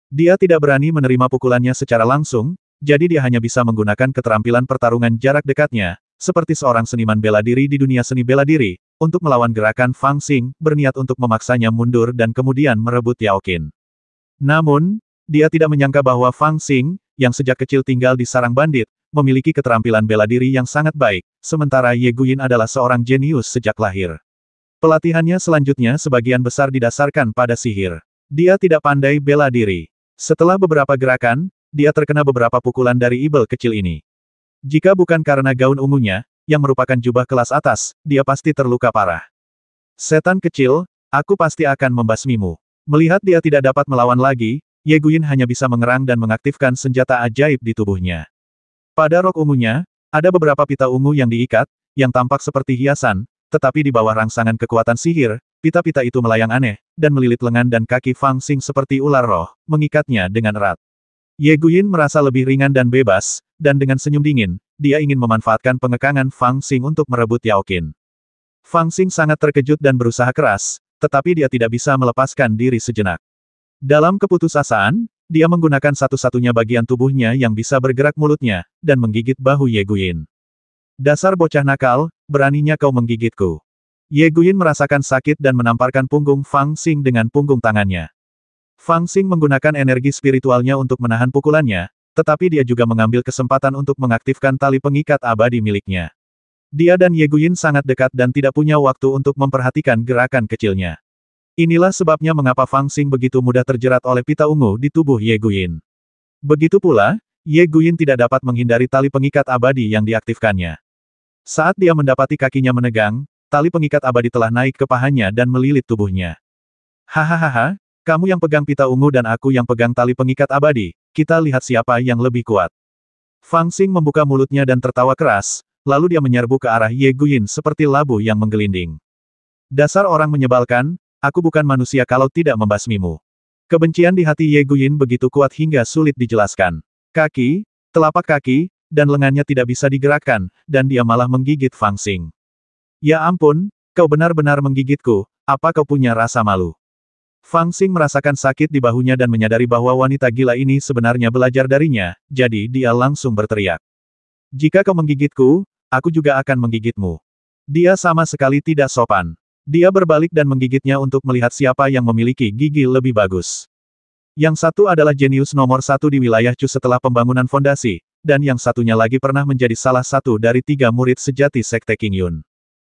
Dia tidak berani menerima pukulannya secara langsung, jadi dia hanya bisa menggunakan keterampilan pertarungan jarak dekatnya, seperti seorang seniman bela diri di dunia seni bela diri, untuk melawan gerakan Fang Xing, berniat untuk memaksanya mundur dan kemudian merebut Yao Qin. Namun, dia tidak menyangka bahwa Fang Xing, yang sejak kecil tinggal di sarang bandit, memiliki keterampilan bela diri yang sangat baik, sementara Ye Guyin adalah seorang jenius sejak lahir. Pelatihannya selanjutnya sebagian besar didasarkan pada sihir. Dia tidak pandai bela diri. Setelah beberapa gerakan, dia terkena beberapa pukulan dari ibel kecil ini. Jika bukan karena gaun ungunya, yang merupakan jubah kelas atas, dia pasti terluka parah. Setan kecil, aku pasti akan membasmimu. Melihat dia tidak dapat melawan lagi, Ye Guyin hanya bisa mengerang dan mengaktifkan senjata ajaib di tubuhnya. Pada rok ungunya, ada beberapa pita ungu yang diikat, yang tampak seperti hiasan, tetapi di bawah rangsangan kekuatan sihir, pita-pita itu melayang aneh, dan melilit lengan dan kaki Fang Xing seperti ular roh, mengikatnya dengan erat. Ye Guyin merasa lebih ringan dan bebas, dan dengan senyum dingin, dia ingin memanfaatkan pengekangan Fang Xing untuk merebut Yao Qin. Fang Xing sangat terkejut dan berusaha keras, tetapi dia tidak bisa melepaskan diri sejenak. Dalam keputusasaan, dia menggunakan satu-satunya bagian tubuhnya yang bisa bergerak mulutnya, dan menggigit bahu Ye Guyin. Dasar bocah nakal, beraninya kau menggigitku. Ye Guyin merasakan sakit dan menamparkan punggung Fang Xing dengan punggung tangannya. Fang Xing menggunakan energi spiritualnya untuk menahan pukulannya, tetapi dia juga mengambil kesempatan untuk mengaktifkan tali pengikat abadi miliknya. Dia dan Ye Guyin sangat dekat dan tidak punya waktu untuk memperhatikan gerakan kecilnya. Inilah sebabnya mengapa Fang Xing begitu mudah terjerat oleh pita ungu di tubuh Ye Guyin. Begitu pula, Ye Guyin tidak dapat menghindari tali pengikat abadi yang diaktifkannya. Saat dia mendapati kakinya menegang, tali pengikat abadi telah naik ke pahanya dan melilit tubuhnya. Hahaha, kamu yang pegang pita ungu dan aku yang pegang tali pengikat abadi, kita lihat siapa yang lebih kuat. Fang Xing membuka mulutnya dan tertawa keras, lalu dia menyerbu ke arah Ye Guyin seperti labu yang menggelinding. Dasar orang menyebalkan, aku bukan manusia kalau tidak membasmimu. Kebencian di hati Ye Guyin begitu kuat hingga sulit dijelaskan. Kaki, telapak kaki, dan lengannya tidak bisa digerakkan, dan dia malah menggigit Fang Xing. Ya ampun, kau benar-benar menggigitku, apa kau punya rasa malu? Fang Xing merasakan sakit di bahunya dan menyadari bahwa wanita gila ini sebenarnya belajar darinya, jadi dia langsung berteriak. Jika kau menggigitku, aku juga akan menggigitmu. Dia sama sekali tidak sopan. Dia berbalik dan menggigitnya untuk melihat siapa yang memiliki gigi lebih bagus. Yang satu adalah jenius nomor satu di wilayah Chu setelah pembangunan fondasi, dan yang satunya lagi pernah menjadi salah satu dari 3 murid sejati Sekte King Yun.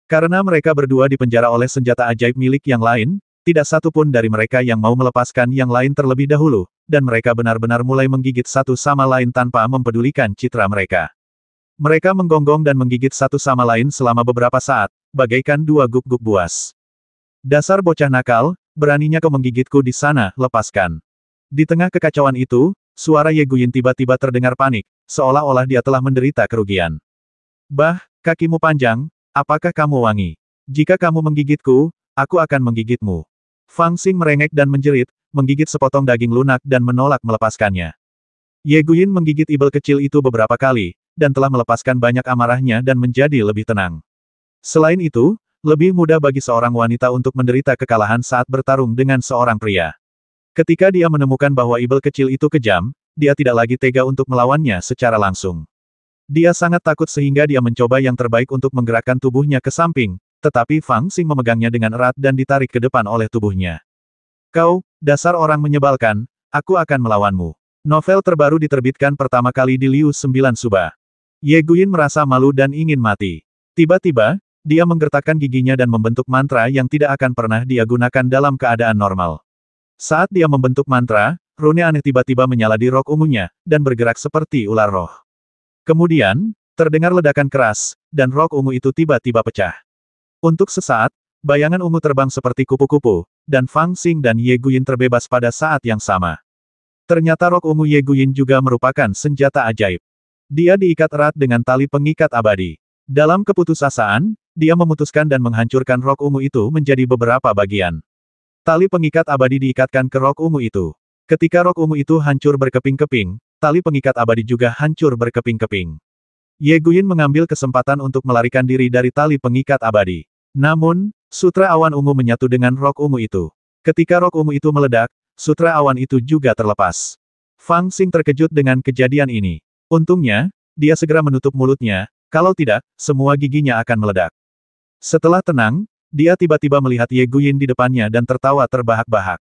Karena mereka berdua dipenjara oleh senjata ajaib milik yang lain, tidak satu pun dari mereka yang mau melepaskan yang lain terlebih dahulu, dan mereka benar-benar mulai menggigit satu sama lain tanpa mempedulikan citra mereka. Mereka menggonggong dan menggigit satu sama lain selama beberapa saat, bagaikan 2 guk-guk buas. Dasar bocah nakal, beraninya kau menggigitku di sana, lepaskan. Di tengah kekacauan itu, suara Ye Guyin tiba-tiba terdengar panik, seolah-olah dia telah menderita kerugian. Bah, kakimu panjang, apakah kamu wangi? Jika kamu menggigitku, aku akan menggigitmu. Fang Xing merengek dan menjerit, menggigit sepotong daging lunak dan menolak melepaskannya. Ye Guyin menggigit ibel kecil itu beberapa kali, dan telah melepaskan banyak amarahnya dan menjadi lebih tenang. Selain itu, lebih mudah bagi seorang wanita untuk menderita kekalahan saat bertarung dengan seorang pria. Ketika dia menemukan bahwa ibel kecil itu kejam, dia tidak lagi tega untuk melawannya secara langsung. Dia sangat takut sehingga dia mencoba yang terbaik untuk menggerakkan tubuhnya ke samping, tetapi Fang Xing memegangnya dengan erat dan ditarik ke depan oleh tubuhnya. Kau, dasar orang menyebalkan, aku akan melawanmu. Novel terbaru diterbitkan pertama kali di Liu 9 Suba. Ye Guyin merasa malu dan ingin mati. Tiba-tiba, dia menggertakkan giginya dan membentuk mantra yang tidak akan pernah dia gunakan dalam keadaan normal. Saat dia membentuk mantra, rune aneh tiba-tiba menyala di rok ungunya, dan bergerak seperti ular roh. Kemudian, terdengar ledakan keras, dan rok ungu itu tiba-tiba pecah. Untuk sesaat, bayangan ungu terbang seperti kupu-kupu, dan Fang Xing dan Ye Guyin terbebas pada saat yang sama. Ternyata rok ungu Ye Guyin juga merupakan senjata ajaib. Dia diikat erat dengan tali pengikat abadi. Dalam keputusasaan, dia memutuskan dan menghancurkan rok ungu itu menjadi beberapa bagian. Tali pengikat abadi diikatkan ke rok ungu itu. Ketika rok ungu itu hancur berkeping-keping, tali pengikat abadi juga hancur berkeping-keping. Ye Guyin mengambil kesempatan untuk melarikan diri dari tali pengikat abadi. Namun, sutra awan ungu menyatu dengan rok ungu itu. Ketika rok ungu itu meledak, sutra awan itu juga terlepas. Fang Xing terkejut dengan kejadian ini. Untungnya, dia segera menutup mulutnya, kalau tidak, semua giginya akan meledak. Setelah tenang, dia tiba-tiba melihat Ye Guyin di depannya dan tertawa terbahak-bahak.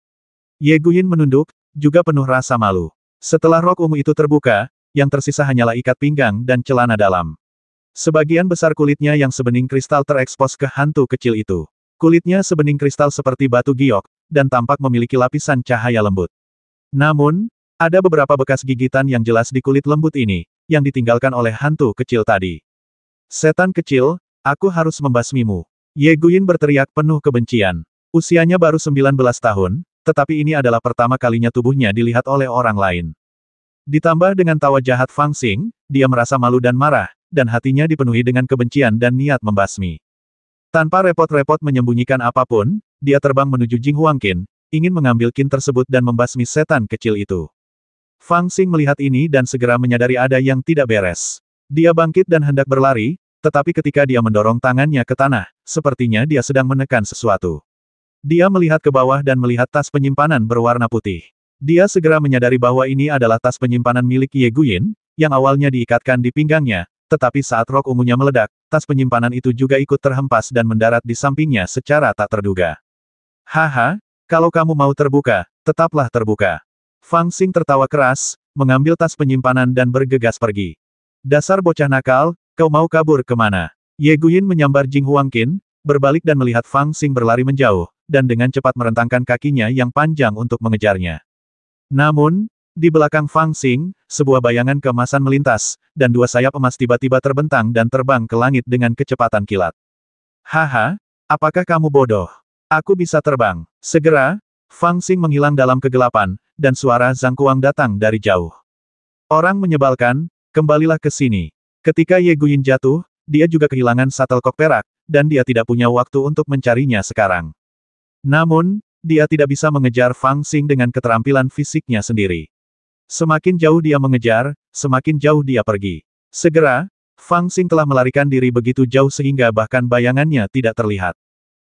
Ye Guyin menunduk, juga penuh rasa malu. Setelah rok ungu itu terbuka, yang tersisa hanyalah ikat pinggang dan celana dalam. Sebagian besar kulitnya yang sebening kristal terekspos ke hantu kecil itu. Kulitnya sebening kristal seperti batu giok, dan tampak memiliki lapisan cahaya lembut. Namun, ada beberapa bekas gigitan yang jelas di kulit lembut ini, yang ditinggalkan oleh hantu kecil tadi. Setan kecil, aku harus membasmimu. Ye Guyin berteriak penuh kebencian. Usianya baru 19 tahun, tetapi ini adalah pertama kalinya tubuhnya dilihat oleh orang lain. Ditambah dengan tawa jahat Fang Xing, dia merasa malu dan marah, dan hatinya dipenuhi dengan kebencian dan niat membasmi. Tanpa repot-repot menyembunyikan apapun, dia terbang menuju Jing Huangqin, ingin mengambil kin tersebut dan membasmi setan kecil itu. Fang Xing melihat ini dan segera menyadari ada yang tidak beres. Dia bangkit dan hendak berlari, tetapi ketika dia mendorong tangannya ke tanah, sepertinya dia sedang menekan sesuatu. Dia melihat ke bawah dan melihat tas penyimpanan berwarna putih. Dia segera menyadari bahwa ini adalah tas penyimpanan milik Ye Guyin, yang awalnya diikatkan di pinggangnya, tetapi saat rok ungunya meledak, tas penyimpanan itu juga ikut terhempas dan mendarat di sampingnya secara tak terduga. Haha, kalau kamu mau terbuka, tetaplah terbuka. Fang Xing tertawa keras, mengambil tas penyimpanan dan bergegas pergi. Dasar bocah nakal, kau mau kabur kemana? Ye Guyin menyambar Jing Huangqin, berbalik dan melihat Fang Xing berlari menjauh, dan dengan cepat merentangkan kakinya yang panjang untuk mengejarnya. Namun, di belakang Fang Xing, sebuah bayangan keemasan melintas, dan dua sayap emas tiba-tiba terbentang dan terbang ke langit dengan kecepatan kilat. Haha, apakah kamu bodoh? Aku bisa terbang. Segera, Fang Xing menghilang dalam kegelapan, dan suara Zhang Kuang datang dari jauh. Orang menyebalkan, kembalilah ke sini. Ketika Ye Guyin jatuh, dia juga kehilangan shuttlecock perak, dan dia tidak punya waktu untuk mencarinya sekarang. Namun, dia tidak bisa mengejar Fang Xing dengan keterampilan fisiknya sendiri. Semakin jauh dia mengejar, semakin jauh dia pergi. Segera, Fang Xing telah melarikan diri begitu jauh sehingga bahkan bayangannya tidak terlihat.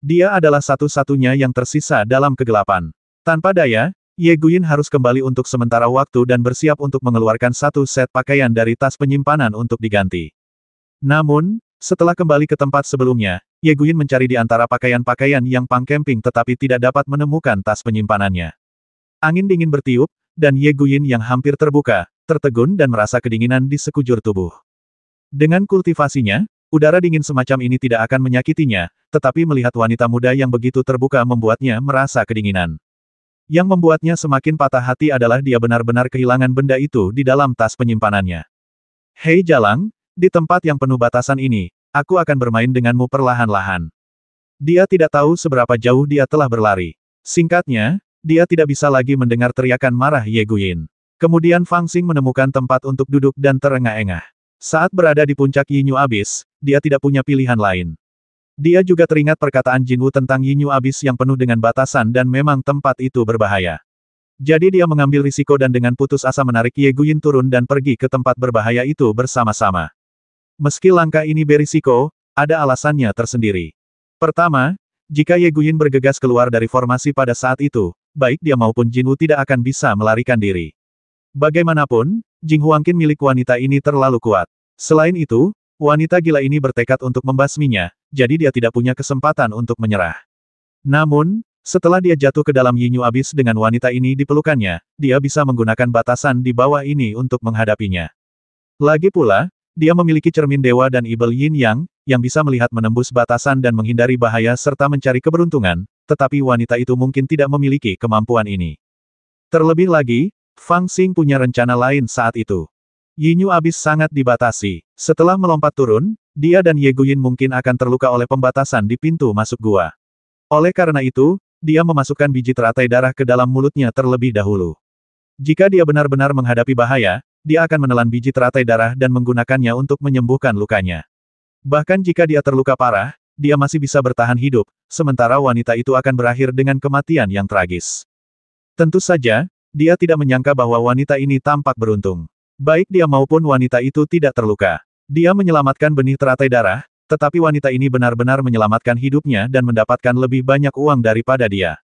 Dia adalah satu-satunya yang tersisa dalam kegelapan. Tanpa daya, Ye Guyin harus kembali untuk sementara waktu dan bersiap untuk mengeluarkan satu set pakaian dari tas penyimpanan untuk diganti. Namun, setelah kembali ke tempat sebelumnya, Ye Guyin mencari di antara pakaian-pakaian yang Pang Camping tetapi tidak dapat menemukan tas penyimpanannya. Angin dingin bertiup, dan Ye Guyin yang hampir terbuka, tertegun dan merasa kedinginan di sekujur tubuh. Dengan kultivasinya, udara dingin semacam ini tidak akan menyakitinya, tetapi melihat wanita muda yang begitu terbuka membuatnya merasa kedinginan. Yang membuatnya semakin patah hati adalah dia benar-benar kehilangan benda itu di dalam tas penyimpanannya. Hei Jalang, di tempat yang penuh batasan ini, aku akan bermain denganmu perlahan-lahan. Dia tidak tahu seberapa jauh dia telah berlari. Singkatnya, dia tidak bisa lagi mendengar teriakan marah Ye Guyin. Kemudian Fang Xing menemukan tempat untuk duduk dan terengah-engah. Saat berada di puncak Yinyu Abyss, dia tidak punya pilihan lain. Dia juga teringat perkataan Jin Wu tentang Yinyu Abyss yang penuh dengan batasan dan memang tempat itu berbahaya. Jadi dia mengambil risiko dan dengan putus asa menarik Ye Guyin turun dan pergi ke tempat berbahaya itu bersama-sama. Meski langkah ini berisiko, ada alasannya tersendiri. Pertama, jika Ye Guyin bergegas keluar dari formasi pada saat itu, baik dia maupun Jin Wu tidak akan bisa melarikan diri. Bagaimanapun, Jing Huangqin milik wanita ini terlalu kuat. Selain itu, wanita gila ini bertekad untuk membasminya, jadi dia tidak punya kesempatan untuk menyerah. Namun, setelah dia jatuh ke dalam Yinyu Abyss dengan wanita ini di pelukannya, dia bisa menggunakan batasan di bawah ini untuk menghadapinya. Lagi pula, dia memiliki cermin dewa dan ibel yin yang bisa melihat menembus batasan dan menghindari bahaya serta mencari keberuntungan, tetapi wanita itu mungkin tidak memiliki kemampuan ini. Terlebih lagi, Fang Xing punya rencana lain saat itu. Yinyu Abyss sangat dibatasi. Setelah melompat turun, dia dan Ye Guyin mungkin akan terluka oleh pembatasan di pintu masuk gua. Oleh karena itu, dia memasukkan biji teratai darah ke dalam mulutnya terlebih dahulu. Jika dia benar-benar menghadapi bahaya, dia akan menelan biji teratai darah dan menggunakannya untuk menyembuhkan lukanya. Bahkan jika dia terluka parah, dia masih bisa bertahan hidup, sementara wanita itu akan berakhir dengan kematian yang tragis. Tentu saja, dia tidak menyangka bahwa wanita ini tampak beruntung. Baik dia maupun wanita itu tidak terluka. Dia menyelamatkan benih teratai darah, tetapi wanita ini benar-benar menyelamatkan hidupnya dan mendapatkan lebih banyak uang daripada dia.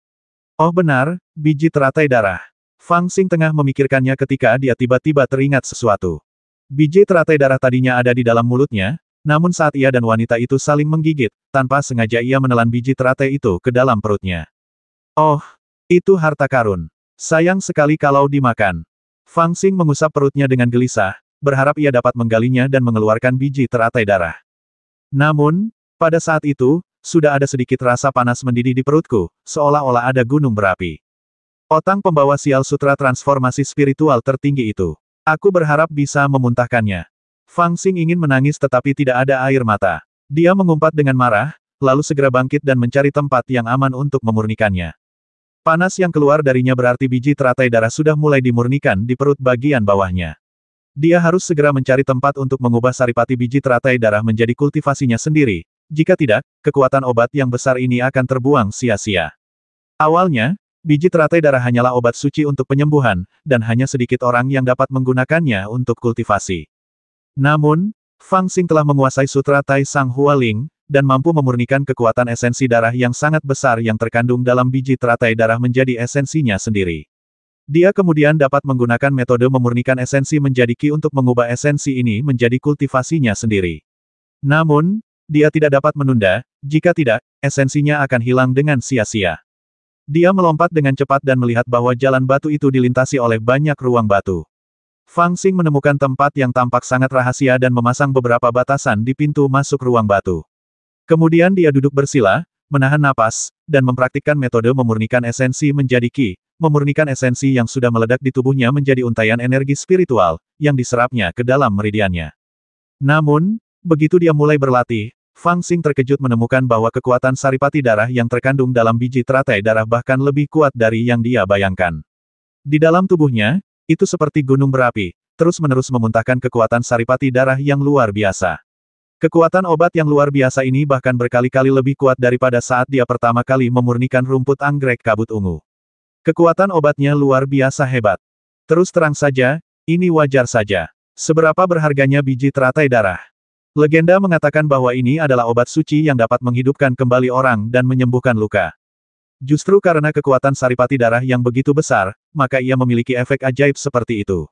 Oh benar, biji teratai darah. Fang Xing tengah memikirkannya ketika dia tiba-tiba teringat sesuatu. Biji teratai darah tadinya ada di dalam mulutnya, namun saat ia dan wanita itu saling menggigit, tanpa sengaja ia menelan biji teratai itu ke dalam perutnya. Oh, itu harta karun. Sayang sekali kalau dimakan. Fang Xing mengusap perutnya dengan gelisah, berharap ia dapat menggalinya dan mengeluarkan biji teratai darah. Namun, pada saat itu, sudah ada sedikit rasa panas mendidih di perutku, seolah-olah ada gunung berapi. Otang pembawa sial sutra transformasi spiritual tertinggi itu. Aku berharap bisa memuntahkannya. Fang Xing ingin menangis tetapi tidak ada air mata. Dia mengumpat dengan marah, lalu segera bangkit dan mencari tempat yang aman untuk memurnikannya. Panas yang keluar darinya berarti biji teratai darah sudah mulai dimurnikan di perut bagian bawahnya. Dia harus segera mencari tempat untuk mengubah saripati biji teratai darah menjadi kultivasinya sendiri. Jika tidak, kekuatan obat yang besar ini akan terbuang sia-sia. Awalnya, biji teratai darah hanyalah obat suci untuk penyembuhan, dan hanya sedikit orang yang dapat menggunakannya untuk kultivasi. Namun, Fang Xing telah menguasai sutra Tai Sang Hualing, dan mampu memurnikan kekuatan esensi darah yang sangat besar yang terkandung dalam biji teratai darah menjadi esensinya sendiri. Dia kemudian dapat menggunakan metode memurnikan esensi menjadi ki untuk mengubah esensi ini menjadi kultivasinya sendiri. Namun, dia tidak dapat menunda, jika tidak, esensinya akan hilang dengan sia-sia. Dia melompat dengan cepat dan melihat bahwa jalan batu itu dilintasi oleh banyak ruang batu. Fang Xing menemukan tempat yang tampak sangat rahasia dan memasang beberapa batasan di pintu masuk ruang batu. Kemudian dia duduk bersila, menahan napas, dan mempraktikkan metode memurnikan esensi menjadi ki, memurnikan esensi yang sudah meledak di tubuhnya menjadi untaian energi spiritual, yang diserapnya ke dalam meridiannya. Namun, begitu dia mulai berlatih, Fang Xing terkejut menemukan bahwa kekuatan saripati darah yang terkandung dalam biji teratai darah bahkan lebih kuat dari yang dia bayangkan. Di dalam tubuhnya, itu seperti gunung berapi, terus-menerus memuntahkan kekuatan saripati darah yang luar biasa. Kekuatan obat yang luar biasa ini bahkan berkali-kali lebih kuat daripada saat dia pertama kali memurnikan rumput anggrek kabut ungu. Kekuatan obatnya luar biasa hebat. Terus terang saja, ini wajar saja. Seberapa berharganya biji teratai darah? Legenda mengatakan bahwa ini adalah obat suci yang dapat menghidupkan kembali orang dan menyembuhkan luka. Justru karena kekuatan saripati darah yang begitu besar, maka ia memiliki efek ajaib seperti itu.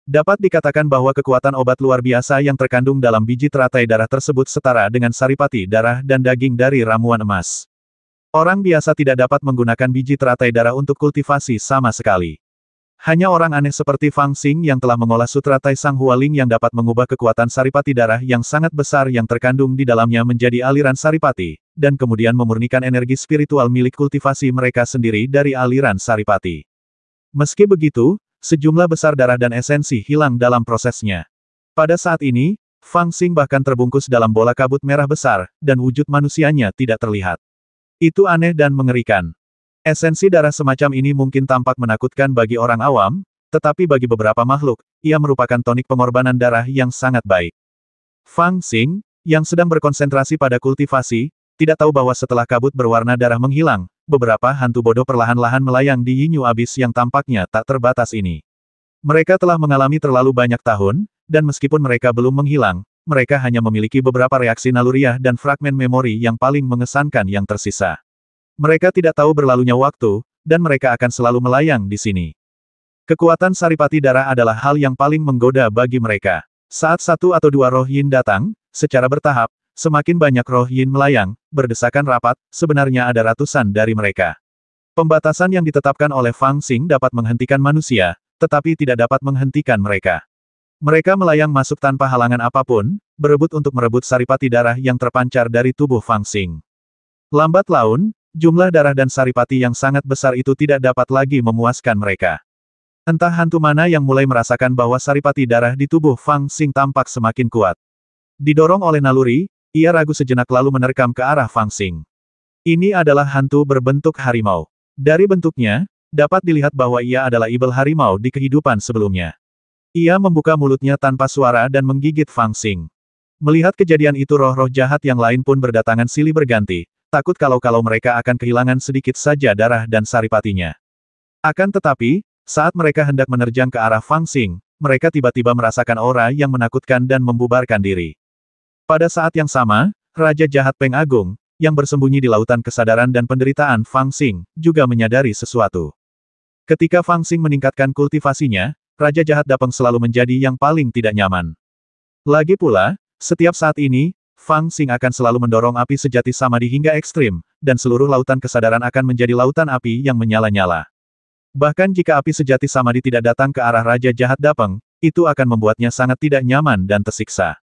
Dapat dikatakan bahwa kekuatan obat luar biasa yang terkandung dalam biji teratai darah tersebut setara dengan saripati darah dan daging dari ramuan emas. Orang biasa tidak dapat menggunakan biji teratai darah untuk kultivasi sama sekali. Hanya orang aneh seperti Fang Xing yang telah mengolah sutra Tai Sang Hualing yang dapat mengubah kekuatan saripati darah yang sangat besar yang terkandung di dalamnya menjadi aliran saripati, dan kemudian memurnikan energi spiritual milik kultivasi mereka sendiri dari aliran saripati. Meski begitu, sejumlah besar darah dan esensi hilang dalam prosesnya. Pada saat ini, Fang Xing bahkan terbungkus dalam bola kabut merah besar, dan wujud manusianya tidak terlihat. Itu aneh dan mengerikan. Esensi darah semacam ini mungkin tampak menakutkan bagi orang awam, tetapi bagi beberapa makhluk, ia merupakan tonik pengorbanan darah yang sangat baik. Fang Xing, yang sedang berkonsentrasi pada kultivasi, tidak tahu bahwa setelah kabut berwarna darah menghilang, beberapa hantu bodoh perlahan-lahan melayang di Yinyu Abyss yang tampaknya tak terbatas ini. Mereka telah mengalami terlalu banyak tahun, dan meskipun mereka belum menghilang, mereka hanya memiliki beberapa reaksi naluriah dan fragmen memori yang paling mengesankan yang tersisa. Mereka tidak tahu berlalunya waktu, dan mereka akan selalu melayang di sini. Kekuatan saripati darah adalah hal yang paling menggoda bagi mereka. Saat satu atau dua roh yin datang, secara bertahap, semakin banyak roh yin melayang, berdesakan rapat, sebenarnya ada ratusan dari mereka. Pembatasan yang ditetapkan oleh Fang Xing dapat menghentikan manusia, tetapi tidak dapat menghentikan mereka. Mereka melayang masuk tanpa halangan apapun, berebut untuk merebut saripati darah yang terpancar dari tubuh Fang Xing. Lambat laun, jumlah darah dan saripati yang sangat besar itu tidak dapat lagi memuaskan mereka. Entah hantu mana yang mulai merasakan bahwa saripati darah di tubuh Fang Xing tampak semakin kuat. Didorong oleh naluri, ia ragu sejenak lalu menerkam ke arah Fang Xing. Ini adalah hantu berbentuk harimau. Dari bentuknya, dapat dilihat bahwa ia adalah ibel harimau di kehidupan sebelumnya. Ia membuka mulutnya tanpa suara dan menggigit Fang Xing. Melihat kejadian itu roh-roh jahat yang lain pun berdatangan silih berganti, takut kalau mereka akan kehilangan sedikit saja darah dan saripatinya. Akan tetapi, saat mereka hendak menerjang ke arah Fang Xing, mereka tiba-tiba merasakan aura yang menakutkan dan membubarkan diri. Pada saat yang sama, Raja Jahat Peng Agung, yang bersembunyi di lautan kesadaran dan penderitaan Fang Xing, juga menyadari sesuatu. Ketika Fang Xing meningkatkan kultivasinya, Raja Jahat Dapeng selalu menjadi yang paling tidak nyaman. Lagi pula, setiap saat ini, Fang Xing akan selalu mendorong api sejati samadhi hingga ekstrim, dan seluruh lautan kesadaran akan menjadi lautan api yang menyala-nyala. Bahkan jika api sejati Samadhi tidak datang ke arah Raja Jahat Dapeng, itu akan membuatnya sangat tidak nyaman dan tersiksa.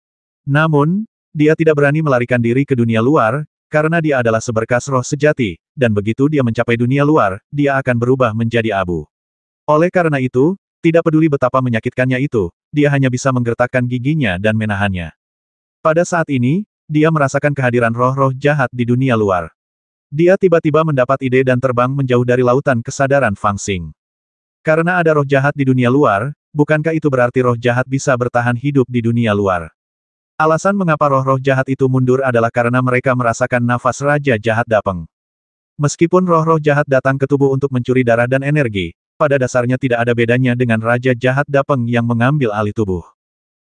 Namun, dia tidak berani melarikan diri ke dunia luar, karena dia adalah seberkas roh sejati, dan begitu dia mencapai dunia luar, dia akan berubah menjadi abu. Oleh karena itu, tidak peduli betapa menyakitkannya itu, dia hanya bisa menggertakkan giginya dan menahannya. Pada saat ini, dia merasakan kehadiran roh-roh jahat di dunia luar. Dia tiba-tiba mendapat ide dan terbang menjauh dari lautan kesadaran Fang Xing. Karena ada roh jahat di dunia luar, bukankah itu berarti roh jahat bisa bertahan hidup di dunia luar? Alasan mengapa roh-roh jahat itu mundur adalah karena mereka merasakan nafas Raja Jahat Dapeng. Meskipun roh-roh jahat datang ke tubuh untuk mencuri darah dan energi, pada dasarnya tidak ada bedanya dengan Raja Jahat Dapeng yang mengambil alih tubuh.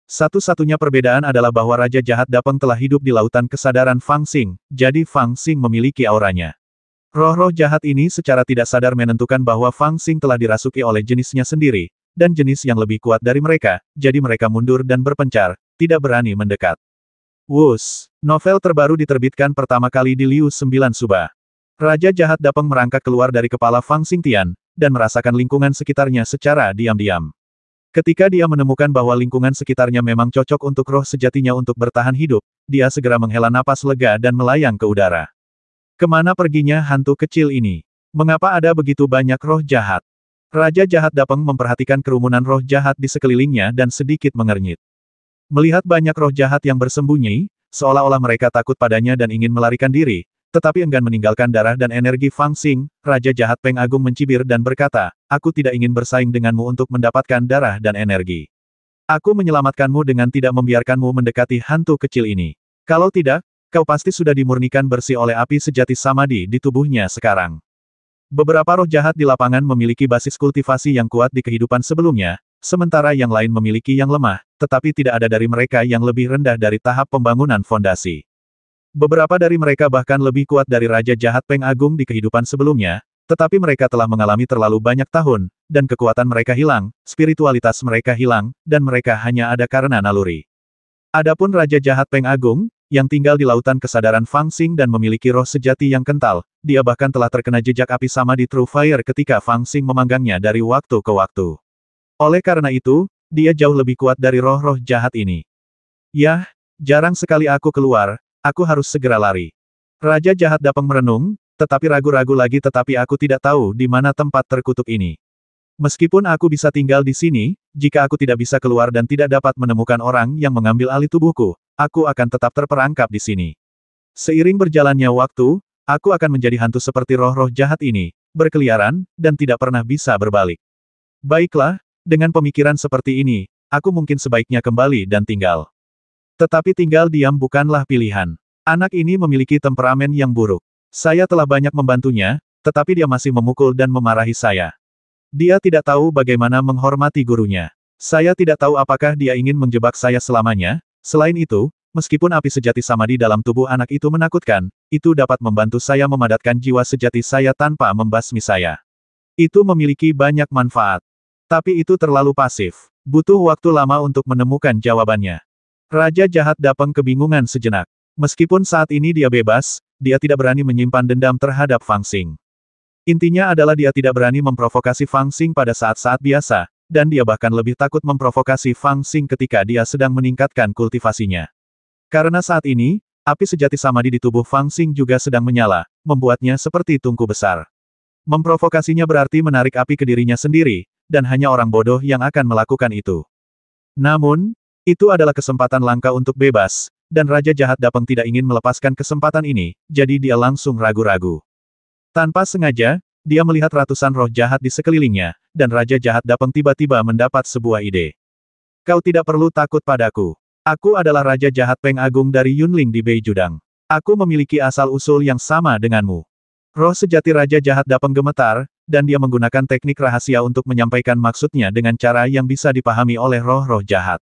Satu-satunya perbedaan adalah bahwa Raja Jahat Dapeng telah hidup di lautan kesadaran Fang Xing, jadi Fang Xing memiliki auranya. Roh-roh jahat ini secara tidak sadar menentukan bahwa Fang Xing telah dirasuki oleh jenisnya sendiri, dan jenis yang lebih kuat dari mereka, jadi mereka mundur dan berpencar, tidak berani mendekat. Wus, novel terbaru diterbitkan pertama kali di Liu 9 Suba. Raja Jahat Dapeng merangkak keluar dari kepala Fang Xingtian, dan merasakan lingkungan sekitarnya secara diam-diam. Ketika dia menemukan bahwa lingkungan sekitarnya memang cocok untuk roh sejatinya untuk bertahan hidup, dia segera menghela napas lega dan melayang ke udara. Kemana perginya hantu kecil ini? Mengapa ada begitu banyak roh jahat? Raja Jahat Dapeng memperhatikan kerumunan roh jahat di sekelilingnya dan sedikit mengernyit. Melihat banyak roh jahat yang bersembunyi, seolah-olah mereka takut padanya dan ingin melarikan diri, tetapi enggan meninggalkan darah dan energi Fang Xing, Raja Jahat Peng Agung mencibir dan berkata, aku tidak ingin bersaing denganmu untuk mendapatkan darah dan energi. Aku menyelamatkanmu dengan tidak membiarkanmu mendekati hantu kecil ini. Kalau tidak, kau pasti sudah dimurnikan bersih oleh api sejati Samadhi di tubuhnya sekarang. Beberapa roh jahat di lapangan memiliki basis kultivasi yang kuat di kehidupan sebelumnya, sementara yang lain memiliki yang lemah, tetapi tidak ada dari mereka yang lebih rendah dari tahap pembangunan fondasi. Beberapa dari mereka bahkan lebih kuat dari Raja Jahat Peng Agung di kehidupan sebelumnya, tetapi mereka telah mengalami terlalu banyak tahun, dan kekuatan mereka hilang, spiritualitas mereka hilang, dan mereka hanya ada karena naluri. Adapun Raja Jahat Peng Agung, yang tinggal di lautan kesadaran Fang Xing dan memiliki roh sejati yang kental, dia bahkan telah terkena jejak api Samadhi True Fire ketika Fang Xing memanggangnya dari waktu ke waktu. Oleh karena itu, dia jauh lebih kuat dari roh-roh jahat ini. Yah, jarang sekali aku keluar, aku harus segera lari. Raja Jahat Dapeng merenung, tetapi ragu-ragu lagi tetapi aku tidak tahu di mana tempat terkutuk ini. Meskipun aku bisa tinggal di sini, jika aku tidak bisa keluar dan tidak dapat menemukan orang yang mengambil alih tubuhku, aku akan tetap terperangkap di sini. Seiring berjalannya waktu, aku akan menjadi hantu seperti roh-roh jahat ini, berkeliaran, dan tidak pernah bisa berbalik. Baiklah, dengan pemikiran seperti ini, aku mungkin sebaiknya kembali dan tinggal. Tetapi tinggal diam bukanlah pilihan. Anak ini memiliki temperamen yang buruk. Saya telah banyak membantunya, tetapi dia masih memukul dan memarahi saya. Dia tidak tahu bagaimana menghormati gurunya. Saya tidak tahu apakah dia ingin menjebak saya selamanya. Selain itu, meskipun api sejati Samadhi dalam tubuh anak itu menakutkan, itu dapat membantu saya memadatkan jiwa sejati saya tanpa membasmi saya. Itu memiliki banyak manfaat. Tapi itu terlalu pasif. Butuh waktu lama untuk menemukan jawabannya. Raja Jahat Dapeng kebingungan sejenak. Meskipun saat ini dia bebas, dia tidak berani menyimpan dendam terhadap Fang Xing. Intinya adalah dia tidak berani memprovokasi Fang Xing pada saat-saat biasa, dan dia bahkan lebih takut memprovokasi Fang Xing ketika dia sedang meningkatkan kultivasinya. Karena saat ini, api sejati Samadhi di tubuh Fang Xing juga sedang menyala, membuatnya seperti tungku besar. Memprovokasinya berarti menarik api ke dirinya sendiri, dan hanya orang bodoh yang akan melakukan itu. Namun, itu adalah kesempatan langka untuk bebas, dan Raja Jahat Dapeng tidak ingin melepaskan kesempatan ini, jadi dia langsung ragu-ragu. Tanpa sengaja, dia melihat ratusan roh jahat di sekelilingnya, dan Raja Jahat Dapeng tiba-tiba mendapat sebuah ide. Kau tidak perlu takut padaku. Aku adalah Raja Jahat Peng Agung dari Yunling di Beijudang. Aku memiliki asal-usul yang sama denganmu. Roh sejati Raja Jahat Dapeng gemetar, dan dia menggunakan teknik rahasia untuk menyampaikan maksudnya dengan cara yang bisa dipahami oleh roh-roh jahat.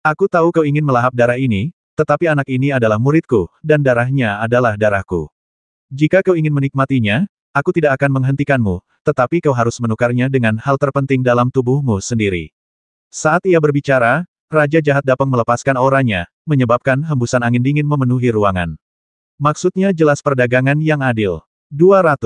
Aku tahu kau ingin melahap darah ini, tetapi anak ini adalah muridku, dan darahnya adalah darahku. Jika kau ingin menikmatinya, aku tidak akan menghentikanmu, tetapi kau harus menukarnya dengan hal terpenting dalam tubuhmu sendiri. Saat ia berbicara, Raja Jahat Dapeng melepaskan auranya, menyebabkan hembusan angin dingin memenuhi ruangan. Maksudnya jelas perdagangan yang adil. 200.